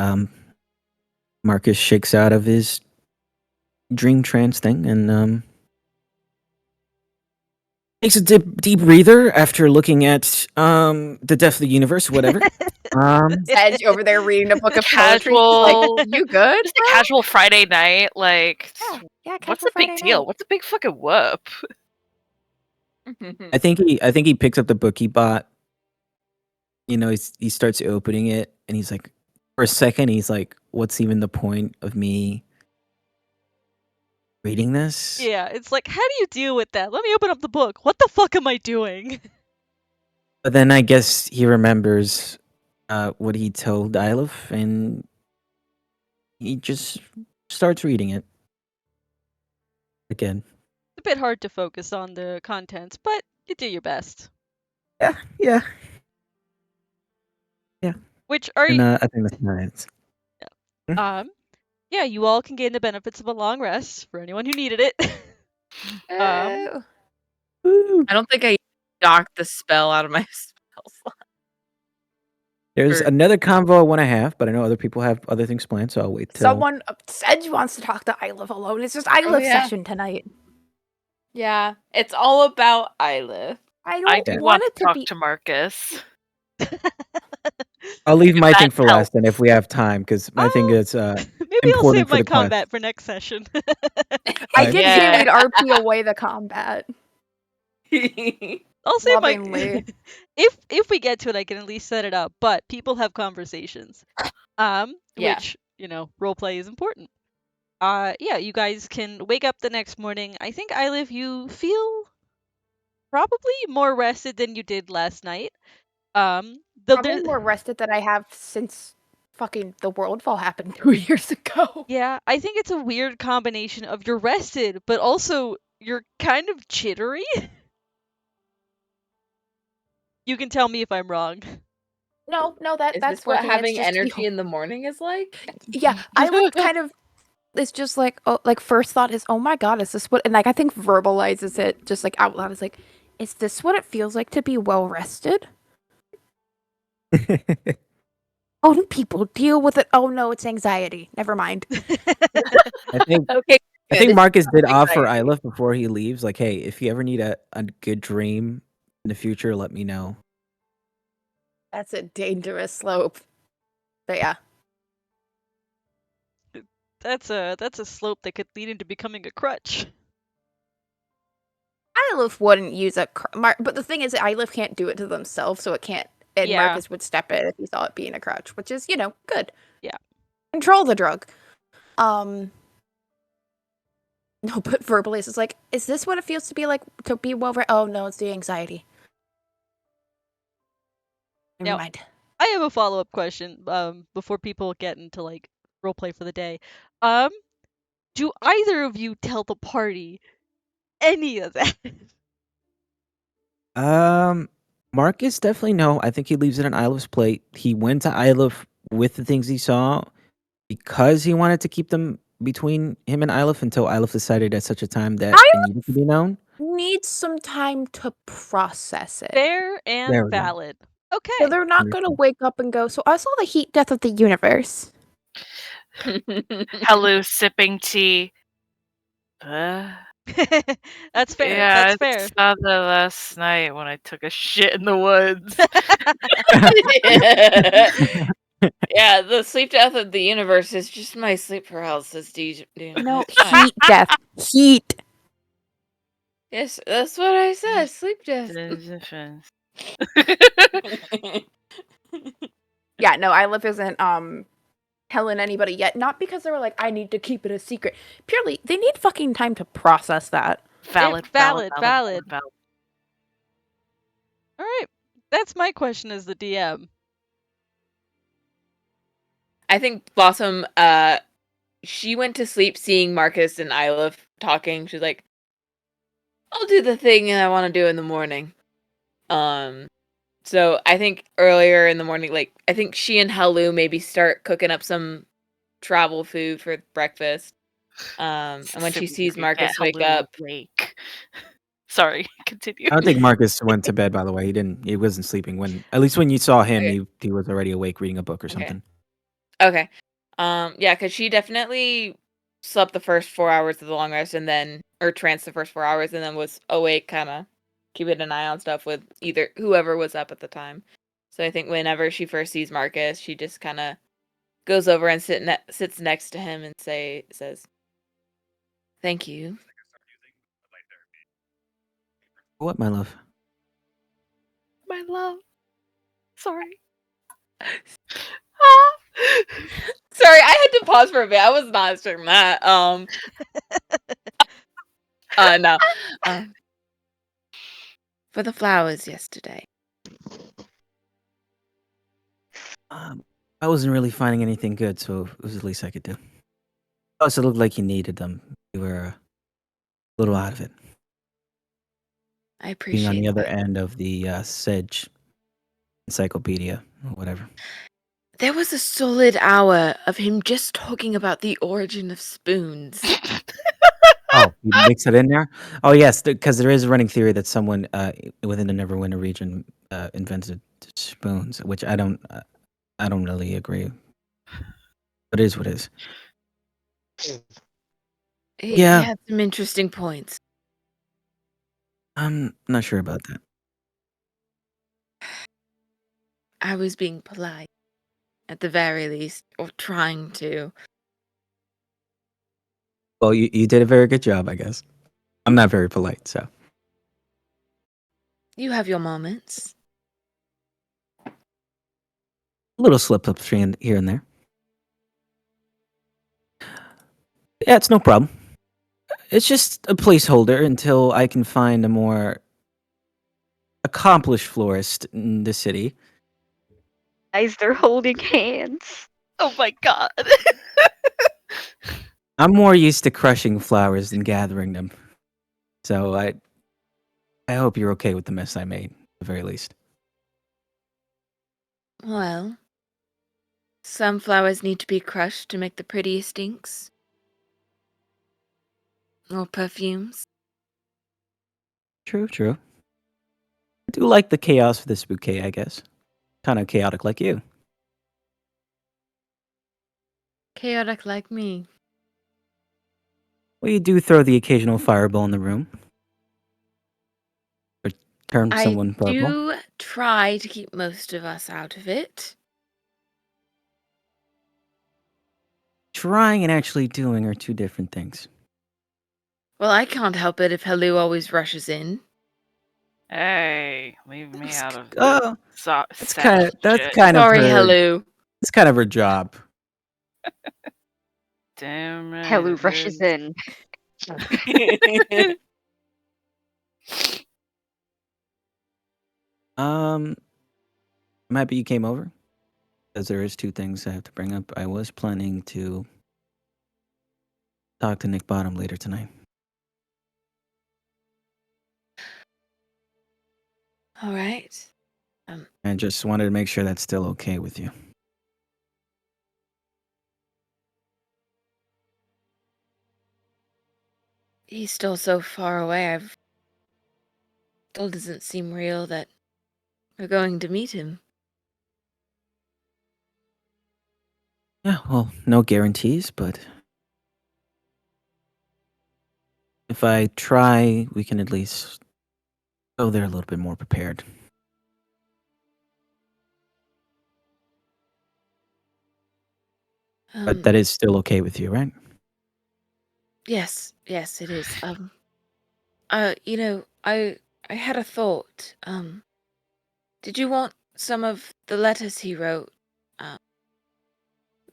Marcus shakes out of his dream trance thing and takes a deep breather after looking at the depth of the universe, whatever.
Edge over there reading a book of poetry.
Casual-
Like, you good?
Just a casual Friday night, like
Yeah,
what's the big deal? What's the big fucking whoop?
I think he picks up the book he bought. He starts opening it and he's like, for a second, he's like, what's even the point of me reading this?
Yeah, it's like, how do you deal with that? Let me open up the book. What the fuck am I doing?
But then I guess he remembers what he told Iliff and he just starts reading it again.
It's a bit hard to focus on the contents, but you do your best.
Yeah.
Which are
And
you?
I think that's nice.
Yeah, you all can gain the benefits of a long rest for anyone who needed it.
Oh.
Woo.
I don't think I knocked the spell out of my spell slot.
There's
Or-
another convo I want to have, but I know other people have other things planned, so I'll wait till.
Someone said she wants to talk to Iliff alone. It's just Iliff
yeah.
session tonight.
Yeah, it's all about Iliff.
I
I
don't
do
want
want
it
to talk
be.
to Marcus.
I'll leave my
that
thing for
helps.
last, then if we have time, because I think it's
Maybe I'll
important
save
for
my
the quest.
combat for next session.
I
Right.
did
Yeah.
say we'd RP away the combat.
I'll save my
Lovingly.
if we get to it, I can at least set it up. But people have conversations,
Yeah.
which roleplay is important. Yeah, you guys can wake up the next morning. I think Iliff, you feel probably more rested than you did last night.
Probably more rested than I have since fucking the Worldfall happened 2 years ago.
Yeah, I think it's a weird combination of you're rested, but also you're kind of jittery. You can tell me if I'm wrong.
No,
Is
that's
this what
working.
having
It's just
energy in the morning is like?
Yeah, I like kind of. It's just like, oh, like first thought is, oh my god, is this what? And like I think verbalizes it just like out loud. Is like, is this what it feels like to be well rested? Oh, do people deal with it? Oh no, it's anxiety. Never mind.
I think
Okay.
I think
good.
Marcus did
It's
offer
exciting.
Iliff before he leaves, like, hey, if you ever need a good dream in the future, let me know.
That's a dangerous slope. But yeah,
That's a slope that could lead into becoming a crutch.
I Ilif wouldn't use a but the thing is, Ilif can't do it to themselves, so it can't. And
Yeah.
Marcus would step in if he saw it being a crutch, which is, good.
Yeah.
Control the drug. No, but Verbalize is like, is this what it feels to be like to be well read? Oh no, it's the anxiety. Never
Now,
mind.
I have a follow-up question before people get into like roleplay for the day. Do either of you tell the party any of that?
Marcus definitely no. I think he leaves it on Ilif's plate. He went to Ilif with the things he saw because he wanted to keep them between him and Ilif until Ilif decided at such a time that it needed to be known.
Needs some time to process it.
Fair and
There we go.
valid. Okay.
So they're not gonna wake up and go, so I saw the heat death of the universe.
Hello, sipping tea.
That's fair.
Yeah,
That's fair.
I saw that last night when I took a shit in the woods.
Yeah, the sleep death of the universe is just my sleep paralysis.
No, heat death. Heat.
Yes, that's what I said. Sleep death.
Yeah, no, Ilif isn't telling anybody yet. Not because they were like, I need to keep it a secret. Purely, they need fucking time to process that.
Valid.
Valid. All right. That's my question as the DM.
I think Blossom, she went to sleep seeing Marcus and Ilif talking. She's like, I'll do the thing I want to do in the morning. So I think earlier in the morning, like, I think she and Halu maybe start cooking up some travel food for breakfast. And when she sees Marcus wake up,
Sorry, continue.
I don't think Marcus went to bed. By the way, he wasn't sleeping when. At least when you saw him,
Okay.
he was already awake reading a book or something.
Okay. Yeah, because she definitely slept the first 4 hours of the long rest or tranced the first 4 hours and then was awake, kind of keeping an eye on stuff with either whoever was up at the time. So I think whenever she first sees Marcus, she just kind of goes over and sits next to him and says, "Thank you."
What, my love?
My love. Sorry.
Sorry, I had to pause for a bit. I was not expecting that. No. For the flowers yesterday.
I wasn't really finding anything good, so it was the least I could do. Plus, it looked like you needed them. You were a little out of it.
I appreciate
Being on the other
that.
end of the Sedge encyclopedia or whatever.
There was a solid hour of him just talking about the origin of spoons.
Oh, you mix it in there? Oh, yes, because there is a running theory that someone within the Neverwinter region invented spoons, which I don't really agree. But it is what it is.
He
Yeah.
had some interesting points.
I'm not sure about that.
I was being polite, at the very least, or trying to.
Well, you did a very good job, I guess. I'm not very polite, so.
You have your moments.
A little slip up here and there. Yeah, it's no problem. It's just a placeholder until I can find a more accomplished florist in the city.
Guys, they're holding hands.
Oh my god.
I'm more used to crushing flowers than gathering them. So I hope you're okay with the mess I made, at the very least.
Well, some flowers need to be crushed to make the prettiest inks. Or perfumes.
True. I do like the chaos of this bouquet, I guess. Kind of chaotic like you.
Chaotic like me.
Well, you do throw the occasional fireball in the room. Or turn someone
I
purple.
do try to keep most of us out of it.
Trying and actually doing are two different things.
Well, I can't help it if Hello always rushes in.
Hey, leave me out of this.
Oh, that's kind of
shit.
Sorry,
her.
Hello.
It's kind of her job.
Damn it.
Hello
it
rushes
is.
in.
I'm happy you came over, because there is two things I have to bring up. I was planning to talk to Nick Bottom later tonight.
All right.
I just wanted to make sure that's still okay with you.
He's still so far away. Still doesn't seem real that we're going to meet him.
Yeah, well, no guarantees, but if I try, we can at least go there a little bit more prepared. But that is still okay with you, right?
Yes, it is. You know, I had a thought. Did you want some of the letters he wrote?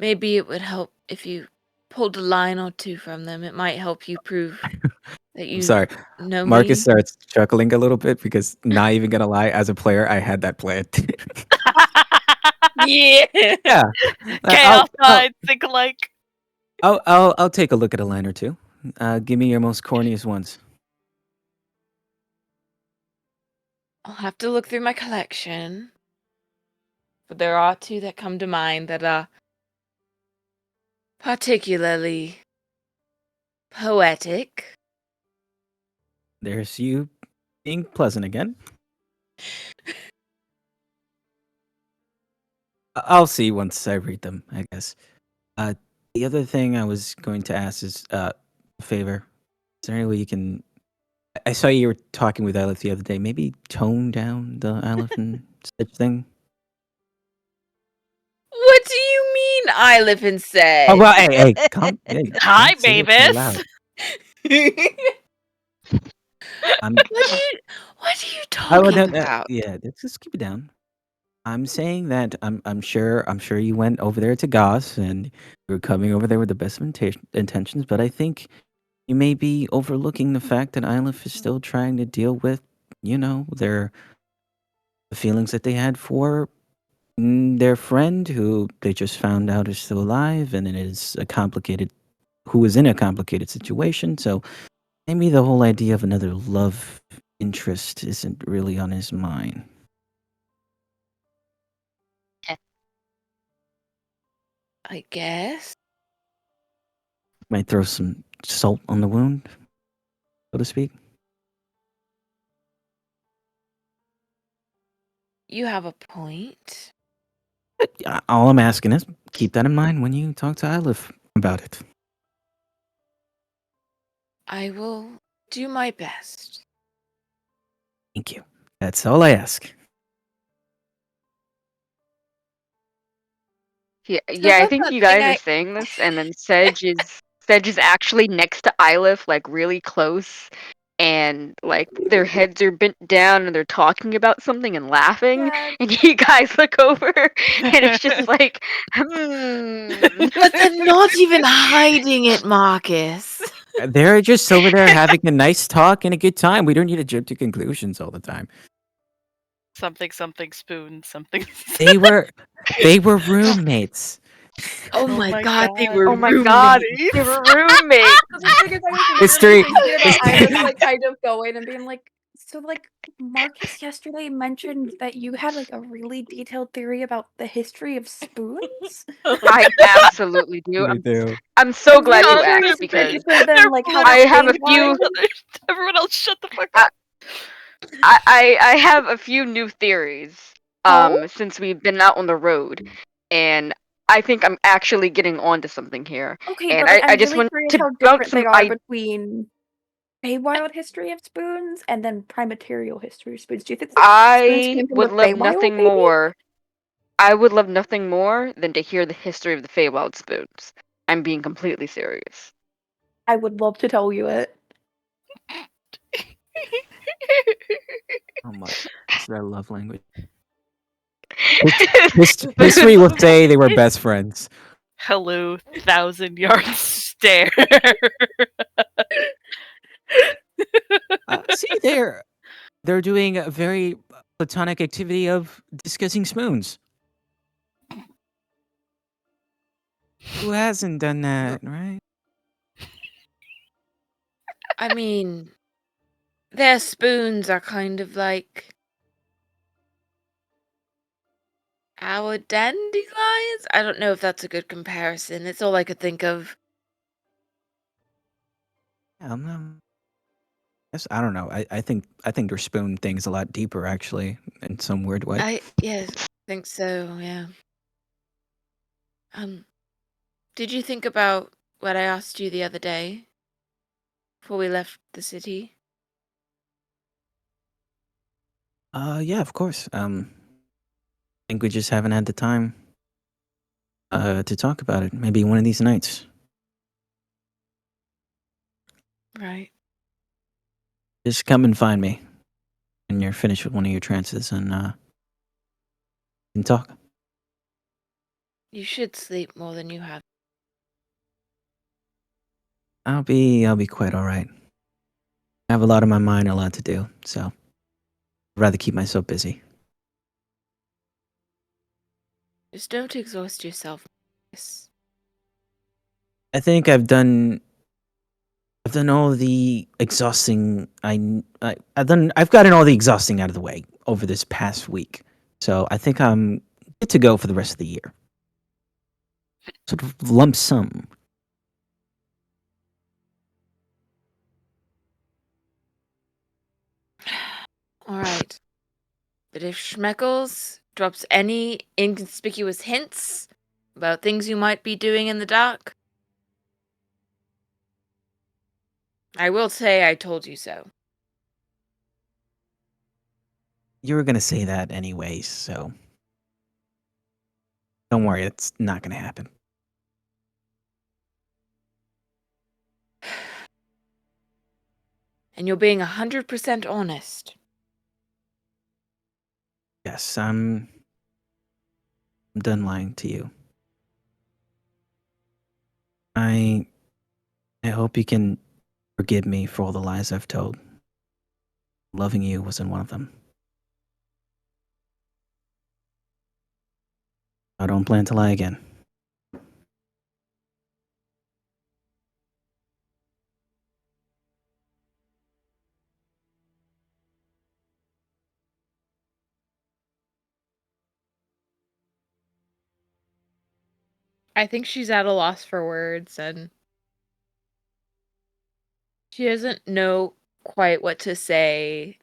Maybe it would help if you pulled a line or two from them. It might help you prove that you
I'm sorry.
know
Marcus
me.
starts chuckling a little bit because, not even gonna lie, as a player, I had that plan.
Yeah.
Yeah.
Chaos Knights, think like.
I'll take a look at a line or two. Give me your most corniest ones.
I'll have to look through my collection. But there are two that come to mind that are particularly poetic.
There's you being pleasant again. I'll see once I read them, I guess. The other thing I was going to ask is a favor. Is there any way you can? I saw you were talking with Aleph the other day. Maybe tone down the Aleph and such thing.
What do you mean, Eileph said?
Oh well, hey, come. Hey,
Hi,
don't say it too
babies.
loud. I'm.
What are you
I would
talking about?
yeah, let's just keep it down. I'm saying that I'm sure you went over there to Goss and you were coming over there with the best of intentions, but I think you may be overlooking the fact that Aleph is still trying to deal with, the feelings that they had for their friend who they just found out is still alive, and it is who is in a complicated situation. So maybe the whole idea of another love interest isn't really on his mind.
I guess.
Might throw some salt on the wound, so to speak.
You have a point.
All I'm asking is keep that in mind when you talk to Aleph about it.
I will do my best.
Thank you. That's all I ask.
Yeah,
So
I
that's
think
that
you
thing
guys are saying this, and then Sedge is actually next to Aleph, like really close, and like their heads are bent down and they're talking about something and laughing, and you guys look over, and it's just like,
But they're not even hiding it, Marcus.
They're just over there having a nice talk and a good time. We don't need to jump to conclusions all the time.
Something spoon, something.
They were roommates.
Oh my god, they were
oh my god,
roommates.
they were roommates.
So the thing is, I was
History-
literally thinking about
history-
Iris, like, kind of going and being like, so, like, Marcus yesterday mentioned that you had, like, a really detailed theory about the history of spoons?
I absolutely do.
We do.
I'm so
I'm
glad
really
you
curious
asked because
then, like, how
I
to
have a
explain
few.
why.
Everyone else, shut the fuck up.
I have a few new theories.
Oh?
Since we've been out on the road, and I think I'm actually getting onto something here.
Okay,
And
but like,
I
I'm
just
really
want
curious
to
how
bounce
different
some
they are between Feywild history of spoons and then Primaterial history of spoons. Do you think the spoons
I
came from the
would love
Feywild,
nothing
maybe?
more. I would love nothing more than to hear the history of the Feywild spoons. I'm being completely serious.
I would love to tell you it.
Oh my, it's their love language. History will say they were best friends.
Hello, 1,000-yard stare.
See, they're doing a very platonic activity of discussing spoons. Who hasn't done that, right?
I mean, their spoons are kind of like our dandelions. I don't know if that's a good comparison. It's all I could think of.
I don't know. I think their spoon thing's a lot deeper, actually, in some weird way.
Yes, think so. Yeah. Did you think about what I asked you the other day before we left the city?
Yeah, of course. I think we just haven't had the time to talk about it. Maybe one of these nights.
Right.
Just come and find me when you're finished with one of your trances and we can talk.
You should sleep more than you have.
I'll be quite all right. I have a lot on my mind, a lot to do, so I'd rather keep myself busy.
Just don't exhaust yourself. Yes.
I think I've done all the exhausting. I've gotten all the exhausting out of the way over this past week, so I think I'm good to go for the rest of the year. Sort of lump sum.
All right. But if Schmeckles drops any inconspicuous hints about things you might be doing in the dark, I will say I told you so.
You were gonna say that anyways, so don't worry, it's not gonna happen.
And you're being 100% honest.
Yes, I'm done lying to you. I hope you can forgive me for all the lies I've told. Loving you wasn't one of them. I don't plan to lie again.
I think she's at a loss for words and
She doesn't know quite what to say.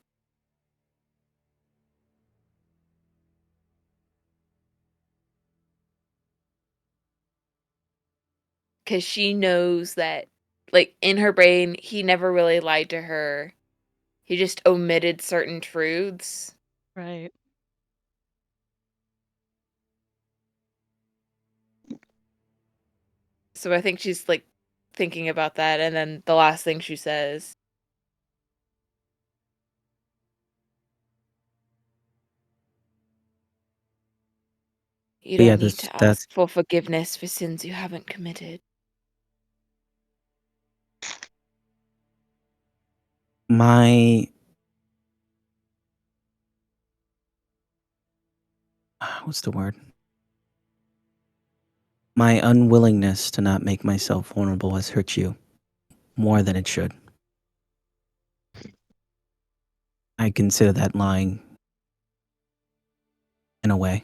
Because she knows that, like, in her brain, he never really lied to her. He just omitted certain truths.
Right.
So I think she's, like, thinking about that, and then the last thing she says, you
But yeah,
don't need to
that's
ask for forgiveness for sins you haven't committed.
my what's the word? My unwillingness to not make myself vulnerable has hurt you more than it should. I consider that lying in a way.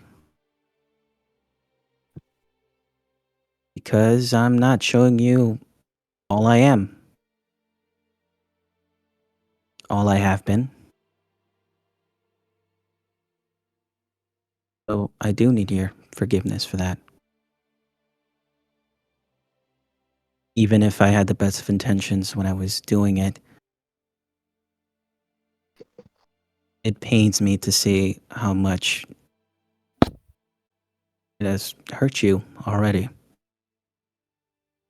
Because I'm not showing you all I am. All I have been. So I do need your forgiveness for that. Even if I had the best of intentions when I was doing it, it pains me to see how much it has hurt you already.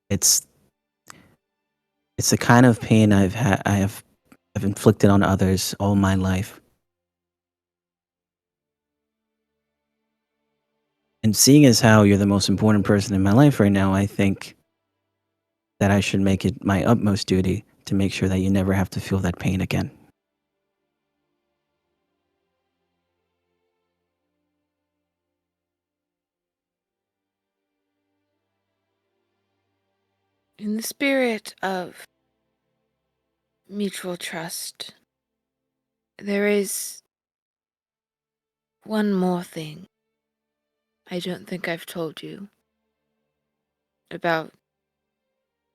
It's the kind of pain I have I've inflicted on others all my life. And seeing as how you're the most important person in my life right now, I think that I should make it my utmost duty to make sure that you never have to feel that pain again.
In the spirit of mutual trust, there is one more thing I don't think I've told you about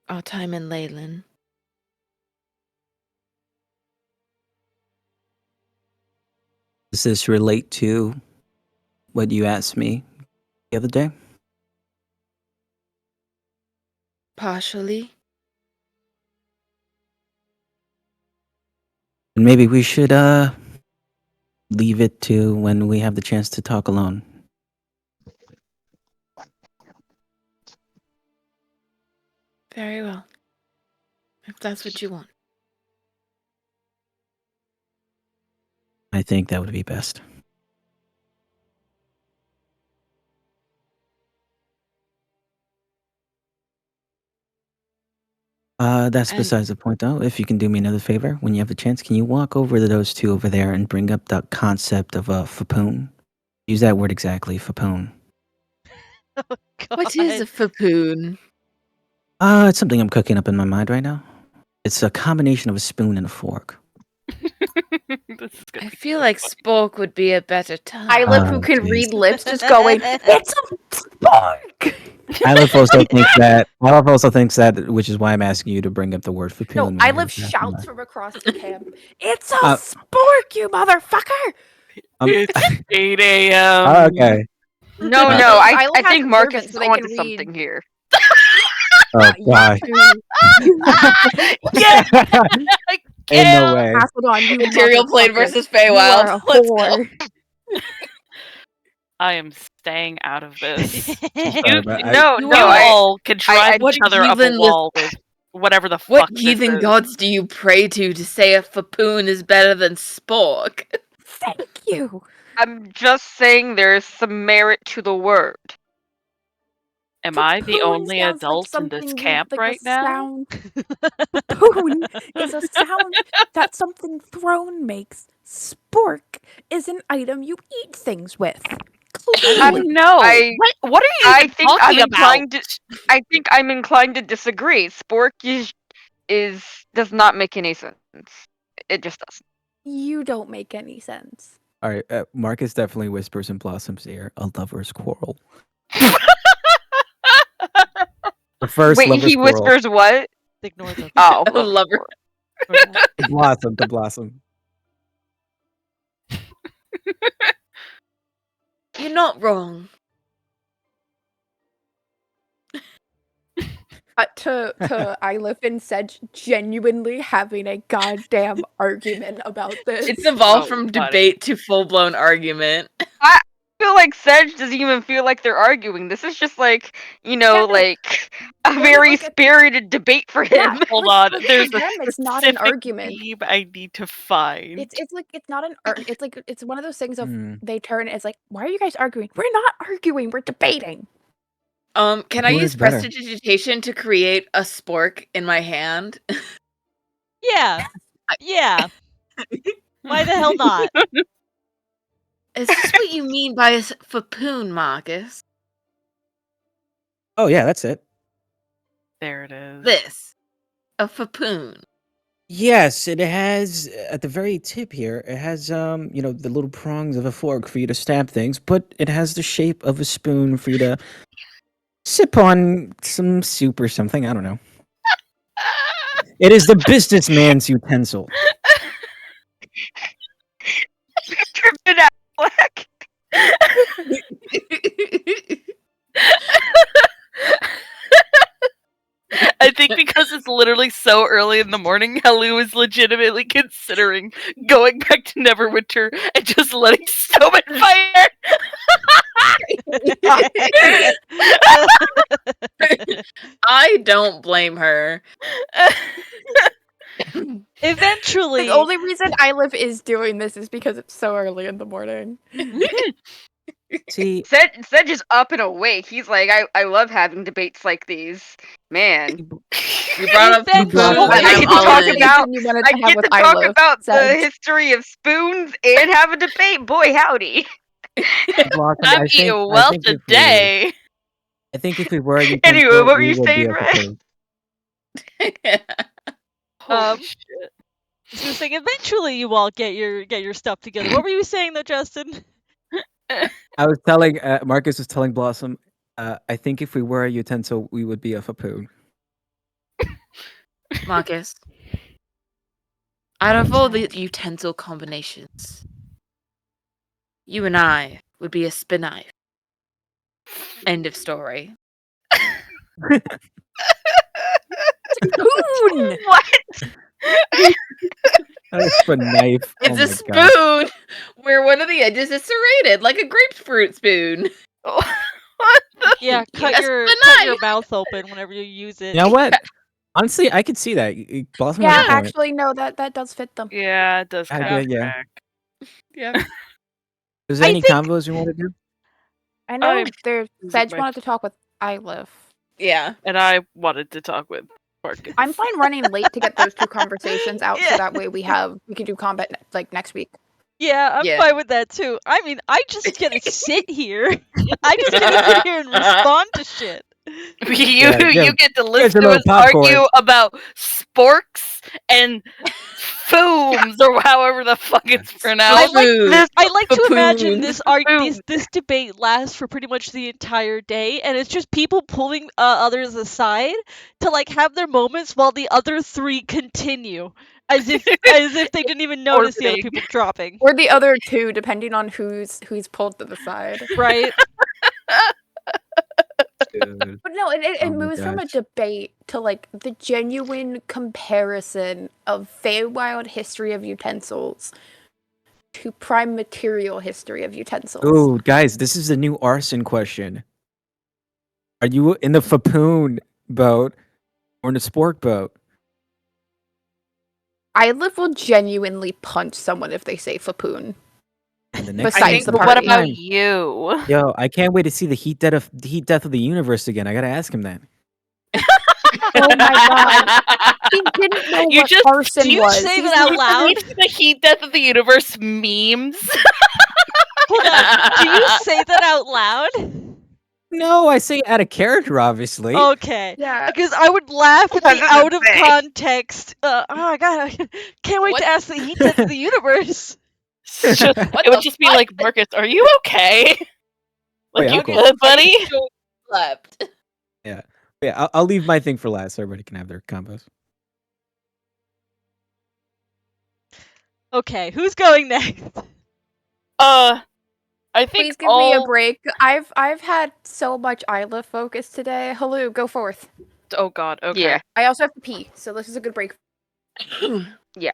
our time in Leyland.
Does this relate to what you asked me the other day?
Partially.
And maybe we should leave it to when we have the chance to talk alone.
Very well. If that's what you want.
I think that would be best. That's
And-
besides the point, though. If you can do me another favor, when you have the chance, can you walk over to those two over there and bring up the concept of a fapoon? Use that word exactly, fapoon.
What is a fapoon?
It's something I'm cooking up in my mind right now. It's a combination of a spoon and a fork.
This is gonna
I
be
feel
so
like
funny.
Spork would be a better term.
Isla, who
Oh,
can
jeez.
read lips, just going, it's a spark!
Aleph also thinks that. Aleph also thinks that, which is why I'm asking you to bring up the word fapoon.
No,
when you're
Isla
talking
shouts
about-
from across the camp, it's a
Uh,
spork, you motherfucker!
It's 8 a.m.
Oh, okay.
No,
Uh,
no,
Isla
I
has
think Marcus
observance,
is
so they
onto
can read.
something here.
Oh, God.
Yeah,
Ain't no way.
Hasselon, you
Material Plane
motherfucker.
versus
You
Feywild.
are a
Let's go.
whore.
I am staying out of this.
Sorry,
You,
but
no,
you
no,
are-
all can drive
what
each other up a
heathen was-
wall with whatever the
What
fuck
heathen
this is.
gods do you pray to say a fapoon is better than Spork?
Thank you.
I'm just saying there's some merit to the word.
Am I the
Papoon
only
sounds like
adult in
something
this
you-
camp
like
right
a
now?
sound. Papoon is a sound that something thrown makes. Spork is an item you eat things with. Clearly.
No. What are you
I
even
think I'm
talking about?
inclined to. I think I'm inclined to disagree. Spork does not make any sense. It just doesn't.
You don't make any sense.
All right, Marcus definitely whispers in Blossom's ear, a lover's quarrel. The first
Wait,
lover's
he
quarrel.
whispers what?
Ignore the.
Oh,
A lover.
ignore that.
To Blossom, to Blossom.
You're not wrong.
To Ilif and Sedge genuinely having a goddamn argument about this.
It's evolved
Oh,
from
funny.
debate to full-blown argument.
I feel like Sedge doesn't even feel like they're arguing. This is just like,
no.
like a
Well,
very
like a-
spirited debate for him.
Yeah,
Hold
like,
on.
for
There's a
them, it's not an
specific
argument.
meme I need to find.
It's like it's not an it's like it's one of those things of
Hmm.
they turn it's like, why are you guys arguing? We're not arguing, we're debating.
Can I
Who
use
is better?
prestidigitation to create a spork in my hand?
Yeah. Yeah. Why the hell not?
Is this what you mean by a fapoon, Marcus?
Oh, yeah, that's it.
There it is.
This. A fapoon.
Yes, it has at the very tip here. It has the little prongs of a fork for you to stab things, but it has the shape of a spoon for you to sip on some soup or something. I don't know. It is the businessman's utensil.
Tripping out black.
I think because it's literally so early in the morning, Helu is legitimately considering going back to Neverwinter and just letting Snowman fire.
I don't blame her.
Eventually,
The only reason Iliv is doing this is because it's so early in the morning.
See,
Sedge is up and awake. He's like, I love having debates like these. Man.
You brought up
Eventually-
spoons,
I
and
get
I'm
to
all
talk
in.
about-
You wanted
I
to have
get
with
to talk
Iliv,
about the
Sedge.
history of spoons and have a debate. Boy, howdy.
Blossom,
I'm eating well today.
I think if we were a utensil,
Anyway, what were
we
you
would
saying,
be a
Ray?
Fapoon.
Holy
Um,
shit.
I was gonna say, eventually you all get your stuff together. What were you saying though, Justin?
I was telling Marcus was telling Blossom. I think if we were a utensil, we would be a Fapoon.
Marcus, out of all the utensil combinations, you and I would be a spin knife. End of story.
Spoon!
What?
That's a knife.
It's
Oh
a
my God.
spoon where one of the edges is serrated, like a grapefruit spoon.
What the?
Yeah, cut
Yes,
your
the
cut your
knife.
mouth open whenever you use it.
You know what? Honestly, I could see that. Blossom has
Yeah,
a point.
actually, no, that does fit them.
Yeah, it does
I
kind
did,
of
yeah.
track.
Yeah.
Is there
I
any
think-
combos you want to do?
I know
I'm
there's
losing
Sedge
my-
wanted to talk with Iliv.
Yeah.
And I wanted to talk with Marcus.
I'm fine running late to get those two conversations out,
Yeah.
so that way we can do combat like next week.
Yeah, I'm
Yeah.
fine with that too. I mean, I just get to sit here. I just get to sit here and respond to shit.
you
yeah.
get to
Here's
listen
a
to
little
us
popcorn.
argue about sporks and fooms or however the fuck it's pronounced.
Food.
I like to imagine
Baboons.
this debate lasts for pretty much the entire day, and it's just people pulling others aside to like have their moments while the other three continue, as if they didn't even notice the other
Orbiting.
people dropping.
Or the other two, depending on who's pulled to the side.
Right?
Dude.
But no, it
Oh my
moves from a
gosh.
debate to like the genuine comparison of Feywild history of utensils to Prime Material history of utensils.
Ooh, guys, this is a new arson question. Are you in the Fapoon boat or in the Spork boat?
Iliv will genuinely punch someone if they say Fapoon.
And the
I
next
Besides
think,
the
but what
party.
about you?
Yo, I can't wait to see the heat death of the universe again. I gotta ask him that.
Oh my god. He didn't know
You
what
just-
arson
do you
was.
say
He's
that out
not-
loud?
We've seen the heat death of the universe memes.
Hold on. Do you say that out loud?
No, I say out of character, obviously.
Okay.
Yeah.
Because I would laugh at
I was
the
gonna
out of
say.
context. Oh my god, I can't wait
What?
to ask the heat death of the universe.
It would just be like, Marcus, are you okay? Like,
yeah,
you
I'm cool.
good, buddy?
Slept.
Yeah, I'll leave my thing for last so everybody can have their combos.
Okay, who's going next?
I think
Please give me a break. I've had so much Iliv focus today. Hello, go forth.
Oh god, okay.
Yeah.
I also have to pee, so this is a good break.
Yeah.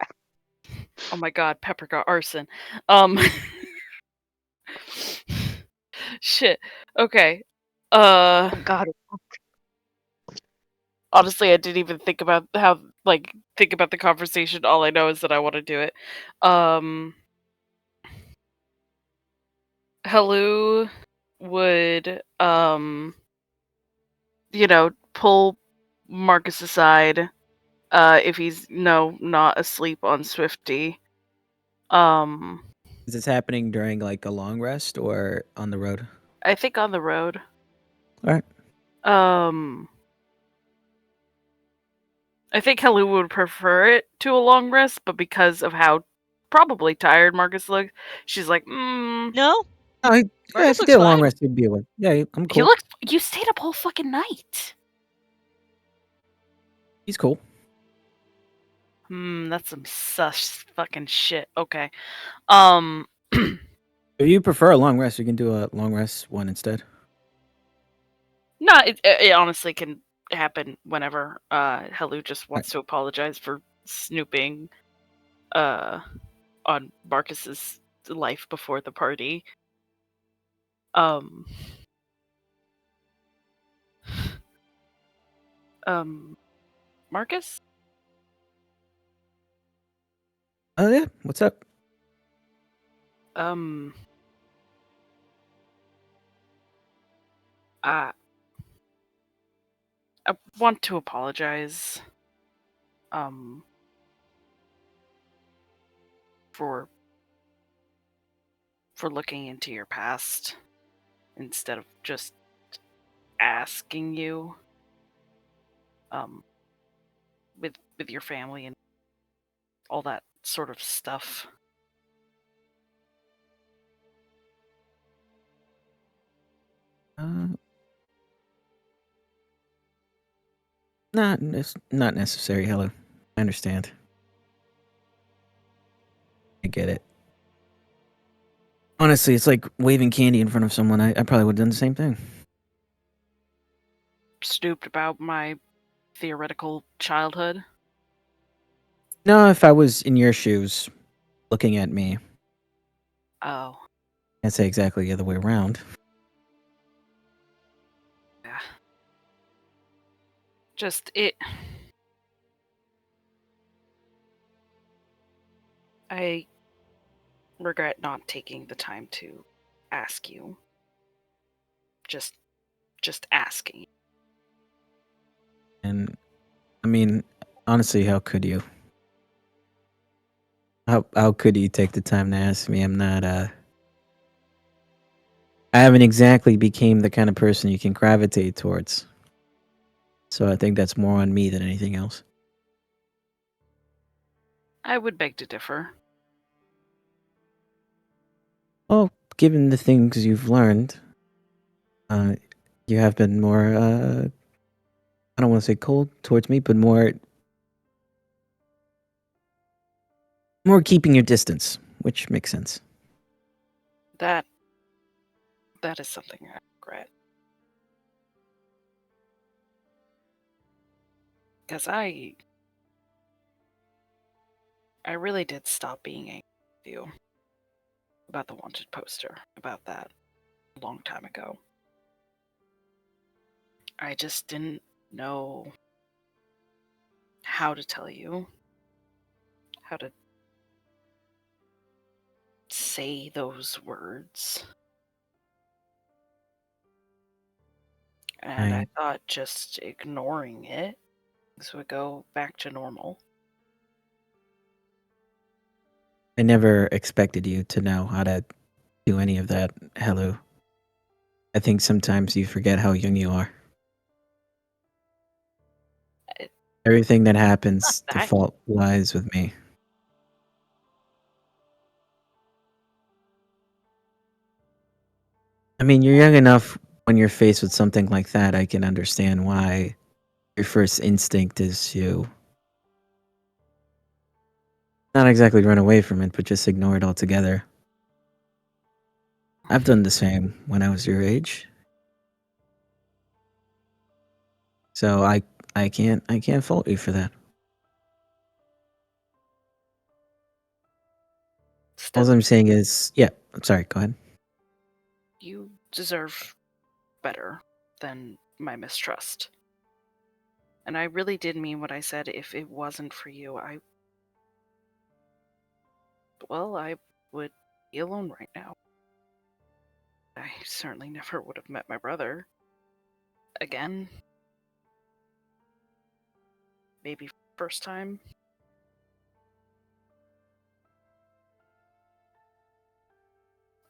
Oh my god, Pepper got arson. Shit. Okay.
Oh god.
Honestly, I didn't even think about the conversation. All I know is that I want to do it. Hello would pull Marcus aside if he's not asleep on Swifty.
Is this happening during like a long rest or on the road?
I think on the road.
Alright.
I think Hello would prefer it to a long rest, but because of how probably tired Marcus looks, she's like,
No?
Oh, yeah,
Marcus
if you
looks
did a long
fine.
rest, you'd be awake. Yeah, I'm
he
cool.
looks. You stayed up all fucking night.
He's cool.
That's some sus fucking shit. Okay.
If you prefer a long rest, you can do a long rest one instead.
No, it honestly can happen whenever Hello just wants to apologize for snooping on Marcus's life before the party. Marcus?
Oh yeah, what's up?
I want to apologize. For looking into your past instead of just asking you. With your family and all that sort of stuff.
Not necessary. Hello, I understand. I get it. Honestly, it's like waving candy in front of someone. I probably would have done the same thing.
Snooped about my theoretical childhood.
No, if I was in your shoes, looking at me,
Oh,
I'd say exactly the other way around.
yeah. Just it. I regret not taking the time to ask you. Just asking.
And I mean, honestly, how could you? How could you take the time to ask me? I'm not I haven't exactly became the kind of person you can gravitate towards. So I think that's more on me than anything else.
I would beg to differ.
Well, given the things you've learned, you have been more I don't want to say cold towards me, but more keeping your distance, which makes sense.
That is something I regret. Because I really did stop being angry with you about the wanted poster, about that a long time ago. I just didn't know how to tell you, how to say those words. And I thought just ignoring it, things would go back to normal.
I never expected you to know how to do any of that, Hello. I think sometimes you forget how young you are. Everything that happens, the
that
fault lies with me. I mean, you're young enough when you're faced with something like that, I can understand why your first instinct is to not exactly run away from it, but just ignore it altogether. I've done the same when I was your age. So I can't fault you for that.
Still,
All I'm saying is, yeah, I'm sorry, go ahead.
you deserve better than my mistrust. And I really did mean what I said. If it wasn't for you, I would be alone right now. I certainly never would have met my brother again. Maybe first time.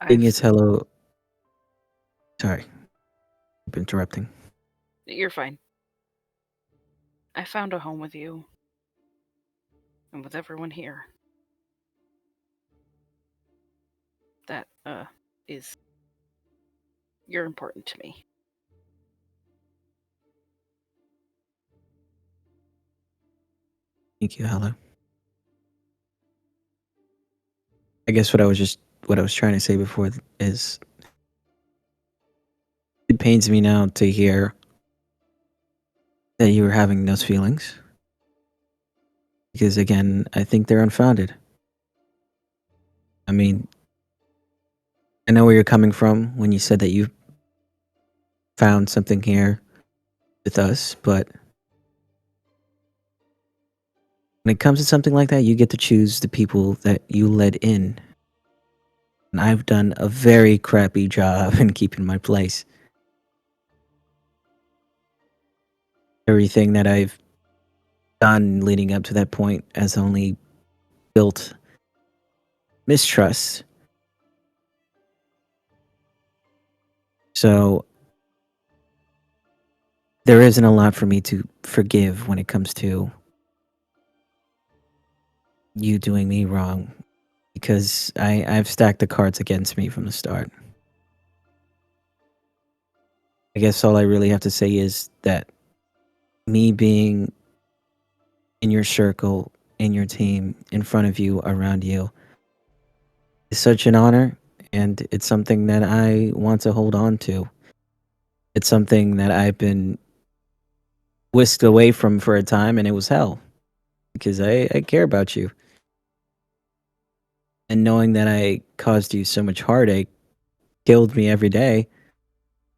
Thing is, Hello. Sorry, I'm interrupting.
You're fine. I found a home with you. And with everyone here. That, is... You're important to me.
Thank you, Hello. I guess what I was trying to say before is it pains me now to hear that you were having those feelings. Because again, I think they're unfounded. I mean, I know where you're coming from when you said that you found something here with us, but When it comes to something like that, you get to choose the people that you let in. And I've done a very crappy job in keeping my place. Everything that I've done leading up to that point has only built mistrust. So there isn't a lot for me to forgive when it comes to you doing me wrong, because I've stacked the cards against me from the start. I guess all I really have to say is that me being in your circle, in your team, in front of you, around you, is such an honor, and it's something that I want to hold on to. It's something that I've been whisked away from for a time, and it was hell because I care about you. And knowing that I caused you so much heartache killed me every day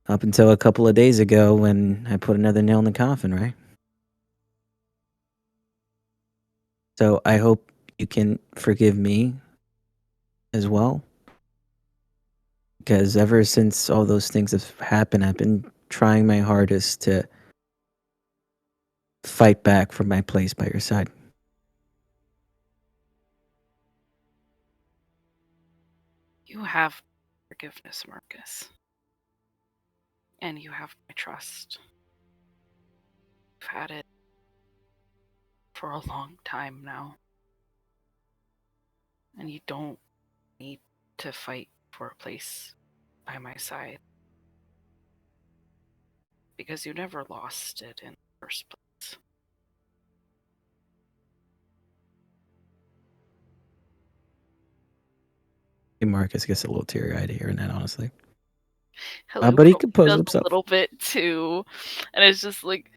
up until a couple of days ago when I put another nail in the coffin, right? So I hope you can forgive me as well. Because ever since all those things have happened, I've been trying my hardest to fight back for my place by your side.
You have forgiveness, Marcus. And you have my trust. You've had it for a long time now. And you don't need to fight for a place by my side. Because you never lost it in the first place.
Hey, Marcus gets a little teary-eyed hearing that, honestly.
Hello,
But he
probably
composed
does
himself.
a little bit too. And it's just like,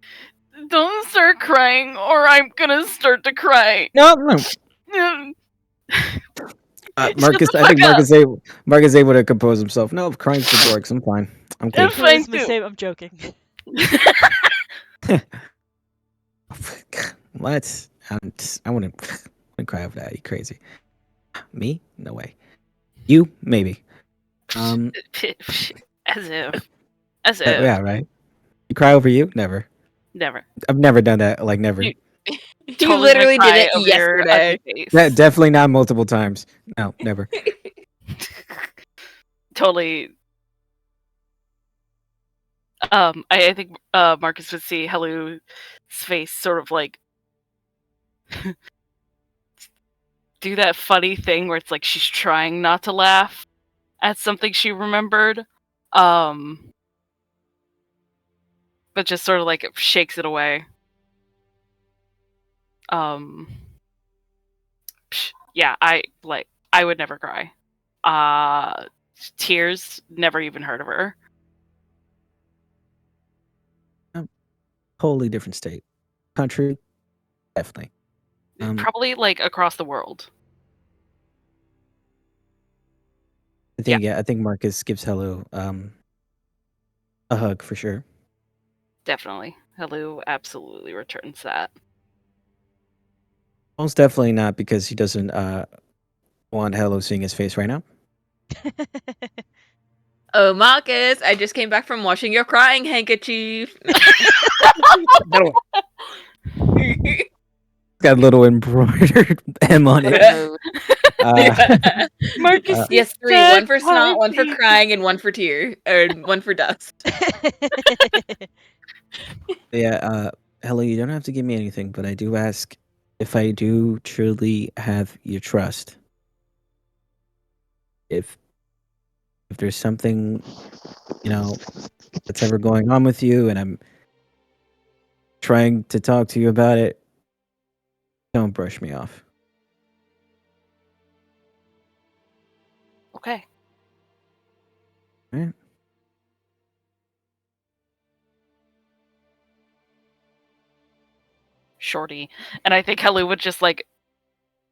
don't start crying or I'm gonna start to cry.
No.
Shut
Marcus,
the
I think
fuck up.
Marcus is able to compose himself. No, crying's for dorks. I'm fine. I'm cool.
I'm fine
Charisma
too.
save. I'm joking.
What? I wouldn't cry over that. You crazy? Me? No way. You? Maybe.
As if. As if.
Yeah, right. You cry over you? Never.
Never.
I've never done that. Like never.
You-
He
Totally
literally
gonna
did
cry
it
over your
yesterday.
ugly face.
That definitely not multiple times. No, never.
Totally. I think Marcus would see Helu's face sort of like do that funny thing where it's like she's trying not to laugh at something she remembered, but just sort of like shakes it away. Yeah, I would never cry. Tears, never even heard of her.
Totally different state. Country, definitely.
Probably like across the world.
I think Marcus gives Helu a hug for sure.
Definitely. Helu absolutely returns that.
Most definitely not because he doesn't want Helu seeing his face right now.
Oh, Marcus, I just came back from washing your crying handkerchief.
Got a little embroidered M on it.
Marcus,
Yes, 3. One for snot, one for crying, and one for tear. Or one for dust.
Yeah, Helu, you don't have to give me anything, but I do ask if I do truly have your trust. If there's something, that's ever going on with you and I'm trying to talk to you about it, don't brush me off.
Okay.
Right?
Shorty. And I think Helu would just like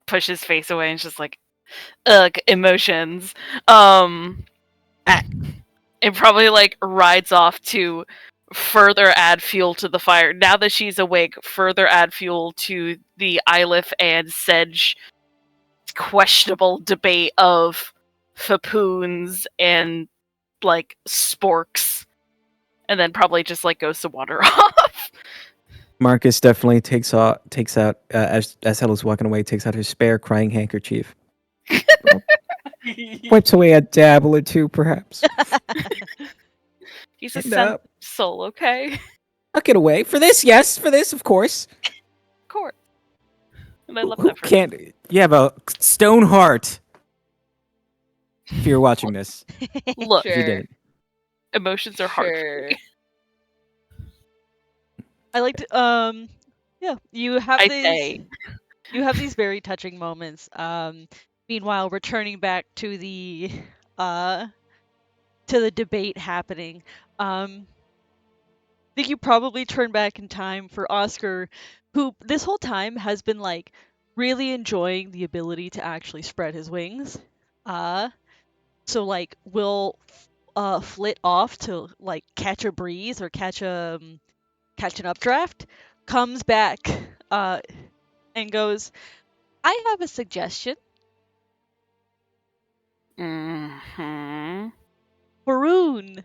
push his face away and just like, ugh, emotions. It probably like rides off to further add fuel to the fire. Now that she's awake, further add fuel to the Ylith and Sedge questionable debate of Fapoons and like sporks, and then probably just like goes to wander off.
Marcus definitely takes out as Hella's walking away, takes out his spare crying handkerchief. Wipes away a dabble or two, perhaps.
He's a
And,
soul, okay?
I'll get away for this. Yes, for this, of course.
Of course. And I love
Who
that for
can't? You have a stone heart. If you're watching this,
Look,
if you didn't.
emotions are hard.
Sure.
I like to yeah, you have
I
these
say.
you have these very touching moments. Meanwhile returning back to the debate happening. I think you probably turn back in time for Oscar, who this whole time has been like really enjoying the ability to actually spread his wings. So like will flit off to like catch a breeze or catch an updraft, comes back and goes, I have a suggestion.
Mm-hmm.
Haroon.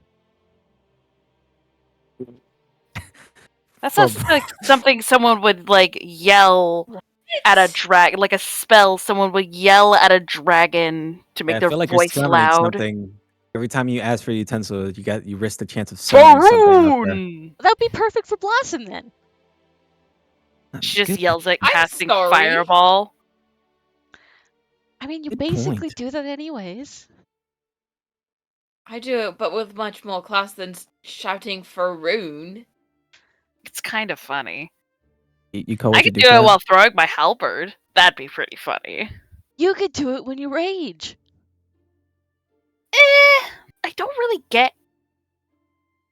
That sounds like something someone would like yell at a drag, like a spell. Someone would yell at a dragon to make
I
their
feel like you're
voice
summoning
loud.
something. Every time you ask for a utensil, you risk the chance of summoning something out there.
Faroon!
That would be perfect for Blossom then.
She just
Good-
yells at
I'm
casting
sorry.
fireball.
I mean, you
Good
basically
point.
do that anyways.
I do it, but with much more class than shouting Faroon.
It's kind of funny.
You call
I
what you
could
do
do it
for
while throwing my halberd. That'd be pretty funny.
You could do it when you rage.
I don't really get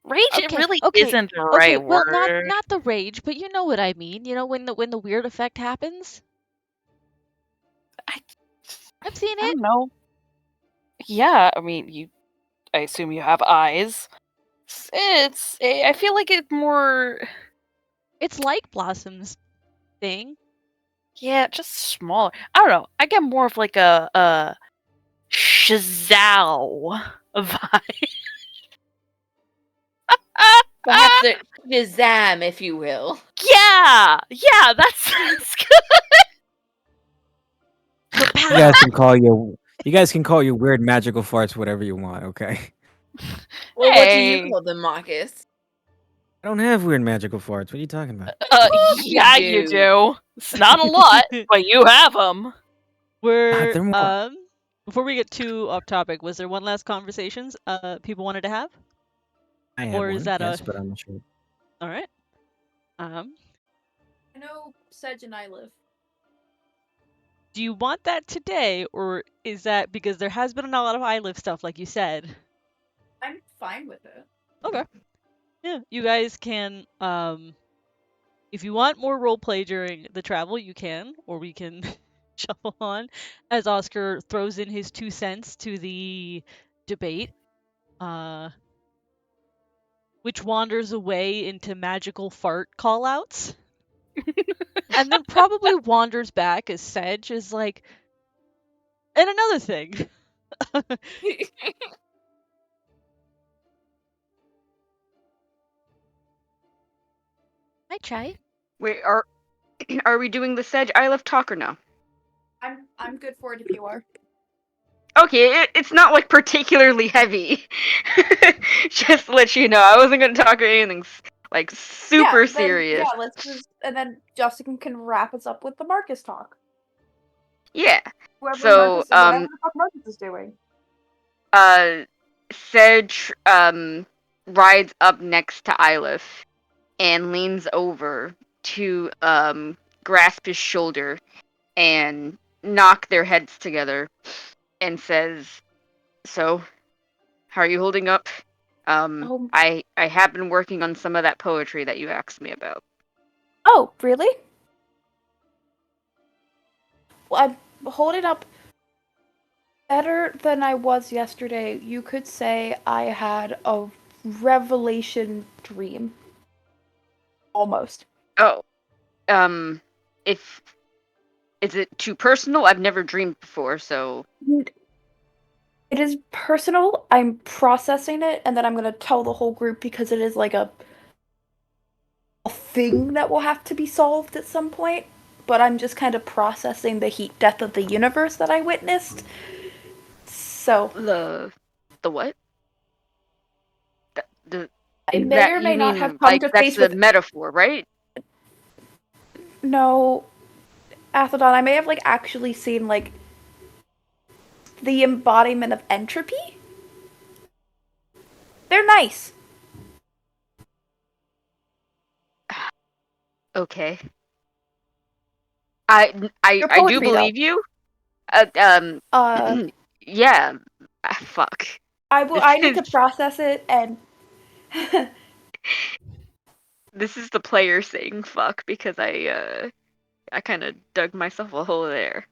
rage. It
Okay,
really
okay,
isn't the
Okay,
right
well,
word.
not the rage, but you know what I mean. You know when the weird effect happens. I've seen
I
it.
don't know. Yeah, I mean, I assume you have eyes. I feel like it's more.
It's like Blossom's thing.
Yeah, just smaller. I don't know. I get more of like a Shazao vibe.
Perhaps a Shazam, if you will.
Yeah, that's good.
You guys can call your weird magical farts whatever you want, okay?
Well, what do
Hey.
you call them, Marcus?
I don't have weird magical farts. What are you talking about?
Yeah, you do. It's not a lot, but you have them.
We're
they're more-
before we get too off topic, was there one last conversations people wanted to have?
I have
Or is
one,
that
yes,
a
but I'm not sure.
all right?
I know Sedge and I live.
Do you want that today, or is that because there has been a lot of iLive stuff, like you said?
I'm fine with it.
Okay. Yeah, you guys can. If you want more roleplay during the travel, you can, or we can shuffle on as Oscar throws in his 2 cents to the debate, which wanders away into magical fart callouts. And then probably wanders back as Sedge is like, and another thing. I try.
Wait, are we doing the Sedge Ylith talk or no?
I'm good for it if you are.
Okay, it's not like particularly heavy. Just to let you know, I wasn't gonna talk about anything like super serious.
Yeah, let's just and then Justin can wrap us up with the Marcus talk.
Yeah.
Whatever
So,
whatever the fuck Marcus is doing.
Sedge rides up next to Ylith and leans over to grasp his shoulder and knock their heads together and says, "So, how are you holding up? I have been working on some of that poetry that you asked me about."
Oh, really? Well, I'm holding up better than I was yesterday. You could say I had a revelation dream. Almost.
Oh, if is it too personal? I've never dreamed before, so
It is personal. I'm processing it, and then I'm gonna tell the whole group because it is like a thing that will have to be solved at some point. But I'm just kind of processing the heat death of the universe that I witnessed. So
the what? The
I may
that
or
you
may not
mean
have come
like
to
that's
face
a
with.
metaphor, right?
No, Athodon, I may have like actually seen like the embodiment of entropy. They're nice.
Okay.
Your
I do
poetry, though.
believe you.
Uh,
Yeah. Fuck.
I need to process it, and
This is the player saying fuck because I kind of dug myself a hole there.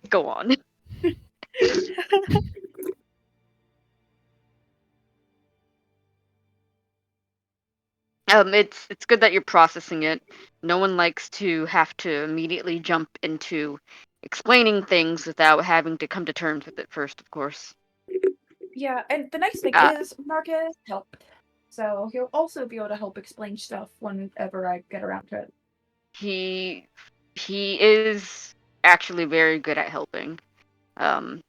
Go on. It's good that you're processing it. No one likes to have to immediately jump into explaining things without having to come to terms with it first, of course.
yeah, and the nice thing
Uh,
is Marcus helped, so he'll also be able to help explain stuff whenever I get around to it.
he is actually very good at helping. Um,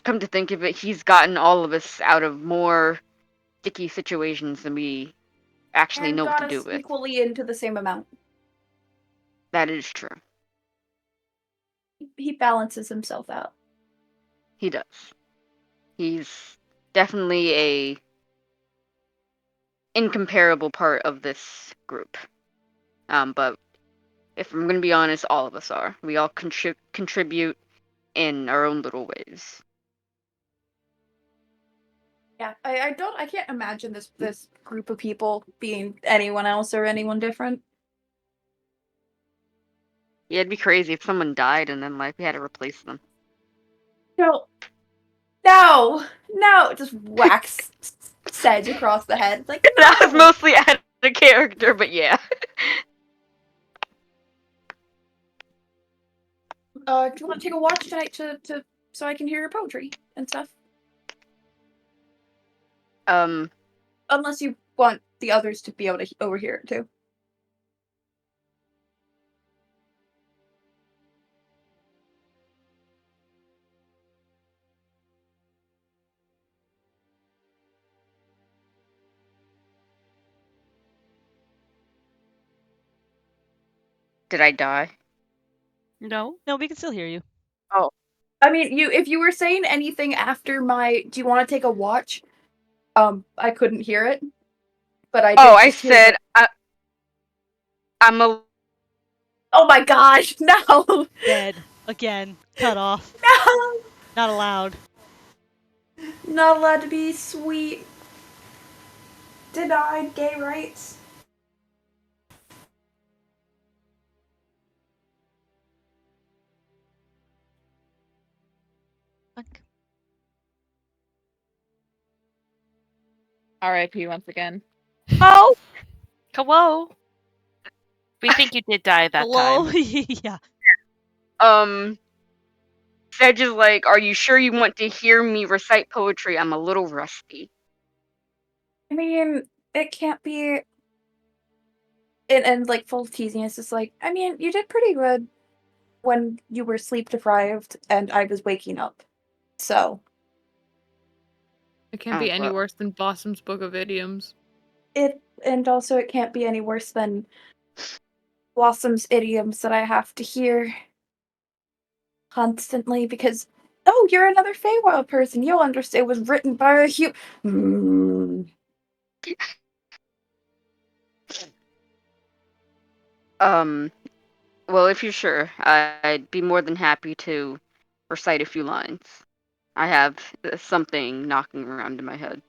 Come to think of it, he's gotten all of us out of more sticky situations than we actually
And
know what
got
to do
us
with.
equally into the same amount.
That is true.
He balances himself out.
He does. He's definitely a incomparable part of this group. But if I'm gonna be honest, all of us are. We all contribute in our own little ways.
Yeah, I can't imagine this group of people being anyone else or anyone different.
Yeah, it'd be crazy if someone died and then like we had to replace them.
No, no, just whacks Sedge across the head. Like
That was
no.
mostly out of character, but yeah.
Do you want to take a watch tonight to so I can hear your poetry and stuff? Unless you want the others to be able to overhear it too.
Did I die?
No.
No, we can still hear you.
Oh.
I mean, if you were saying anything after my, do you want to take a watch? I couldn't hear it, but I did.
Oh, I
just hear
said
the-
I'm a.
Oh my gosh, no,
Dead. Again. Cut off.
no,
Not allowed.
not allowed to be sweet. Denied gay rights.
Fuck.
R.I.P. once again.
Oh! Hello? We think you did die that
Hello?
time.
Yeah.
Sedge is like, are you sure you want to hear me recite poetry? I'm a little rusty.
I mean, it can't be. And like full teasiness, it's like, I mean, you did pretty good when you were sleep deprived and I was waking up. So
It can't
Oh,
be any
well.
worse than Blossom's Book of Idioms.
and also it can't be any worse than Blossom's idioms that I have to hear constantly because oh, you're another Feywild person. You'll understand it was written by a human.
Well, if you're sure, I'd be more than happy to recite a few lines. I have something knocking around in my head.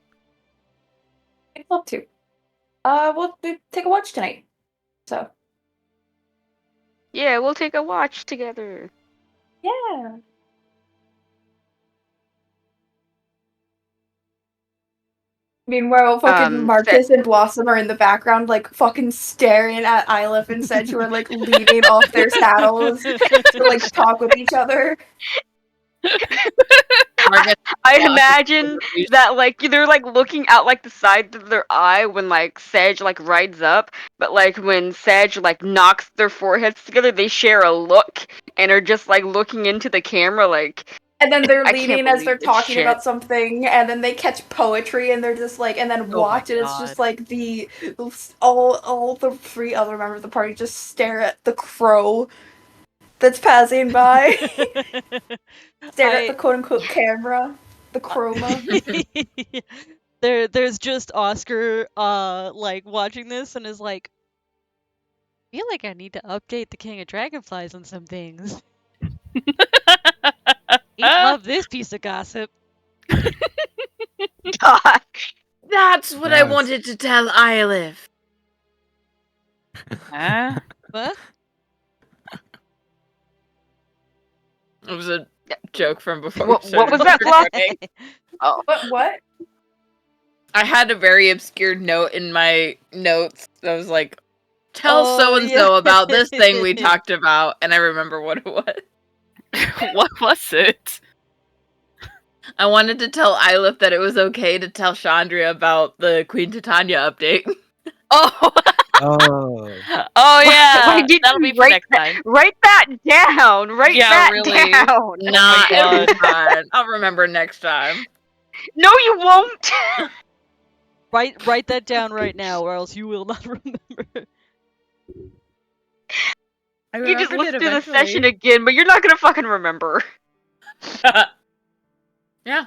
I'd love to. We'll take a watch tonight. So
Yeah, we'll take a watch together.
yeah. Meanwhile, fucking
Um,
Marcus and Blossom are in the background, like, fucking staring at Ilif and Sedge, who are, like, leaning off their saddles to, like, talk with each other.
Marcus,
I
Blossom,
imagine that like they're like looking out like the side of their eye when like Sedge like rides up, but like when Sedge like knocks their foreheads together, they share a look and are just like looking into the camera like.
And then they're
I can't
leaning as they're
believe this
talking
shit.
about something, and then they catch poetry, and they're just like, and then
Oh my
watch, and it's just
God.
like all the 3 other members of the party just stare at the crow that's passing by, stare at the quote unquote camera, the chroma.
There's just Oscar like watching this and is like, I feel like I need to update the King of Dragonflies on some things. He love this piece of gossip.
God.
That's what I
Yes.
wanted to tell Ilif.
Huh?
What?
It was a joke from before.
What was that,
recording.
Oh,
What?
I had a very obscure note in my notes. I was like, tell
Oh,
so and so
yeah.
about this thing we talked about, and I remember what it was.
What was it?
I wanted to tell Ilif that it was okay to tell Chandria about the Queen Titania update.
Oh,
Oh.
oh yeah.
why did
That'll
you
be for
write
next time.
Write that down. Write
Yeah,
that
really.
down.
Not every
God.
time. I'll remember next time.
No, you won't.
Write that down right now, or else you will not remember.
I
You just
remembered
listen
it
to the session
eventually.
again, but you're not gonna fucking remember.
Yeah.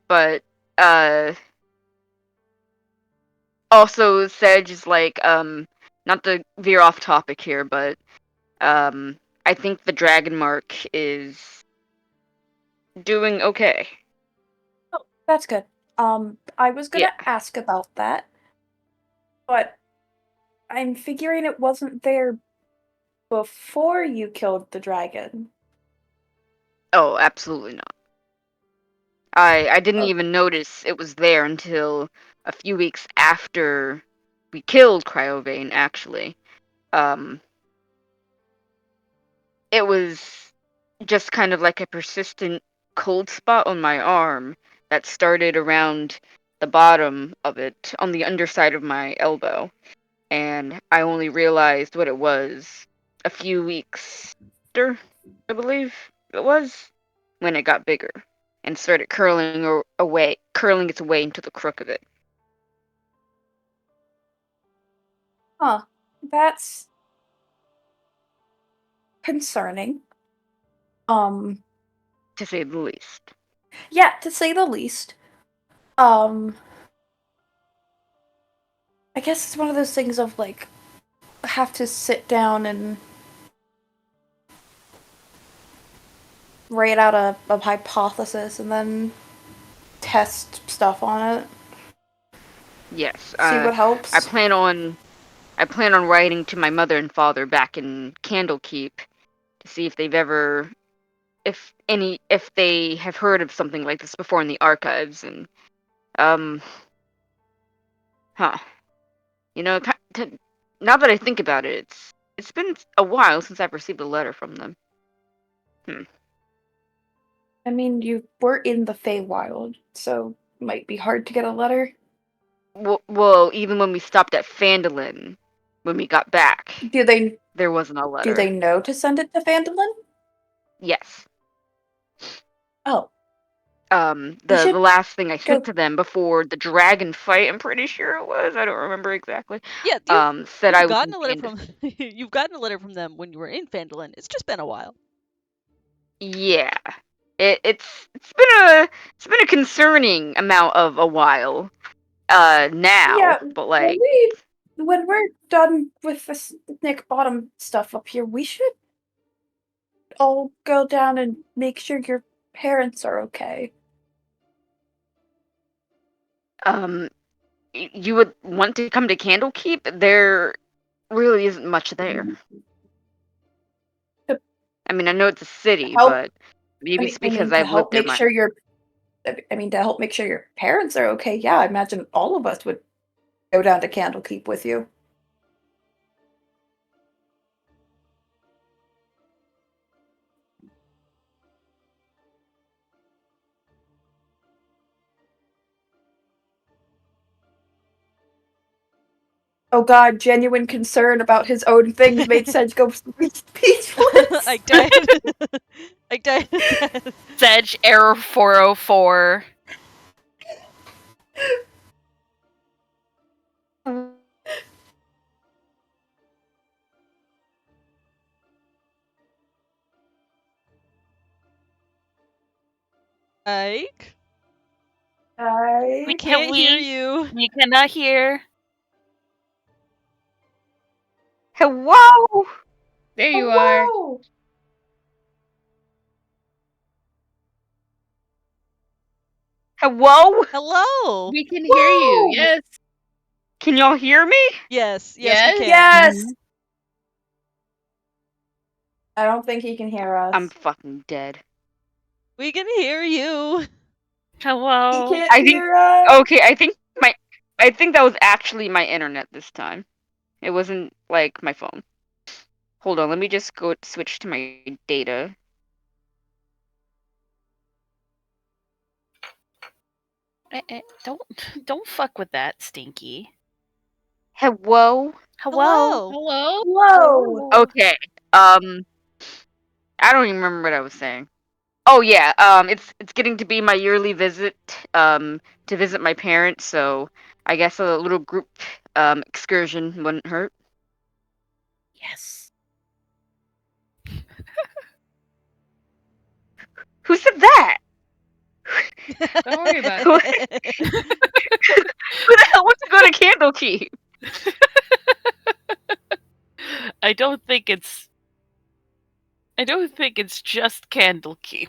But also Sedge is like not to veer off topic here, but I think the Dragon Mark is doing okay.
Oh, that's good. I was gonna
Yeah.
ask about that, but I'm figuring it wasn't there before you killed the dragon.
Oh, absolutely not. I didn't
Oh.
even notice it was there until a few weeks after we killed Cryovane, actually. It was just kind of like a persistent cold spot on my arm that started around the bottom of it, on the underside of my elbow. And I only realized what it was a few weeks after, I believe it was, when it got bigger and started curling its way into the crook of it.
Huh. That's concerning.
To say the least.
Yeah, to say the least. I guess it's one of those things of like have to sit down and write out a hypothesis and then test stuff on it.
Yes.
See what helps.
I plan on writing to my mother and father back in Candlekeep to see if they have heard of something like this before in the archives, and you know, now that I think about it, it's been a while since I've received a letter from them.
I mean, you were in the Feywild, so it might be hard to get a letter.
Well, even when we stopped at Phandalin, when we got back, there wasn't a letter.
Do they know to send it to Phandalin?
Yes.
Oh.
The last thing I sent to them before the dragon fight, I'm pretty sure it was. I don't remember exactly.
Yeah,
said
you've
I was
gotten a letter from you've gotten a letter from them when you were in Phandalin. It's just been a while.
Yeah. It's been a concerning amount of a while. Now,
Yeah,
but like
when we're done with this Nick Bottom stuff up here, we should all go down and make sure your parents are okay.
You would want to come to Candlekeep? There really isn't much there. I mean, I know it's a city, but Maybe it's
I mean,
because
to
I've lived
help
there
make sure your, I mean, to help make sure your parents are okay. Yeah, I imagine all of us would go down to Candlekeep with you. Oh God, genuine concern about his own things made sense. Go peaceful.
I died. I died.
Sedge error 404.
Ike,
I
we can't hear you.
We cannot hear.
Hello.
There you are.
Hello!
Hello.
Hello.
We can hear you.
Whoa!
Yes.
Can y'all hear me?
Yes,
Yes?
we can.
Yes. I don't think he can hear us.
I'm fucking dead.
We can hear you.
He
Hello.
can't
I think-
hear us.
Okay, I think that was actually my internet this time. It wasn't like my phone. Hold on, let me just go switch to my data.
Don't fuck with that, Stinky.
Hello.
Hello.
Hello.
Whoa!
Okay. I don't even remember what I was saying. Oh yeah. It's getting to be my yearly visit. To visit my parents. So I guess a little group excursion wouldn't hurt.
Yes.
Who said that?
Don't worry about
Who
it.
who the hell wants to go to Candlekeep?
I don't think it's just Candlekeep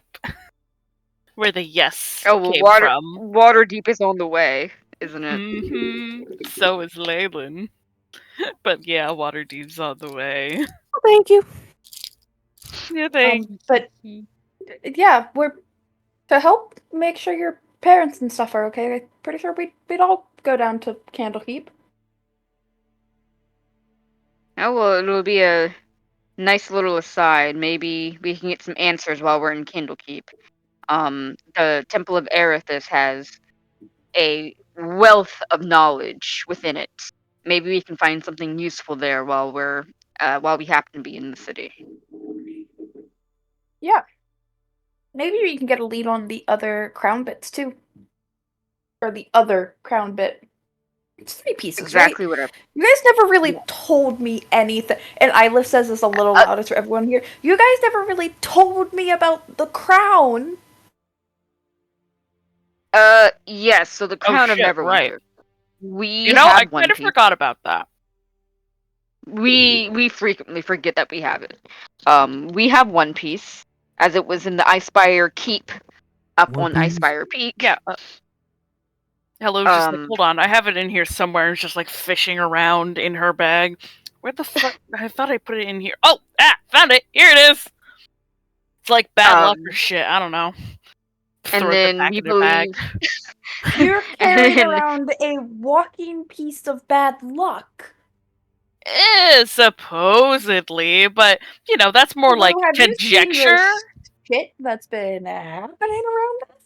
where the yes
Oh well,
came
water
from.
Waterdeep is on the way, isn't it?
Mm-hmm. So is Leyland. But yeah, Waterdeep's on the way.
Thank you.
Yeah, thanks.
But yeah, we're to help make sure your parents and stuff are okay. I'm pretty sure we'd all go down to Candlekeep.
Oh well, it'll be a nice little aside. Maybe we can get some answers while we're in Candlekeep. The Temple of Erithus has a wealth of knowledge within it. Maybe we can find something useful there while we happen to be in the city.
Yeah. Maybe we can get a lead on the other crown bits too. Or the other crown bit. It's 3 pieces,
Exactly
right?
what I.
You guys never really told me anything. And Ilif says this a little louder for everyone here. You guys never really told me about the crown.
Yes. So the Crown of
shit,
Neverwinter.
right.
We
You know, I
have one
kind of
piece.
forgot about that.
We frequently forget that we have it. We have One Piece, as it was in the Icespire Keep up
One
on
Piece?
Icespire Peak.
Yeah. Hello's just like,
Um,
hold on, I have it in here somewhere. It's just like fishing around in her bag. Where the fuck? I thought I put it in here. Oh, found it. Here it is. It's like bad luck or shit. I don't know.
and
Throw it
then
back
we
in her bag.
believe
You're carrying
then-
around a walking piece of bad luck.
Supposedly, but you know that's more like
Have you seen
conjecture.
the shit that's been happening around us?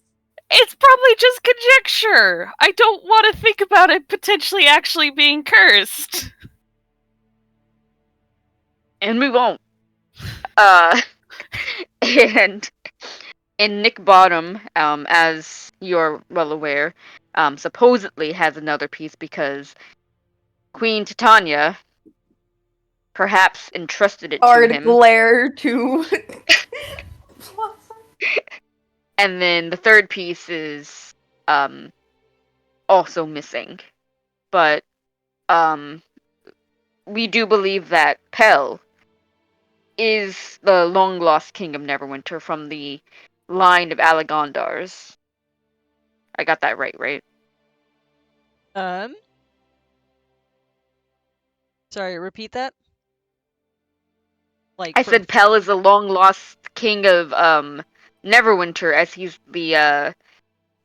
It's probably just conjecture. I don't want to think about it potentially actually being cursed.
and we won't. And Nick Bottom, as you're well aware, supposedly has another piece because Queen Titania perhaps entrusted it to
Ard
him.
glare to.
And then the third piece is also missing. But we do believe that Pell is the long lost king of Neverwinter from the line of Alagondars. I got that right?
Sorry, repeat that. Like
I said Pell is the long lost king of Neverwinter, as he's the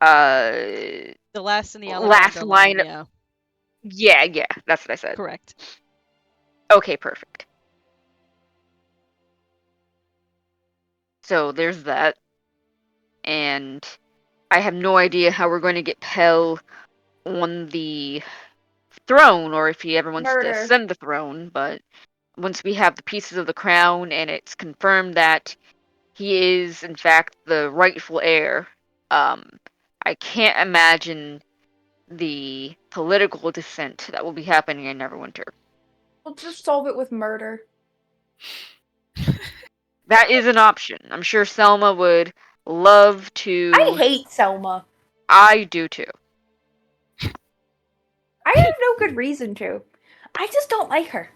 The last in the
last
Alabama
line.
yeah,
Yeah, that's what I said.
correct.
Okay, perfect. So there's that, and I have no idea how we're going to get Pell on the throne, or if he ever wants to
Murder.
ascend the throne, but once we have the pieces of the crown and it's confirmed that he is in fact the rightful heir, I can't imagine the political dissent that will be happening in Neverwinter.
We'll just solve it with murder.
That is an option. I'm sure Selma would love to.
I hate Selma.
I do too.
I have no good reason to. I just don't like her.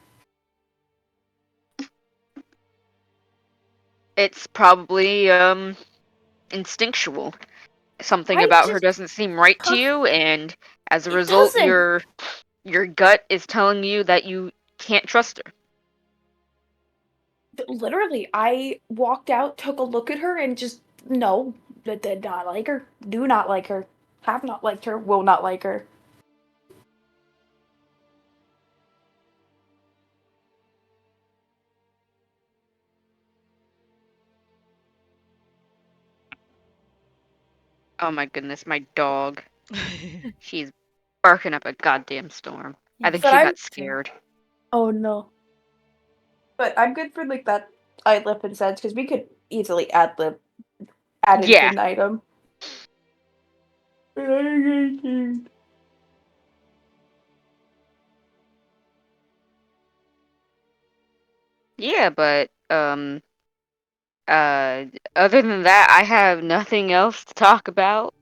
It's probably instinctual. Something
I
about her
just-
doesn't seem right to
Huh?
you, and as a
It
result,
doesn't.
your gut is telling you that you can't trust her.
Literally, I walked out, took a look at her, and just no, did not like her. Do not like her. Have not liked her. Will not like her.
Oh my goodness, my dog. She's barking up a goddamn storm. I think
But
she
I'm-
got scared.
Oh no. But I'm good for like that ad-lib and sense because we could easily ad-lib add into
Yeah.
an item.
Yeah, but other than that, I have nothing else to talk about.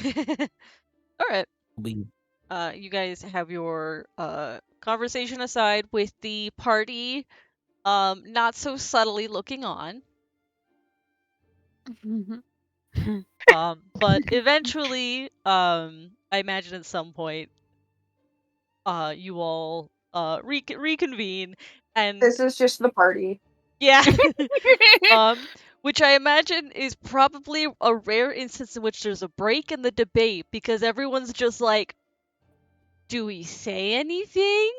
All right.
We
You guys have your conversation aside with the party not so subtly looking on. But eventually, I imagine at some point, you all reconvene, and
This is just the party.
yeah, which I imagine is probably a rare instance in which there's a break in the debate because everyone's just like, "Do we say anything?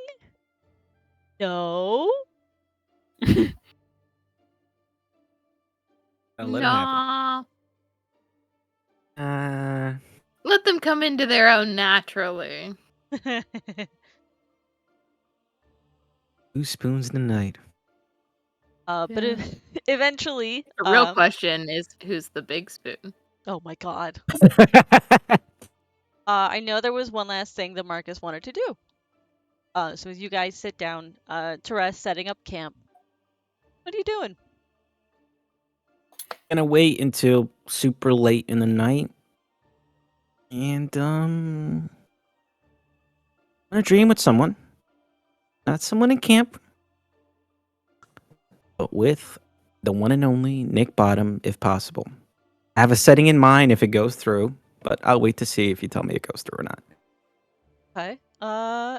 No."
let it happen.
Nah. Let them come into their own naturally.
2 spoons in the night.
But
Yeah.
eventually,
The real question is who's the big spoon?
oh my god. I know there was one last thing that Marcus wanted to do. So as you guys sit down to rest, setting up camp, what are you doing?
Gonna wait until super late in the night, and gonna dream with someone, not someone in camp, but with the one and only Nick Bottom, if possible. I have a setting in mind if it goes through, but I'll wait to see if you tell me it goes through or not.
Okay.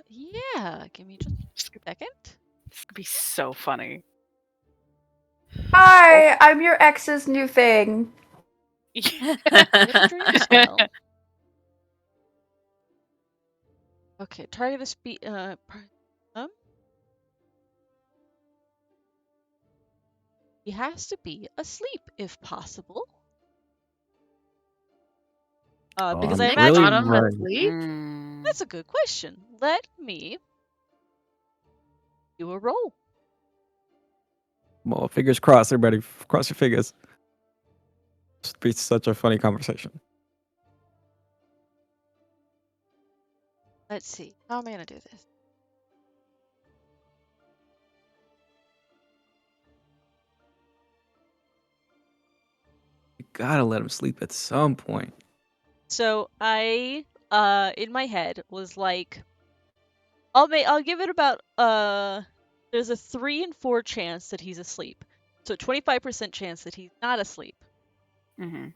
Yeah. Give me just a second.
This could be so funny.
Hi, I'm your ex's new thing.
With dream spell. Okay. Target a speed. He has to be asleep if possible. Because I
I'm
imagine
really
Bottom
worried.
asleep?
that's a good question. Let me do a roll.
Well, fingers crossed, everybody. Cross your fingers. It's be such a funny conversation.
Let's see. How am I gonna do this?
You gotta let him sleep at some point.
So I in my head was like, I'll give it about there's a 3 in 4 chance that he's asleep. So 25% chance that he's not asleep.
Mm-hmm.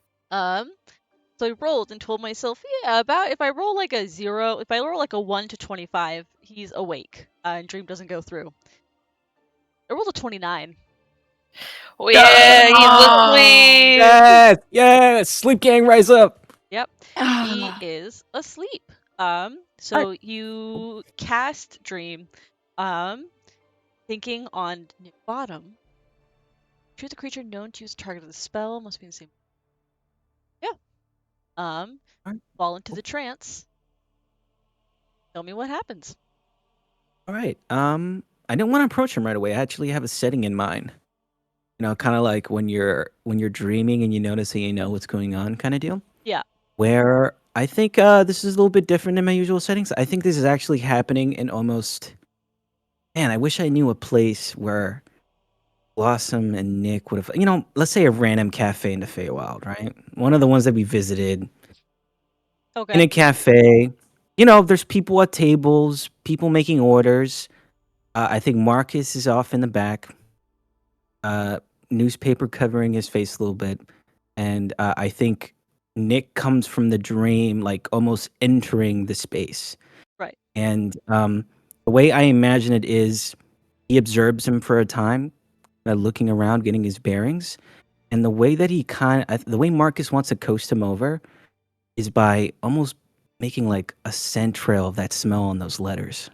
So I rolled and told myself, yeah, about if I roll like a 0, if I roll like a 1 to 25, he's awake and dream doesn't go through. I rolled a 29.
Oh, yeah, he's
Oh.
asleep.
Yes, sleep gang, rise up.
Yep. He
Ah.
is asleep. So you cast Dream, thinking on Nick Bottom. Choose a creature known to use target of the spell. Must be the same. Yeah.
Alright.
Fall into the trance. Tell me what happens.
All right. I didn't want to approach him right away. I actually have a setting in mind. You know, kind of like when you're dreaming and you notice and you know what's going on, kind of deal.
Yeah.
Where I think this is a little bit different than my usual settings. I think this is actually happening in almost. Man, I wish I knew a place where Blossom and Nick would have. You know, let's say a random cafe in the Feywild, right? One of the ones that we visited in
Okay.
a cafe. You know, there's people at tables, people making orders. I think Marcus is off in the back, newspaper covering his face a little bit, and I think Nick comes from the dream, like almost entering the space.
Right.
And the way I imagine it is, he observes him for a time, looking around, getting his bearings, and the way that the way Marcus wants to coast him over, is by almost making like a scent trail of that smell on those letters.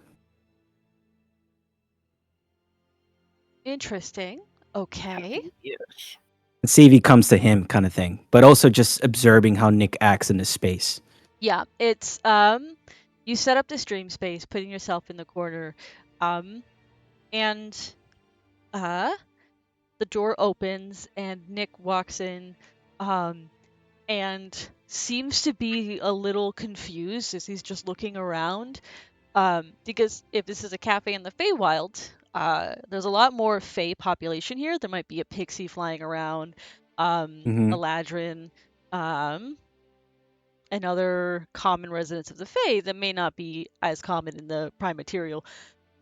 Interesting. Okay.
Yes.
And see if he comes to him, kind of thing. But also just observing how Nick acts in the space.
Yeah, it's you set up this dream space, putting yourself in the corner, and the door opens and Nick walks in, and seems to be a little confused as he's just looking around, because if this is a cafe in the Feywild, there's a lot more Fey population here. There might be a pixie flying around, a ladrin, and other common residents of the Fae that may not be as common in the Prime Material.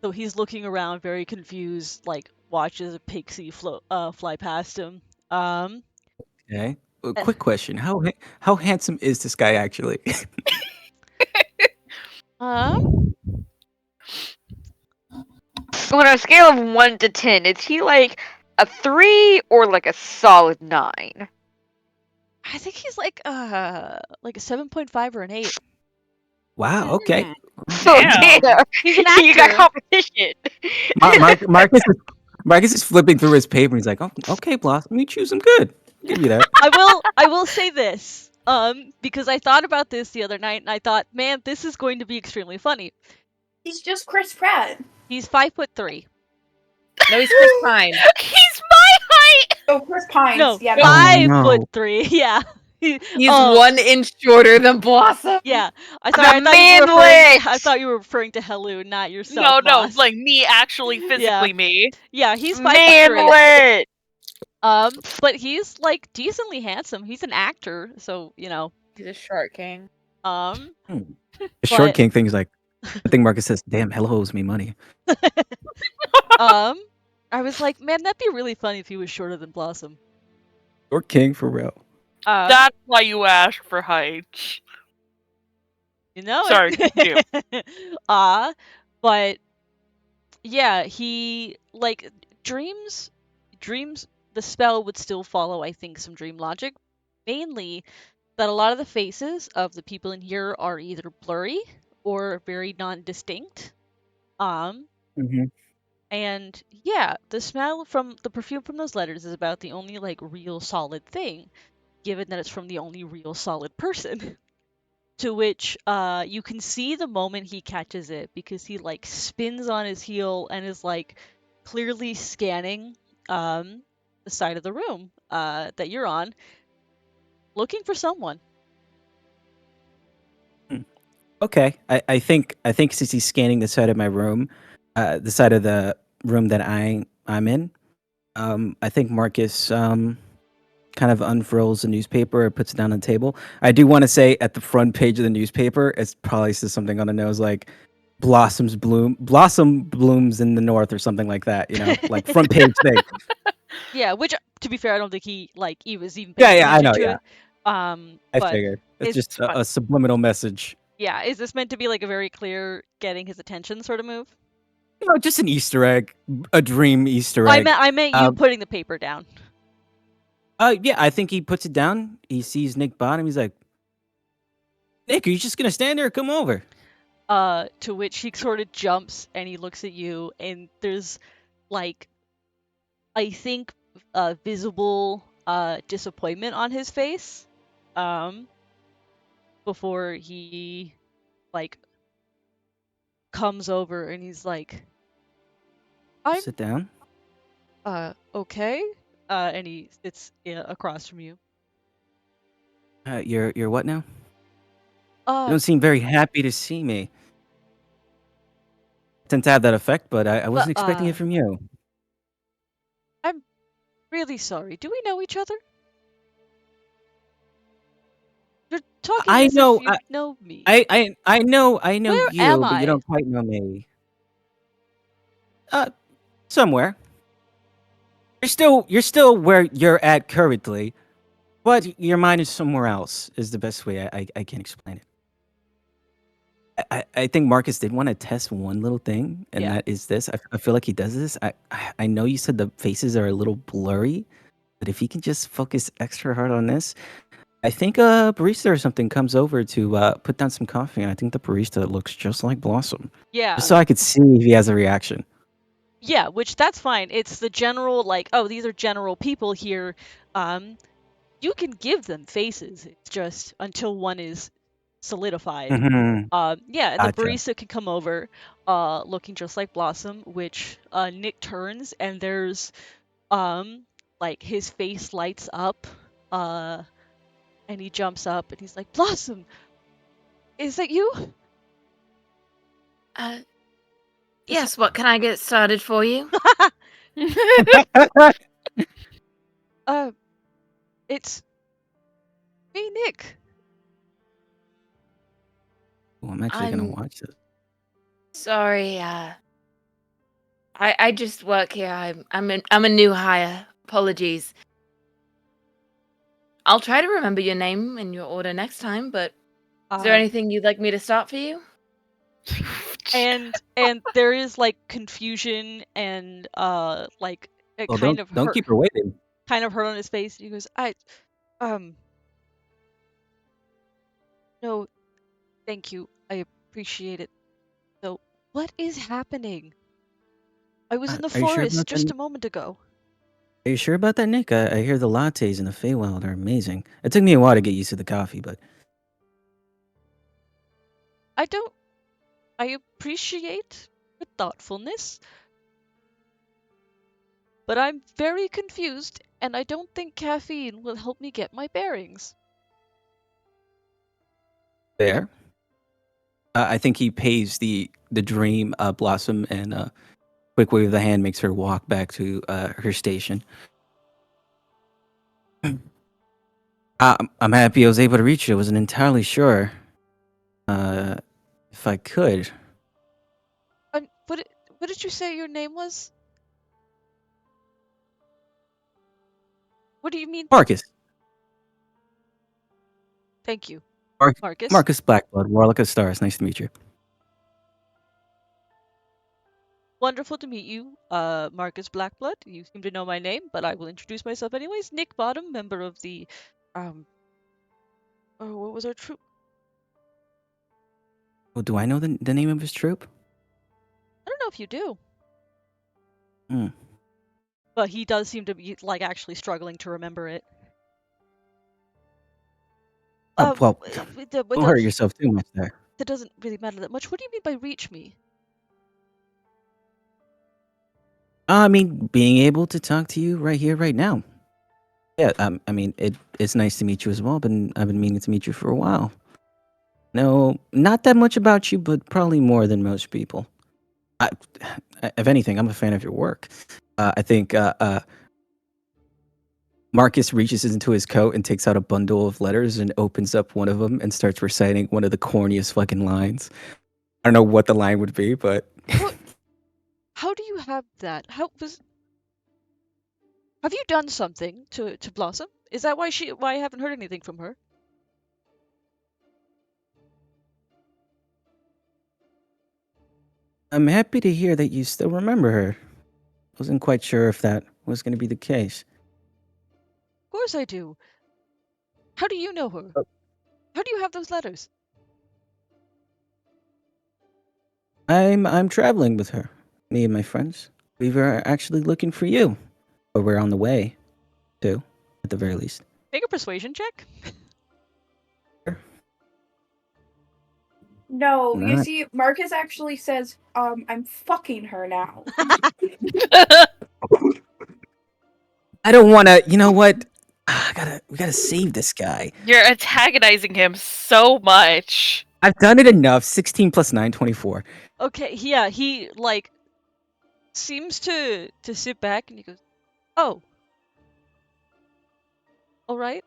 So he's looking around, very confused, like watches a pixie fly past him.
Okay. A quick question: how handsome is this guy actually?
So on a scale of 1 to 10, is he like a 3 or like a solid 9?
I think he's like a 7.5 or an 8.
Wow. Okay.
So
Damn.
damn,
He's an
you got
actor.
competition.
Marcus is flipping through his paper. And he's like, "Oh, okay, Blossom, you choose him good. I'll give you that."
I will say this, because I thought about this the other night and I thought, man, this is going to be extremely funny.
He's just Chris Pratt.
He's 5'3".
No, he's Chris Pine.
He's my height.
Oh, Chris Pines.
No,
Yeah.
Oh,
5'3". Yeah.
He's
Oh.
1 inch shorter than Blossom.
Yeah, I
The
thought you were referring to Helu, not yourself.
No,
Moss.
like me actually physically me.
Yeah, he's 5'3".
Manlet.
But he's like decently handsome. He's an actor, so you know.
He's a short king.
The short
But-
king thing is like, I think Marcus says, "Damn, Hello owes me money."
I was like, man, that'd be really funny if he was shorter than Blossom.
Short king for real.
That's why you asked for height.
You know.
Sorry, continue.
But yeah, he like dreams. The spell would still follow, I think, some dream logic. Mainly that a lot of the faces of the people in here are either blurry or very non-distinct. And yeah, the perfume from those letters is about the only like real solid thing, given that it's from the only real solid person. To which you can see the moment he catches it, because he like spins on his heel and is like clearly scanning the side of the room that you're on, looking for someone.
Okay, I think since he's scanning the side of my room, the side of the room that I'm in, I think Marcus kind of unfurls the newspaper or puts it down on the table. I do want to say at the front page of the newspaper, it probably says something on the nose like blossom blooms in the north or something like that. You know, like front page thing.
Yeah, which to be fair, I don't think he was even.
Yeah, I know.
To
Yeah,
it.
I
But
figured it's
it's
just a subliminal message.
yeah, is this meant to be like a very clear getting his attention sort of move?
Just an Easter egg, a dream Easter egg.
I meant you putting the paper down.
Yeah, I think he puts it down. He sees Nick Bottom. He's like, Nick, are you just gonna stand there or come over?
To which he sort of jumps and he looks at you, and there's like, I think, visible disappointment on his face. Before he like comes over and he's like, I'm
Sit down.
okay. And he sits across from you.
You're what now? You
Uh,
don't seem very happy to see me. Tend to have that effect, but I wasn't expecting it from you.
I'm really sorry. Do we know each other? You're talking
I
as
know.
if you know me.
I know
Where
you,
am
but
I?
you don't quite know me. Somewhere. You're still where you're at currently, but your mind is somewhere else. Is the best way I can explain it. I think Marcus did want to test one little thing, and
Yeah.
that is this. I feel like he does this. I know you said the faces are a little blurry, but if he can just focus extra hard on this, I think a barista or something comes over to put down some coffee, and I think the barista looks just like Blossom.
Yeah.
Just so I could see if he has a reaction.
Yeah, which that's fine. It's the general, like, oh, these are general people here. You can give them faces. It's just until one is solidified.
Mhm.
Yeah, and the
Gotcha.
barista can come over, looking just like Blossom, which Nick turns and there's like his face lights up, and he jumps up and he's like, Blossom, is that you?
Yes, what can I get started for you?
It's me, Nick.
Oh, I'm actually gonna
I'm
watch this.
sorry, I just work here. I'm a new hire. Apologies. I'll try to remember your name and your order next time, but is there anything you'd like me to start for you?
And there is like confusion and like it
Oh,
kind of
don't
hurt,
keep her waiting.
kind of hurt on his face. He goes, no, thank you, I appreciate it. So what is happening? I was in the
Are you sure
forest
about
just
that?
a moment ago.
Are you sure about that, Nick? I hear the lattes in the Feywild are amazing. It took me a while to get used to the coffee, but
I appreciate your thoughtfulness, but I'm very confused and I don't think caffeine will help me get my bearings.
fair. I think he pays the dream Blossom, and a quick wave of the hand makes her walk back to her station. I'm happy I was able to reach you. I wasn't entirely sure if I could.
What did you say your name was? What do you mean?
Marcus.
Thank you. Marcus?
Marcus Blackblood, Warlock of Stars. Nice to meet you.
Wonderful to meet you, Marcus Blackblood. You seem to know my name, but I will introduce myself anyways. Nick Bottom, member of the, what was our troop?
Oh, do I know the name of his troop?
I don't know if you do.
Hmm.
But he does seem to be, like, actually struggling to remember it.
Oh, well, don't hurt yourself too much there.
That doesn't really matter that much. What do you mean by reach me?
I mean, being able to talk to you right here, right now. Yeah, I mean, it's nice to meet you as well, but I've been meaning to meet you for a while. No, not that much about you, but probably more than most people. If anything, I'm a fan of your work. I think Marcus reaches into his coat and takes out a bundle of letters and opens up one of them and starts reciting one of the corniest fucking lines. I don't know what the line would be, but
How do you have that? Have you done something to Blossom? Is that why I haven't heard anything from her?
I'm happy to hear that you still remember her. Wasn't quite sure if that was going to be the case.
Of course I do. How do you know her?
Oh.
How do you have those letters?
I'm traveling with her. Me and my friends. We were actually looking for you. Or we're on the way to, at the very least.
Make a persuasion check.
No, you
Not.
see, Marcus actually says, I'm fucking her now.
I don't want to. You know what? We gotta save this guy.
You're antagonizing him so much.
I've done it enough. 16 plus 9, 24.
Okay, yeah, he like seems to sit back and he goes, "Oh, all right.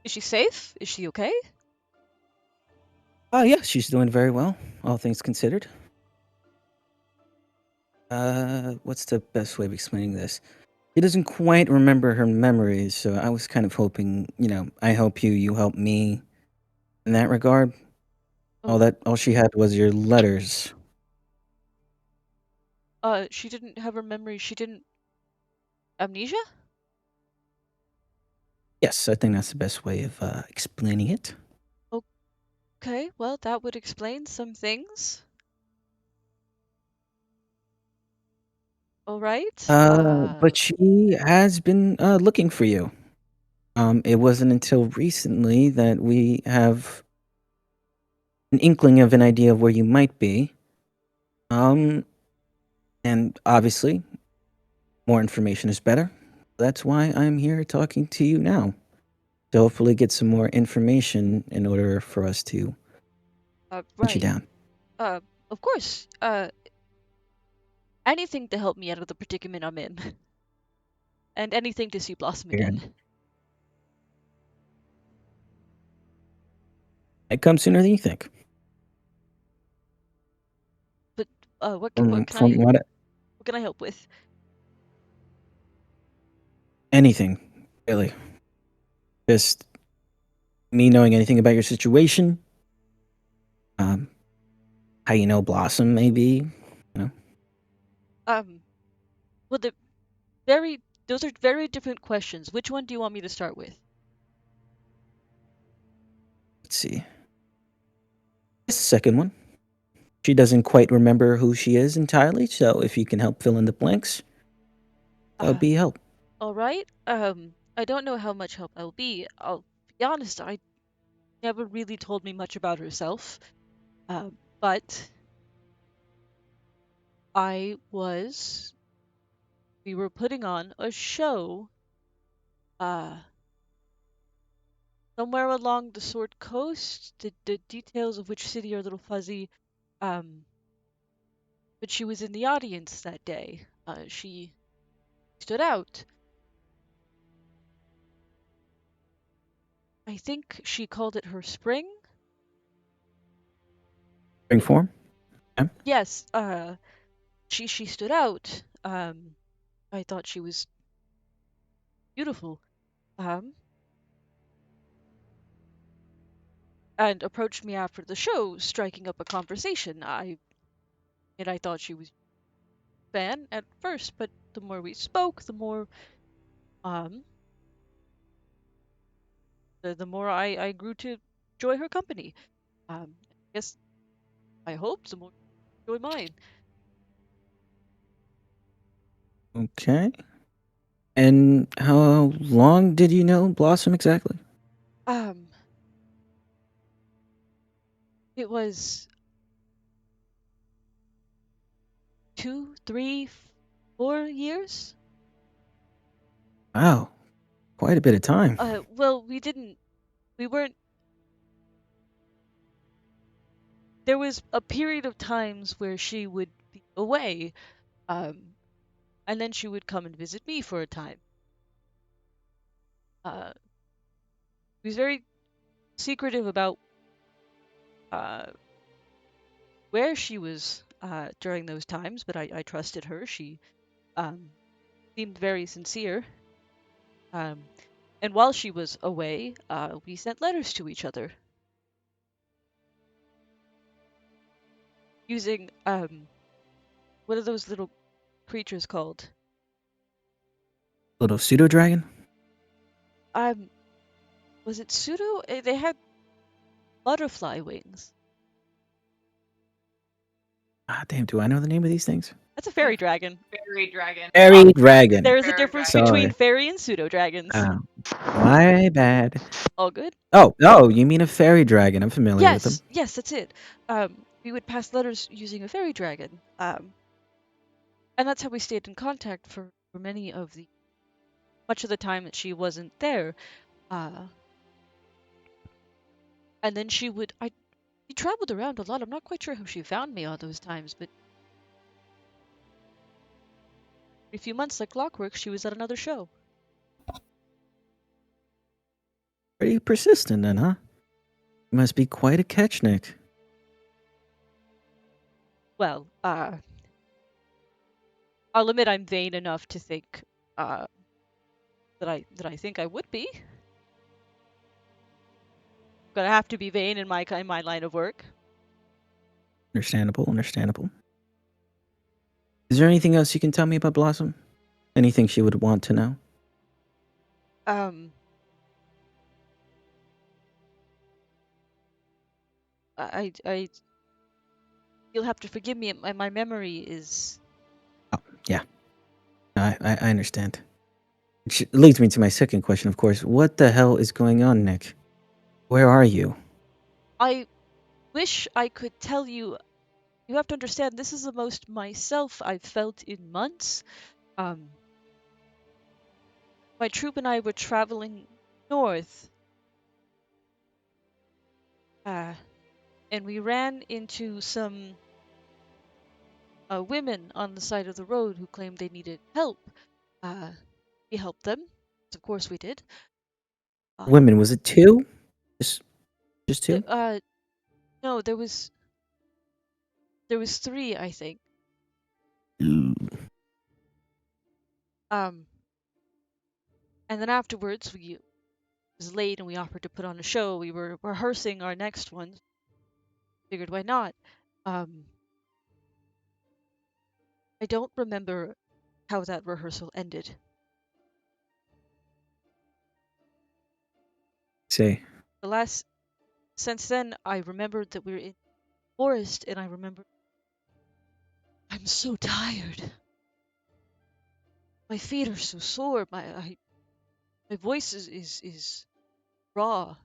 Is she safe? Is she okay?"
Oh yeah, she's doing very well, all things considered. What's the best way of explaining this? She doesn't quite remember her memories, so I was kind of hoping, I help you, you help me. In that regard,
Oh,
all she had was your letters.
she didn't have her memory. She didn't amnesia?
Yes, I think that's the best way of explaining it.
Okay, well, that would explain some things. All right.
But she has been looking for you. It wasn't until recently that we have an inkling of an idea of where you might be. Um, and obviously, more information is better. That's why I'm here talking to you now. To hopefully get some more information in order for us to hunt you
Right.
down.
Of course. Anything to help me out of the predicament I'm in. And anything to see Blossom
Here.
again.
It comes sooner than you think.
But what
From,
can
from what
what can I help with?
anything, really. Just me knowing anything about your situation. How you know Blossom, maybe.
Well, those are very different questions. Which one do you want me to start with?
Let's see. This second one. She doesn't quite remember who she is entirely, so if you can help fill in the blanks, that would be help.
All right. I don't know how much help I'll be. I'll be honest, I never really told me much about herself. But we were putting on a show, somewhere along the Sword Coast. The details of which city are a little fuzzy. Um, but she was in the audience that day. She stood out. I think she called it her spring.
Spring form?
Yes, she stood out. I thought she was beautiful. Um, and approached me after the show, striking up a conversation. I thought she was a fan at first, but the more we spoke, the more um the more I grew to enjoy her company. I guess I hope the more you enjoy mine.
Okay. And how long did you know Blossom exactly?
Um, it was 2, 3, 4 years.
Wow. Quite a bit of time.
Well, we weren't. There was a period of times where she would be away, um, and then she would come and visit me for a time. She was very secretive about uh, where she was during those times, but I trusted her. She um, seemed very sincere. Um, and while she was away, we sent letters to each other. using what are those little creatures called?
Little pseudo dragon.
Was it pseudo? They had butterfly wings.
Ah, damn. Do I know the name of these things?
That's a fairy dragon.
Fairy dragon.
Fairy dragon.
There's a
Fairy
difference
dragon.
between
Sorry.
fairy and pseudo dragons.
My bad.
All good?
Oh, you mean a fairy dragon? I'm familiar with them.
Yes, that's it. We would pass letters using a fairy dragon. And that's how we stayed in contact for much of the time that she wasn't there. And then she traveled around a lot. I'm not quite sure how she found me all those times, but a few months like clockwork, she was at another show.
Pretty persistent then, huh? You must be quite a catch, Nick.
Well, I'll admit I'm vain enough to think that I think I would be. Gonna have to be vain in my line of work.
Understandable. Is there anything else you can tell me about Blossom? Anything she would want to know?
You'll have to forgive me. My memory is.
Oh, yeah. I understand. Which leads me to my second question, of course. What the hell is going on, Nick? Where are you?
I wish I could tell you. You have to understand, this is the most myself I've felt in months. My troop and I were traveling north. And we ran into some women on the side of the road who claimed they needed help. We helped them. Of course we did.
Women, was it two? Just two?
No, there was 3, I think.
Ooh.
And then afterwards, it was late and we offered to put on a show. We were rehearsing our next one. Figured why not? I don't remember how that rehearsal ended.
See.
Since then, I remembered that we were in the forest, and I remember I'm so tired. My feet are so sore. My voice is raw.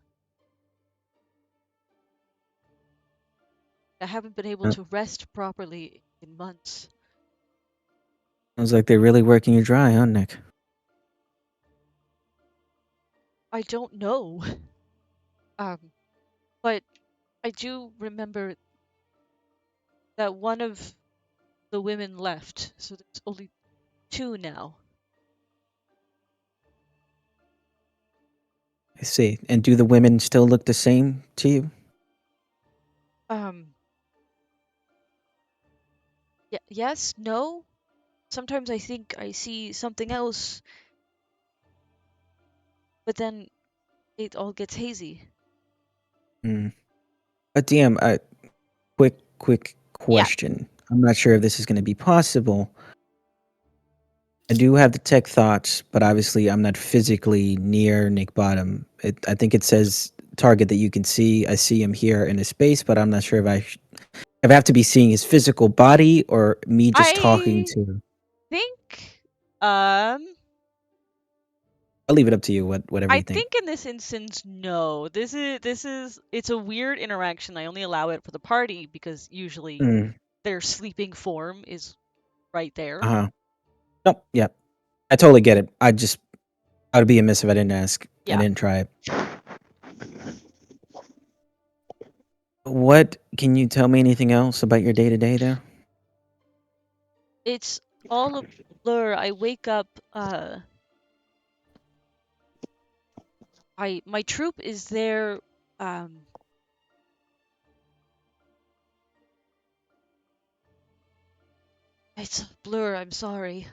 I haven't been able to rest properly in months.
Sounds like they're really working you dry, huh, Nick?
I don't know. But I do remember that one of the women left, so there's only 2 now.
I see. And do the women still look the same to you?
Yes, no. Sometimes I think I see something else, but then it all gets hazy.
DM, quick question. I'm not sure if this is going to be possible. I do have the tech thoughts, but obviously I'm not physically near Nick Bottom. I think it says target that you can see. I see him here in his space, but I'm not sure if I have to be seeing his physical body or me just talking to.
Think,
I'll leave it up to you. Whatever you
I
think.
think in this instance, no. This is it's a weird interaction. I only allow it for the party because usually their sleeping form is right there.
Nope. Yeah. I totally get it. I would be amiss if I didn't ask.
Yeah.
I didn't try it. What can you tell me anything else about your day to day there?
It's all a blur. I wake up. My troop is there. It's a blur. I'm sorry.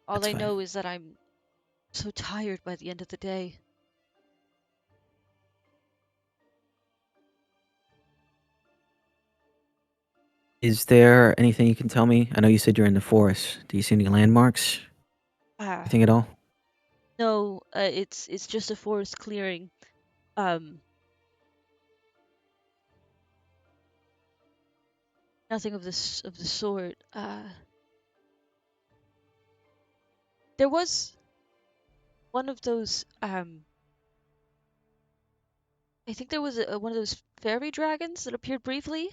All
That's
I
fine.
know is that I'm so tired by the end of the day.
Is there anything you can tell me? I know you said you're in the forest. Do you see any landmarks?
Ah,
Anything at all?
no, it's just a forest clearing. Um, nothing of the sort. There was one of those. I think there was one of those fairy dragons that appeared briefly.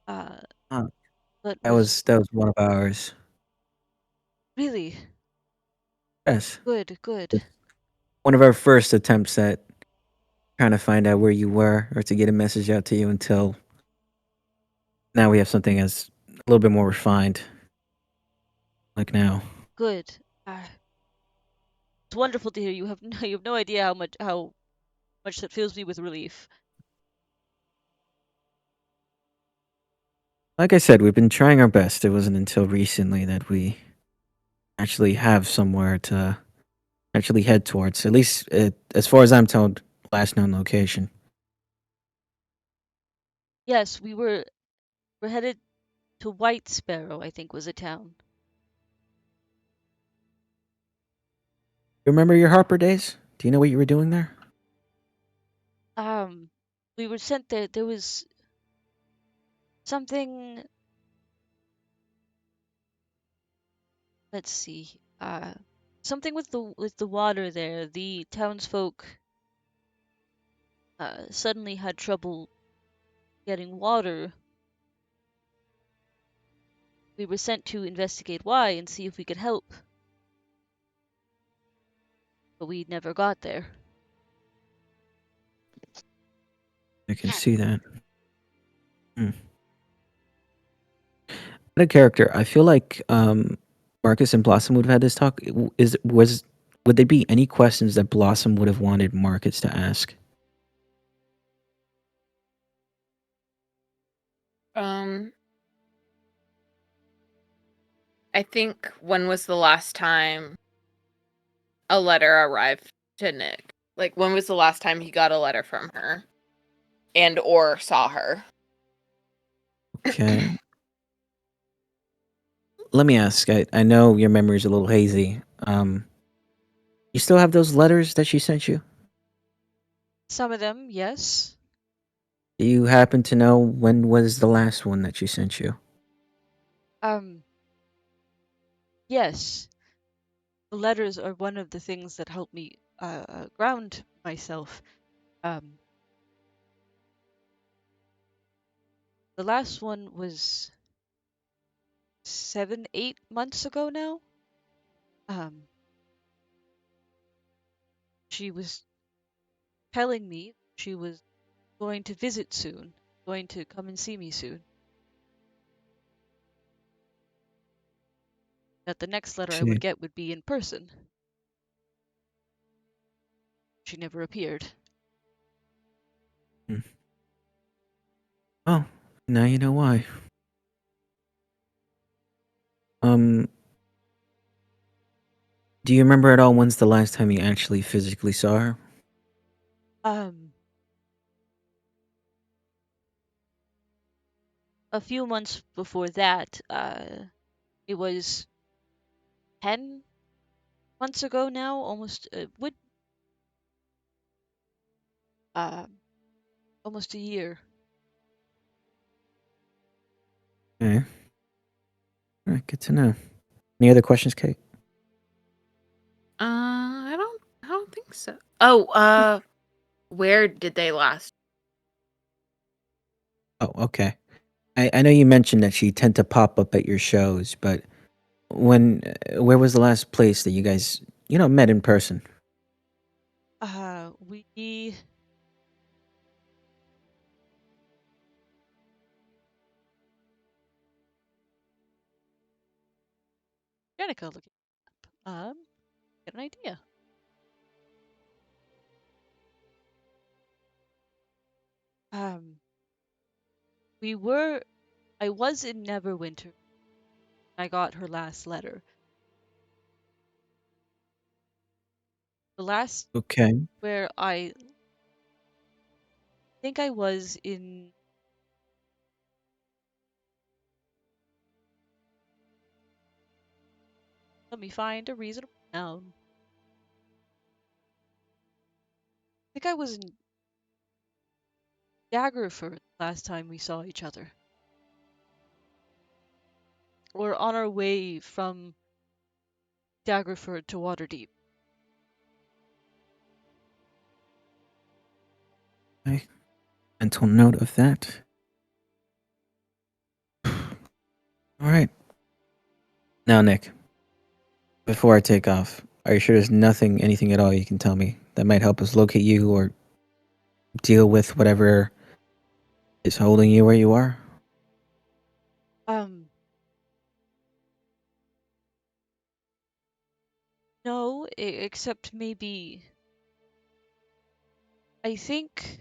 Uh,
Oh,
but
that
was
was one of ours.
really
Yes.
good.
One of our first attempts at trying to find out where you were or to get a message out to you until now we have something as a little bit more refined. Like now.
Good. It's wonderful to hear. You have no idea how much that fills me with relief.
Like I said, we've been trying our best. It wasn't until recently that we actually have somewhere to actually head towards. At least, as far as I'm told, last known location.
Yes, we're headed to White Sparrow, I think was a town.
Remember your Harper days? Do you know what you were doing there?
We were sent there. There was something. Let's see. Something with the water there. The townsfolk suddenly had trouble getting water. We were sent to investigate why and see if we could help. But we never got there.
I can see that. What a character. I feel like Marcus and Blossom would have had this talk. Would there be any questions that Blossom would have wanted Marcus to ask?
Um, I think when was the last time a letter arrived to Nick? Like, when was the last time he got a letter from her and or saw her?
Okay. Let me ask. I know your memory's a little hazy. You still have those letters that she sent you?
Some of them, yes.
Do you happen to know when was the last one that she sent you?
Yes. The letters are one of the things that help me ground myself. Um, the last one was 7, 8 months ago now. She was telling me she was going to visit soon, going to come and see me soon. That the next letter I would
See.
get would be in person. She never appeared.
Oh, now you know why. Um, do you remember at all when's the last time you actually physically saw her?
A few months before that, it was 10 months ago now, almost almost a year.
Okay. All right, good to know. Any other questions, Kate?
I don't think so. Oh, where did they last?
Oh, okay. I know you mentioned that she tend to pop up at your shows, but where was the last place that you guys, met in person?
We Danica looking up. Get an idea. I was in Neverwinter. I got her last letter. The last
Okay.
where I think I was in Let me find a reasonable noun. I think I was in Daggerford last time we saw each other. Or on our way from Daggerford to Waterdeep.
Okay. Mental note of that. All right. Now, Nick, before I take off, are you sure there's anything at all you can tell me that might help us locate you or deal with whatever is holding you where you are?
No, except maybe. I think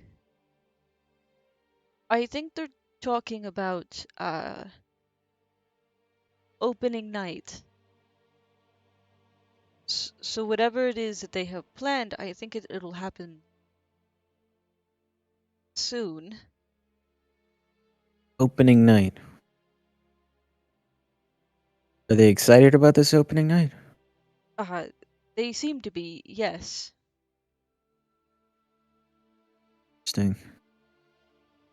they're talking about opening night. So whatever it is that they have planned, I think it'll happen soon.
Opening night. Are they excited about this opening night?
They seem to be, yes.
Interesting.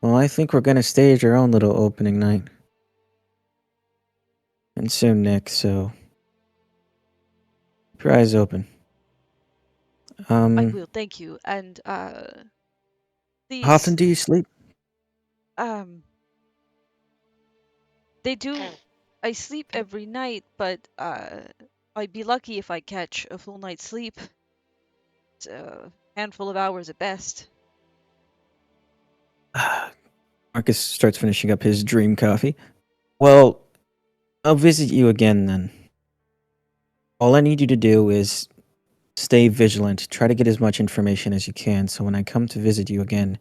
Well, I think we're gonna stage our own little opening night. And soon, Nick, so keep your eyes open.
I will, thank you. And please,
How often do you sleep?
they do. I sleep every night, but I'd be lucky if I catch a full night's sleep. It's a handful of hours at best.
Marcus starts finishing up his dream coffee. Well, I'll visit you again then. All I need you to do is stay vigilant. Try to get as much information as you can, so when I come to visit you again,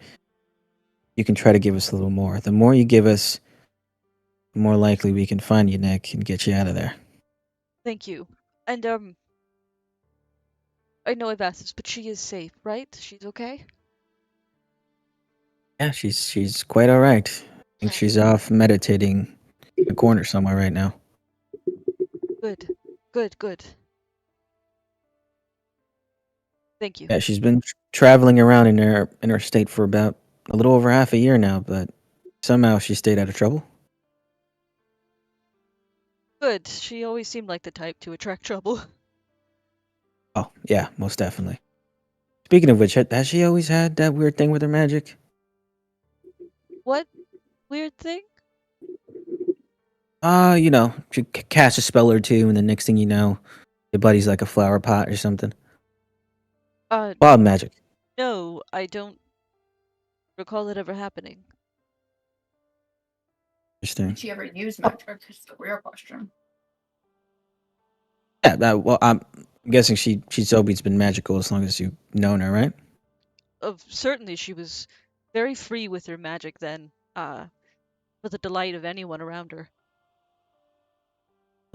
you can try to give us a little more. The more you give us, the more likely we can find you, Nick, and get you out of there.
Thank you. And I know I've asked this, but she is safe, right? She's okay?
Yeah, she's quite all right. I think she's off meditating in a corner somewhere right now.
Good. Good, good. Thank you.
Yeah, she's been traveling around in her state for about a little over half a year now, but somehow she stayed out of trouble.
Good. She always seemed like the type to attract trouble.
Oh, yeah, most definitely. Speaking of which, has she always had that weird thing with her magic?
What weird thing?
You know, she cast a spell or two, and the next thing you know, your buddy's like a flower pot or something. Wild magic.
No, I don't recall it ever happening.
Interesting.
Did she ever use magic? Is the real question.
Yeah, well, I'm guessing she's always been magical as long as you've known her, right?
Certainly she was very free with her magic then, for the delight of anyone around her.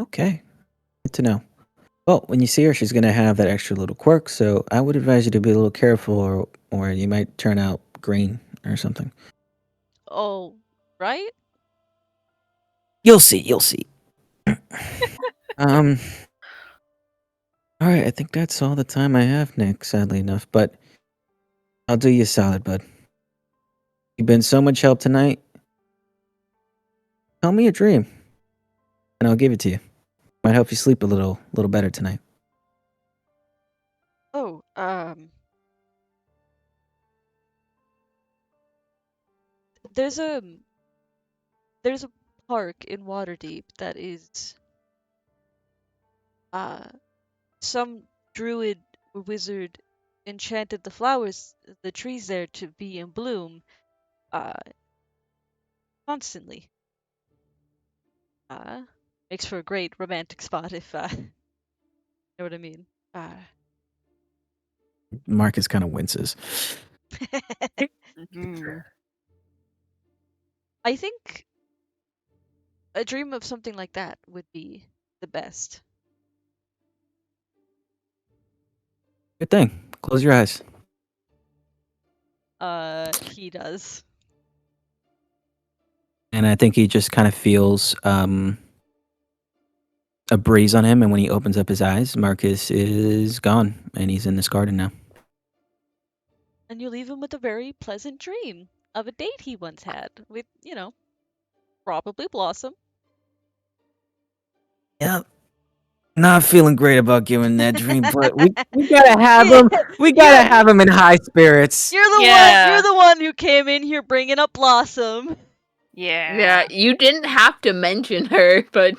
Okay, good to know. Well, when you see her, she's gonna have that extra little quirk, so I would advise you to be a little careful, or you might turn out green or something.
Oh, right?
You'll see. You'll see. All right. I think that's all the time I have, Nick. Sadly enough, but I'll do you a solid, bud. You've been so much help tonight. Tell me a dream, and I'll give it to you. Might help you sleep a little better tonight.
Oh, there's a park in Waterdeep that is some druid or wizard enchanted the flowers, the trees there to be in bloom uh constantly. Makes for a great romantic spot if you know what I mean.
Marcus kind of winces.
Mm.
I think a dream of something like that would be the best.
Good thing. Close your eyes.
He does.
And I think he just kind of feels a breeze on him, and when he opens up his eyes, Marcus is gone, and he's in this garden now.
And you leave him with a very pleasant dream of a date he once had with, probably Blossom.
Yep. Not feeling great about giving that dream, but we gotta have him. We gotta have him in high spirits.
You're the
Yeah.
one. You're the one who came in here bringing up Blossom.
Yeah.
Yeah, you didn't have to mention her, but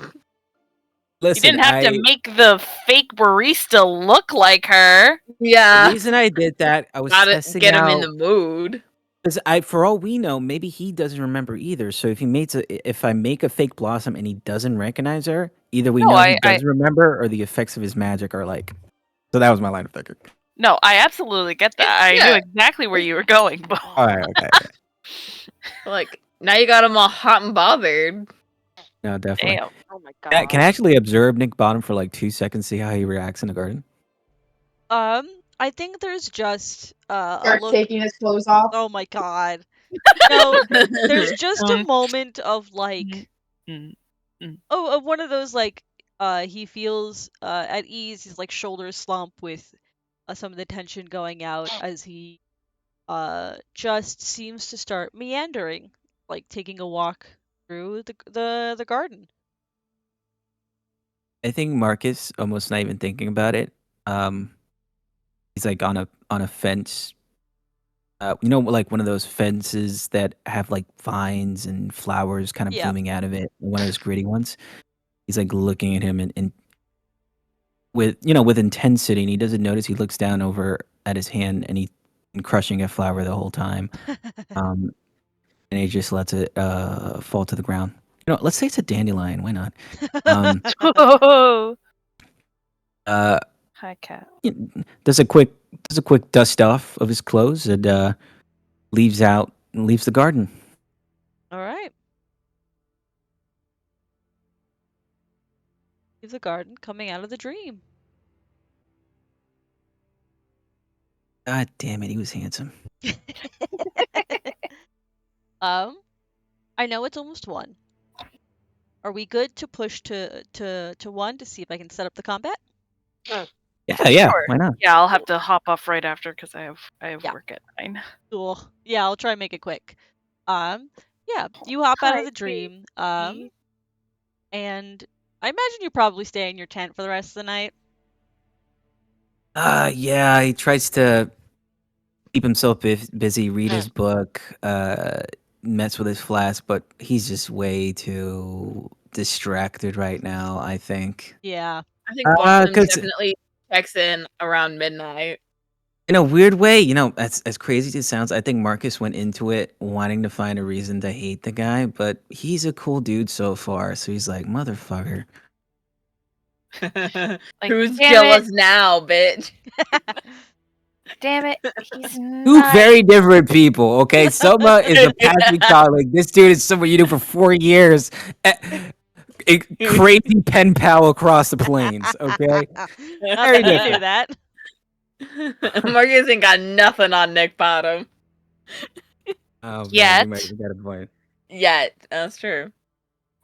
You
Listen,
didn't have to make the fake barista look like her.
the
yeah,
reason I did that, I was
gotta
testing
get him
out.
in the mood.
Because for all we know, maybe he doesn't remember either. So if I make a fake Blossom and he doesn't recognize her, either we
No,
know
I-
he does remember, or the effects of his magic are like. So that was my line of thinking.
No, I absolutely get that. I knew
Yeah.
exactly where you were going. But
All right, okay.
Like now you got him all hot and bothered.
No, definitely.
damn. Oh my god.
Can I actually observe Nick Bottom for like 2 seconds, see how he reacts in the garden?
I think there's just a
Starts
look.
taking his clothes off.
Oh my god. No, there's just a moment of like,
Mm.
of one of those like, he feels at ease. His like shoulders slump with some of the tension going out as he just seems to start meandering, like taking a walk through the garden.
I think Marcus, almost not even thinking about it, he's like on a fence. Like one of those fences that have like vines and flowers kind of
Yeah.
blooming out of it. One of those gritty ones. He's like looking at him and with intensity, and he doesn't notice. He looks down over at his hand, and he's been crushing a flower the whole time. And he just lets it fall to the ground. Let's say it's a dandelion. Why not?
Oh.
Uh,
Hi, cat.
does a quick dust off of his clothes and leaves the garden.
All right. Leave the garden, coming out of the dream.
God damn it, he was handsome.
I know it's almost 1. Are we good to push to 1 to see if I can set up the combat?
Yeah,
Sure.
why not?
Yeah, I'll have to hop off right after because I have
Yeah.
work at 9.
Cool. Yeah, I'll try and make it quick. Yeah, you hop out of the dream. And I imagine you probably stay in your tent for the rest of the night.
Yeah, he tries to keep himself busy, read his book, mess with his flask, but he's just way too distracted right now, I think.
Yeah.
I think Blossom
'cause-
definitely checks in around midnight.
In a weird way, as crazy as it sounds, I think Marcus went into it wanting to find a reason to hate the guy, but he's a cool dude so far, so he's like, motherfucker.
Like,
Who's
damn
jealous
it,
now, bitch?
damn it, he's
Two
not.
very different people, okay? Soma is a passing colleague. This dude is someone you knew for 4 years. A crazy pen pal across the plains, okay?
Not
Very
that you
different.
knew that.
Marcus ain't got nothing on Nick Bottom
Oh, man,
Yet.
you got a point.
yet. That's true.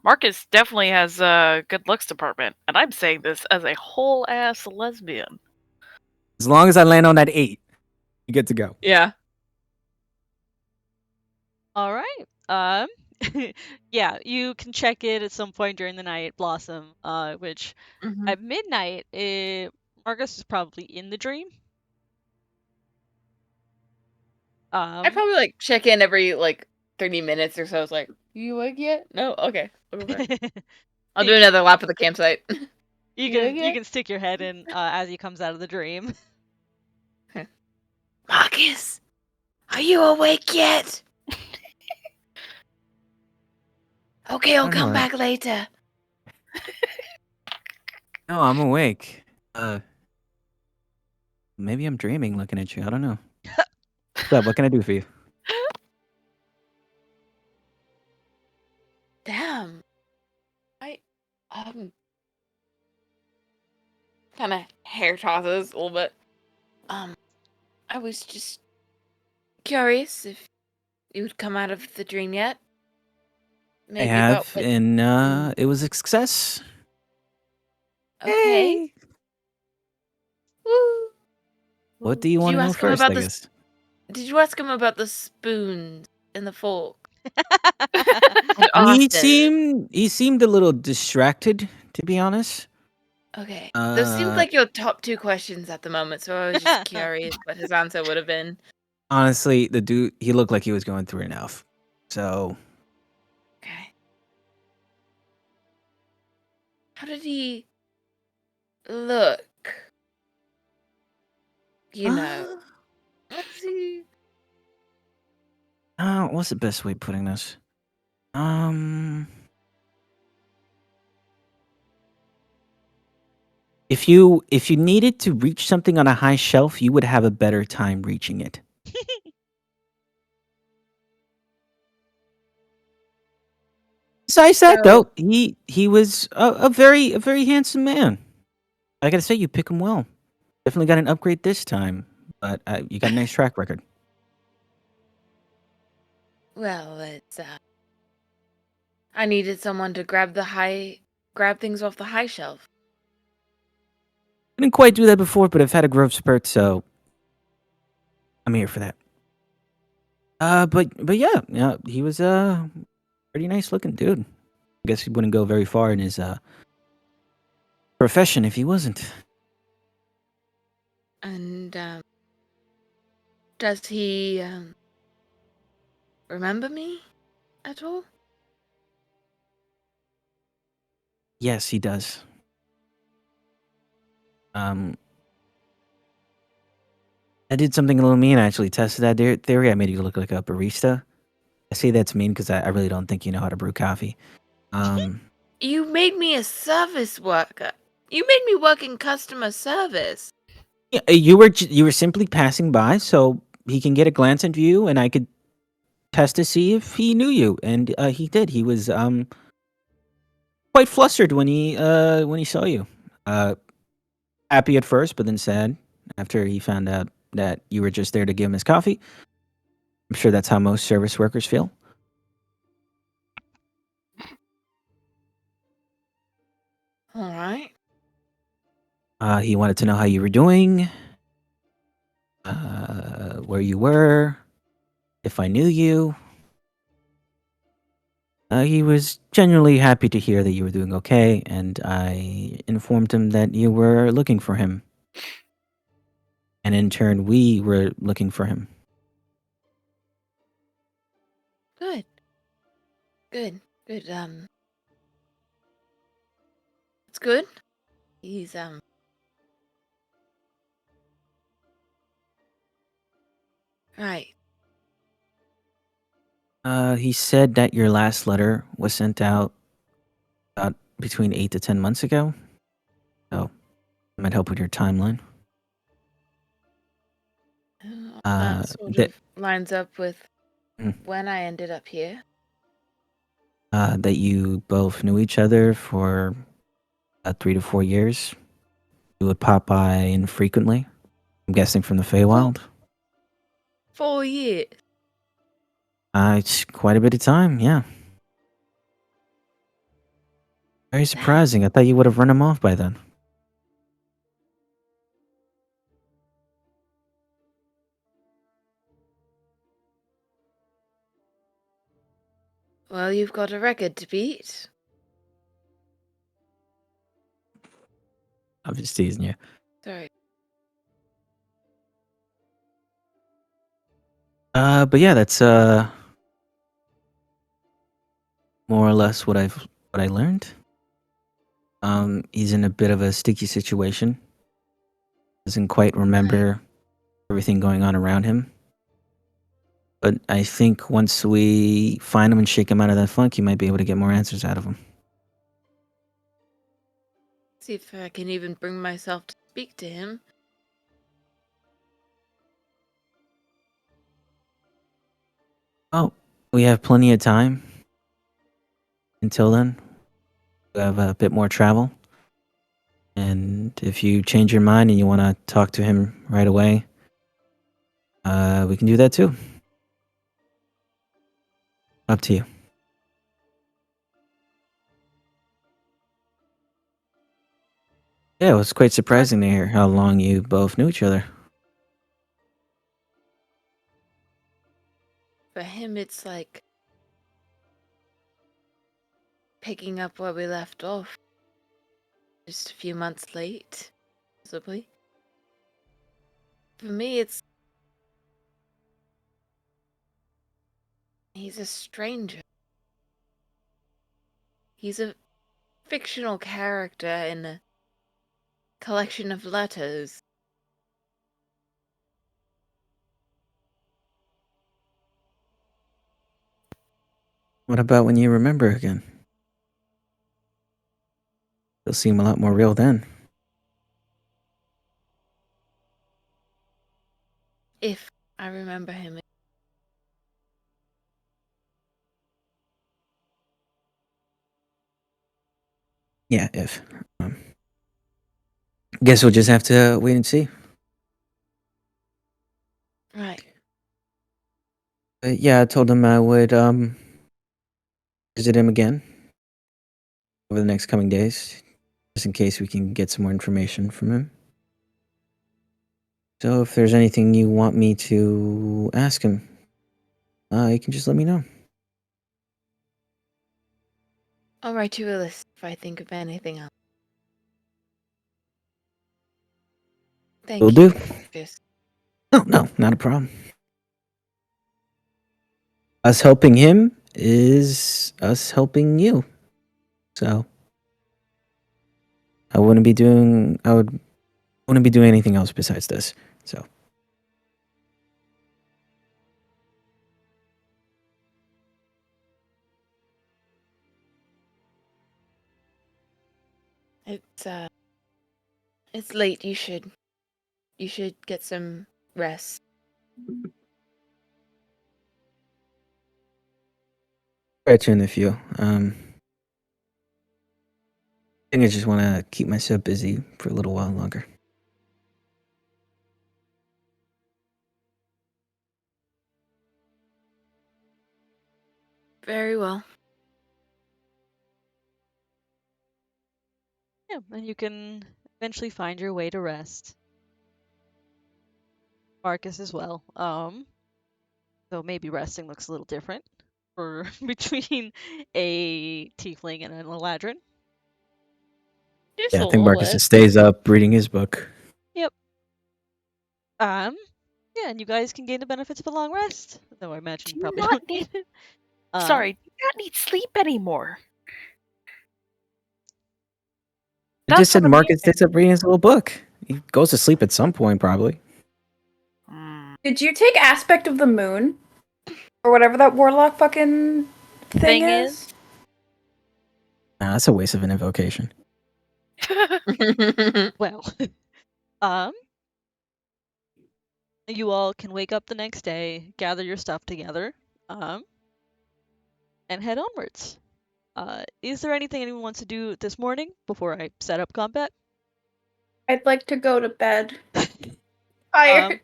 Marcus definitely has a good looks department, and I'm saying this as a whole ass lesbian.
As long as I land on that 8, you get to go.
Yeah.
All right. Yeah, you can check it at some point during the night, Blossom. Which
Mhm.
at midnight, Marcus is probably in the dream.
I probably like check in every like 30 minutes or so. It's like, you awake yet? No? Okay. I'll go back. I'll do another lap at the campsite.
You can stick your head in as he comes out of the dream.
Marcus, are you awake yet? Okay, I'll
I don't
come
know.
back later.
No, I'm awake. Maybe I'm dreaming looking at you. I don't know. What's up? What can I do for you?
Damn. Kind of hair tosses a little bit. I was just curious if you would come out of the dream yet.
I have, and it was a success.
Okay.
Hey!
Woo.
What do you
Did
want
you
to know
ask him
first,
about
I
the
guess?
Did you ask him about the spoons and the fork?
He
Austin.
seemed a little distracted, to be honest.
Okay. Those seemed like your top 2 questions at the moment, so I was just
Uh,
curious what his answer would have been.
Honestly, the dude, he looked like he was going through enough. So,
Okay. How did he look? You know. Let's see.
what's the best way of putting this? Um, if you needed to reach something on a high shelf, you would have a better time reaching it. Besides that,
So,
though, he was a very handsome man. I gotta say, you pick him well. Definitely got an upgrade this time, but you got a nice track record.
well, it's I needed someone to grab things off the high shelf.
I didn't quite do that before, but I've had a growth spurt, so I'm here for that. But yeah, he was a pretty nice looking dude. I guess he wouldn't go very far in his profession if he wasn't.
And does he remember me at all?
Yes, he does. I did something a little mean. I actually tested that theory. I made you look like a barista. I say that's mean because I really don't think you know how to brew coffee.
You made me a service worker. You made me work in customer service.
Yeah, you were simply passing by, so he can get a glance at you, and I could test to see if he knew you, and he did. He was quite flustered when he saw you. Happy at first, but then sad after he found out that you were just there to give him his coffee. I'm sure that's how most service workers feel.
All right.
He wanted to know how you were doing, where you were, if I knew you. He was genuinely happy to hear that you were doing okay, and I informed him that you were looking for him. And in turn, we were looking for him.
Good. Good. It's good. He's right.
He said that your last letter was sent out about between 8 to 10 months ago. So, it might help with your timeline.
That sort
That
of lines up with
Mm.
when I ended up here.
that you both knew each other for 3 to 4 years. You would pop by infrequently. I'm guessing from the Feywild.
4 years.
It's quite a bit of time, yeah. Very surprising. I thought you would have run him off by then.
Well, you've got a record to beat.
I'm just teasing you.
Sorry.
But yeah, that's more or less what I learned. He's in a bit of a sticky situation. Doesn't quite remember everything going on around him. But I think once we find him and shake him out of that funk, you might be able to get more answers out of him.
See if I can even bring myself to speak to him.
Oh, we have plenty of time. Until then, we have a bit more travel. And if you change your mind and you want to talk to him right away, we can do that too. Up to you. Yeah, it was quite surprising to hear how long you both knew each other.
For him, it's like picking up where we left off. Just a few months late, possibly. For me, it's... He's a stranger. He's a fictional character in a collection of letters.
What about when you remember again? It'll seem a lot more real then.
If I remember him.
Yeah, if. Guess we'll just have to wait and see.
Right.
But yeah, I told him I would visit him again over the next coming days, just in case we can get some more information from him. So if there's anything you want me to ask him, you can just let me know.
I'll write you a list if I think of anything else. Thank
Will
you.
do.
Marcus.
No, not a problem. Us helping him is us helping you. So I wouldn't be doing anything else besides this. So
It's late. You should get some rest.
try to in the few. I think I just want to keep myself busy for a little while longer.
Very well.
Yeah, and you can eventually find your way to rest. Marcus as well. So maybe resting looks a little different for between a tiefling and an eladrin.
Just
Yeah,
a
I think
little
Marcus
bit.
just stays up reading his book.
Yep. Yeah, and you guys can gain the benefits of a long rest. Though I imagine you
Do
probably
not
don't
need-
need it.
Sorry, do not need sleep anymore.
I
That's
just said
what I'm
Marcus
hearing.
stays up reading his little book. He goes to sleep at some point, probably.
Did you take aspect of the moon? Or whatever that warlock fucking thing is?
Nah, that's a waste of an invocation.
Well, you all can wake up the next day, gather your stuff together, and head onwards. Is there anything anyone wants to do this morning before I set up combat?
I'd like to go to bed. Tired.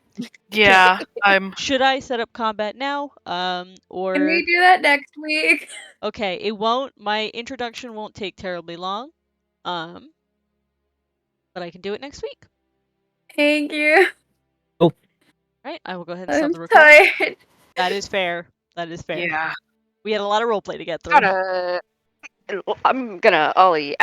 Yeah, I'm.
Should I set up combat now? Or
Can we do that next week?
okay, it won't. My introduction won't take terribly long. But I can do it next week.
Thank you.
All right, I will go ahead and stop
I'm
the recording.
tired.
That is fair. That is fair.
Yeah.
We had a lot of roleplay to get through.
I'm gonna ollie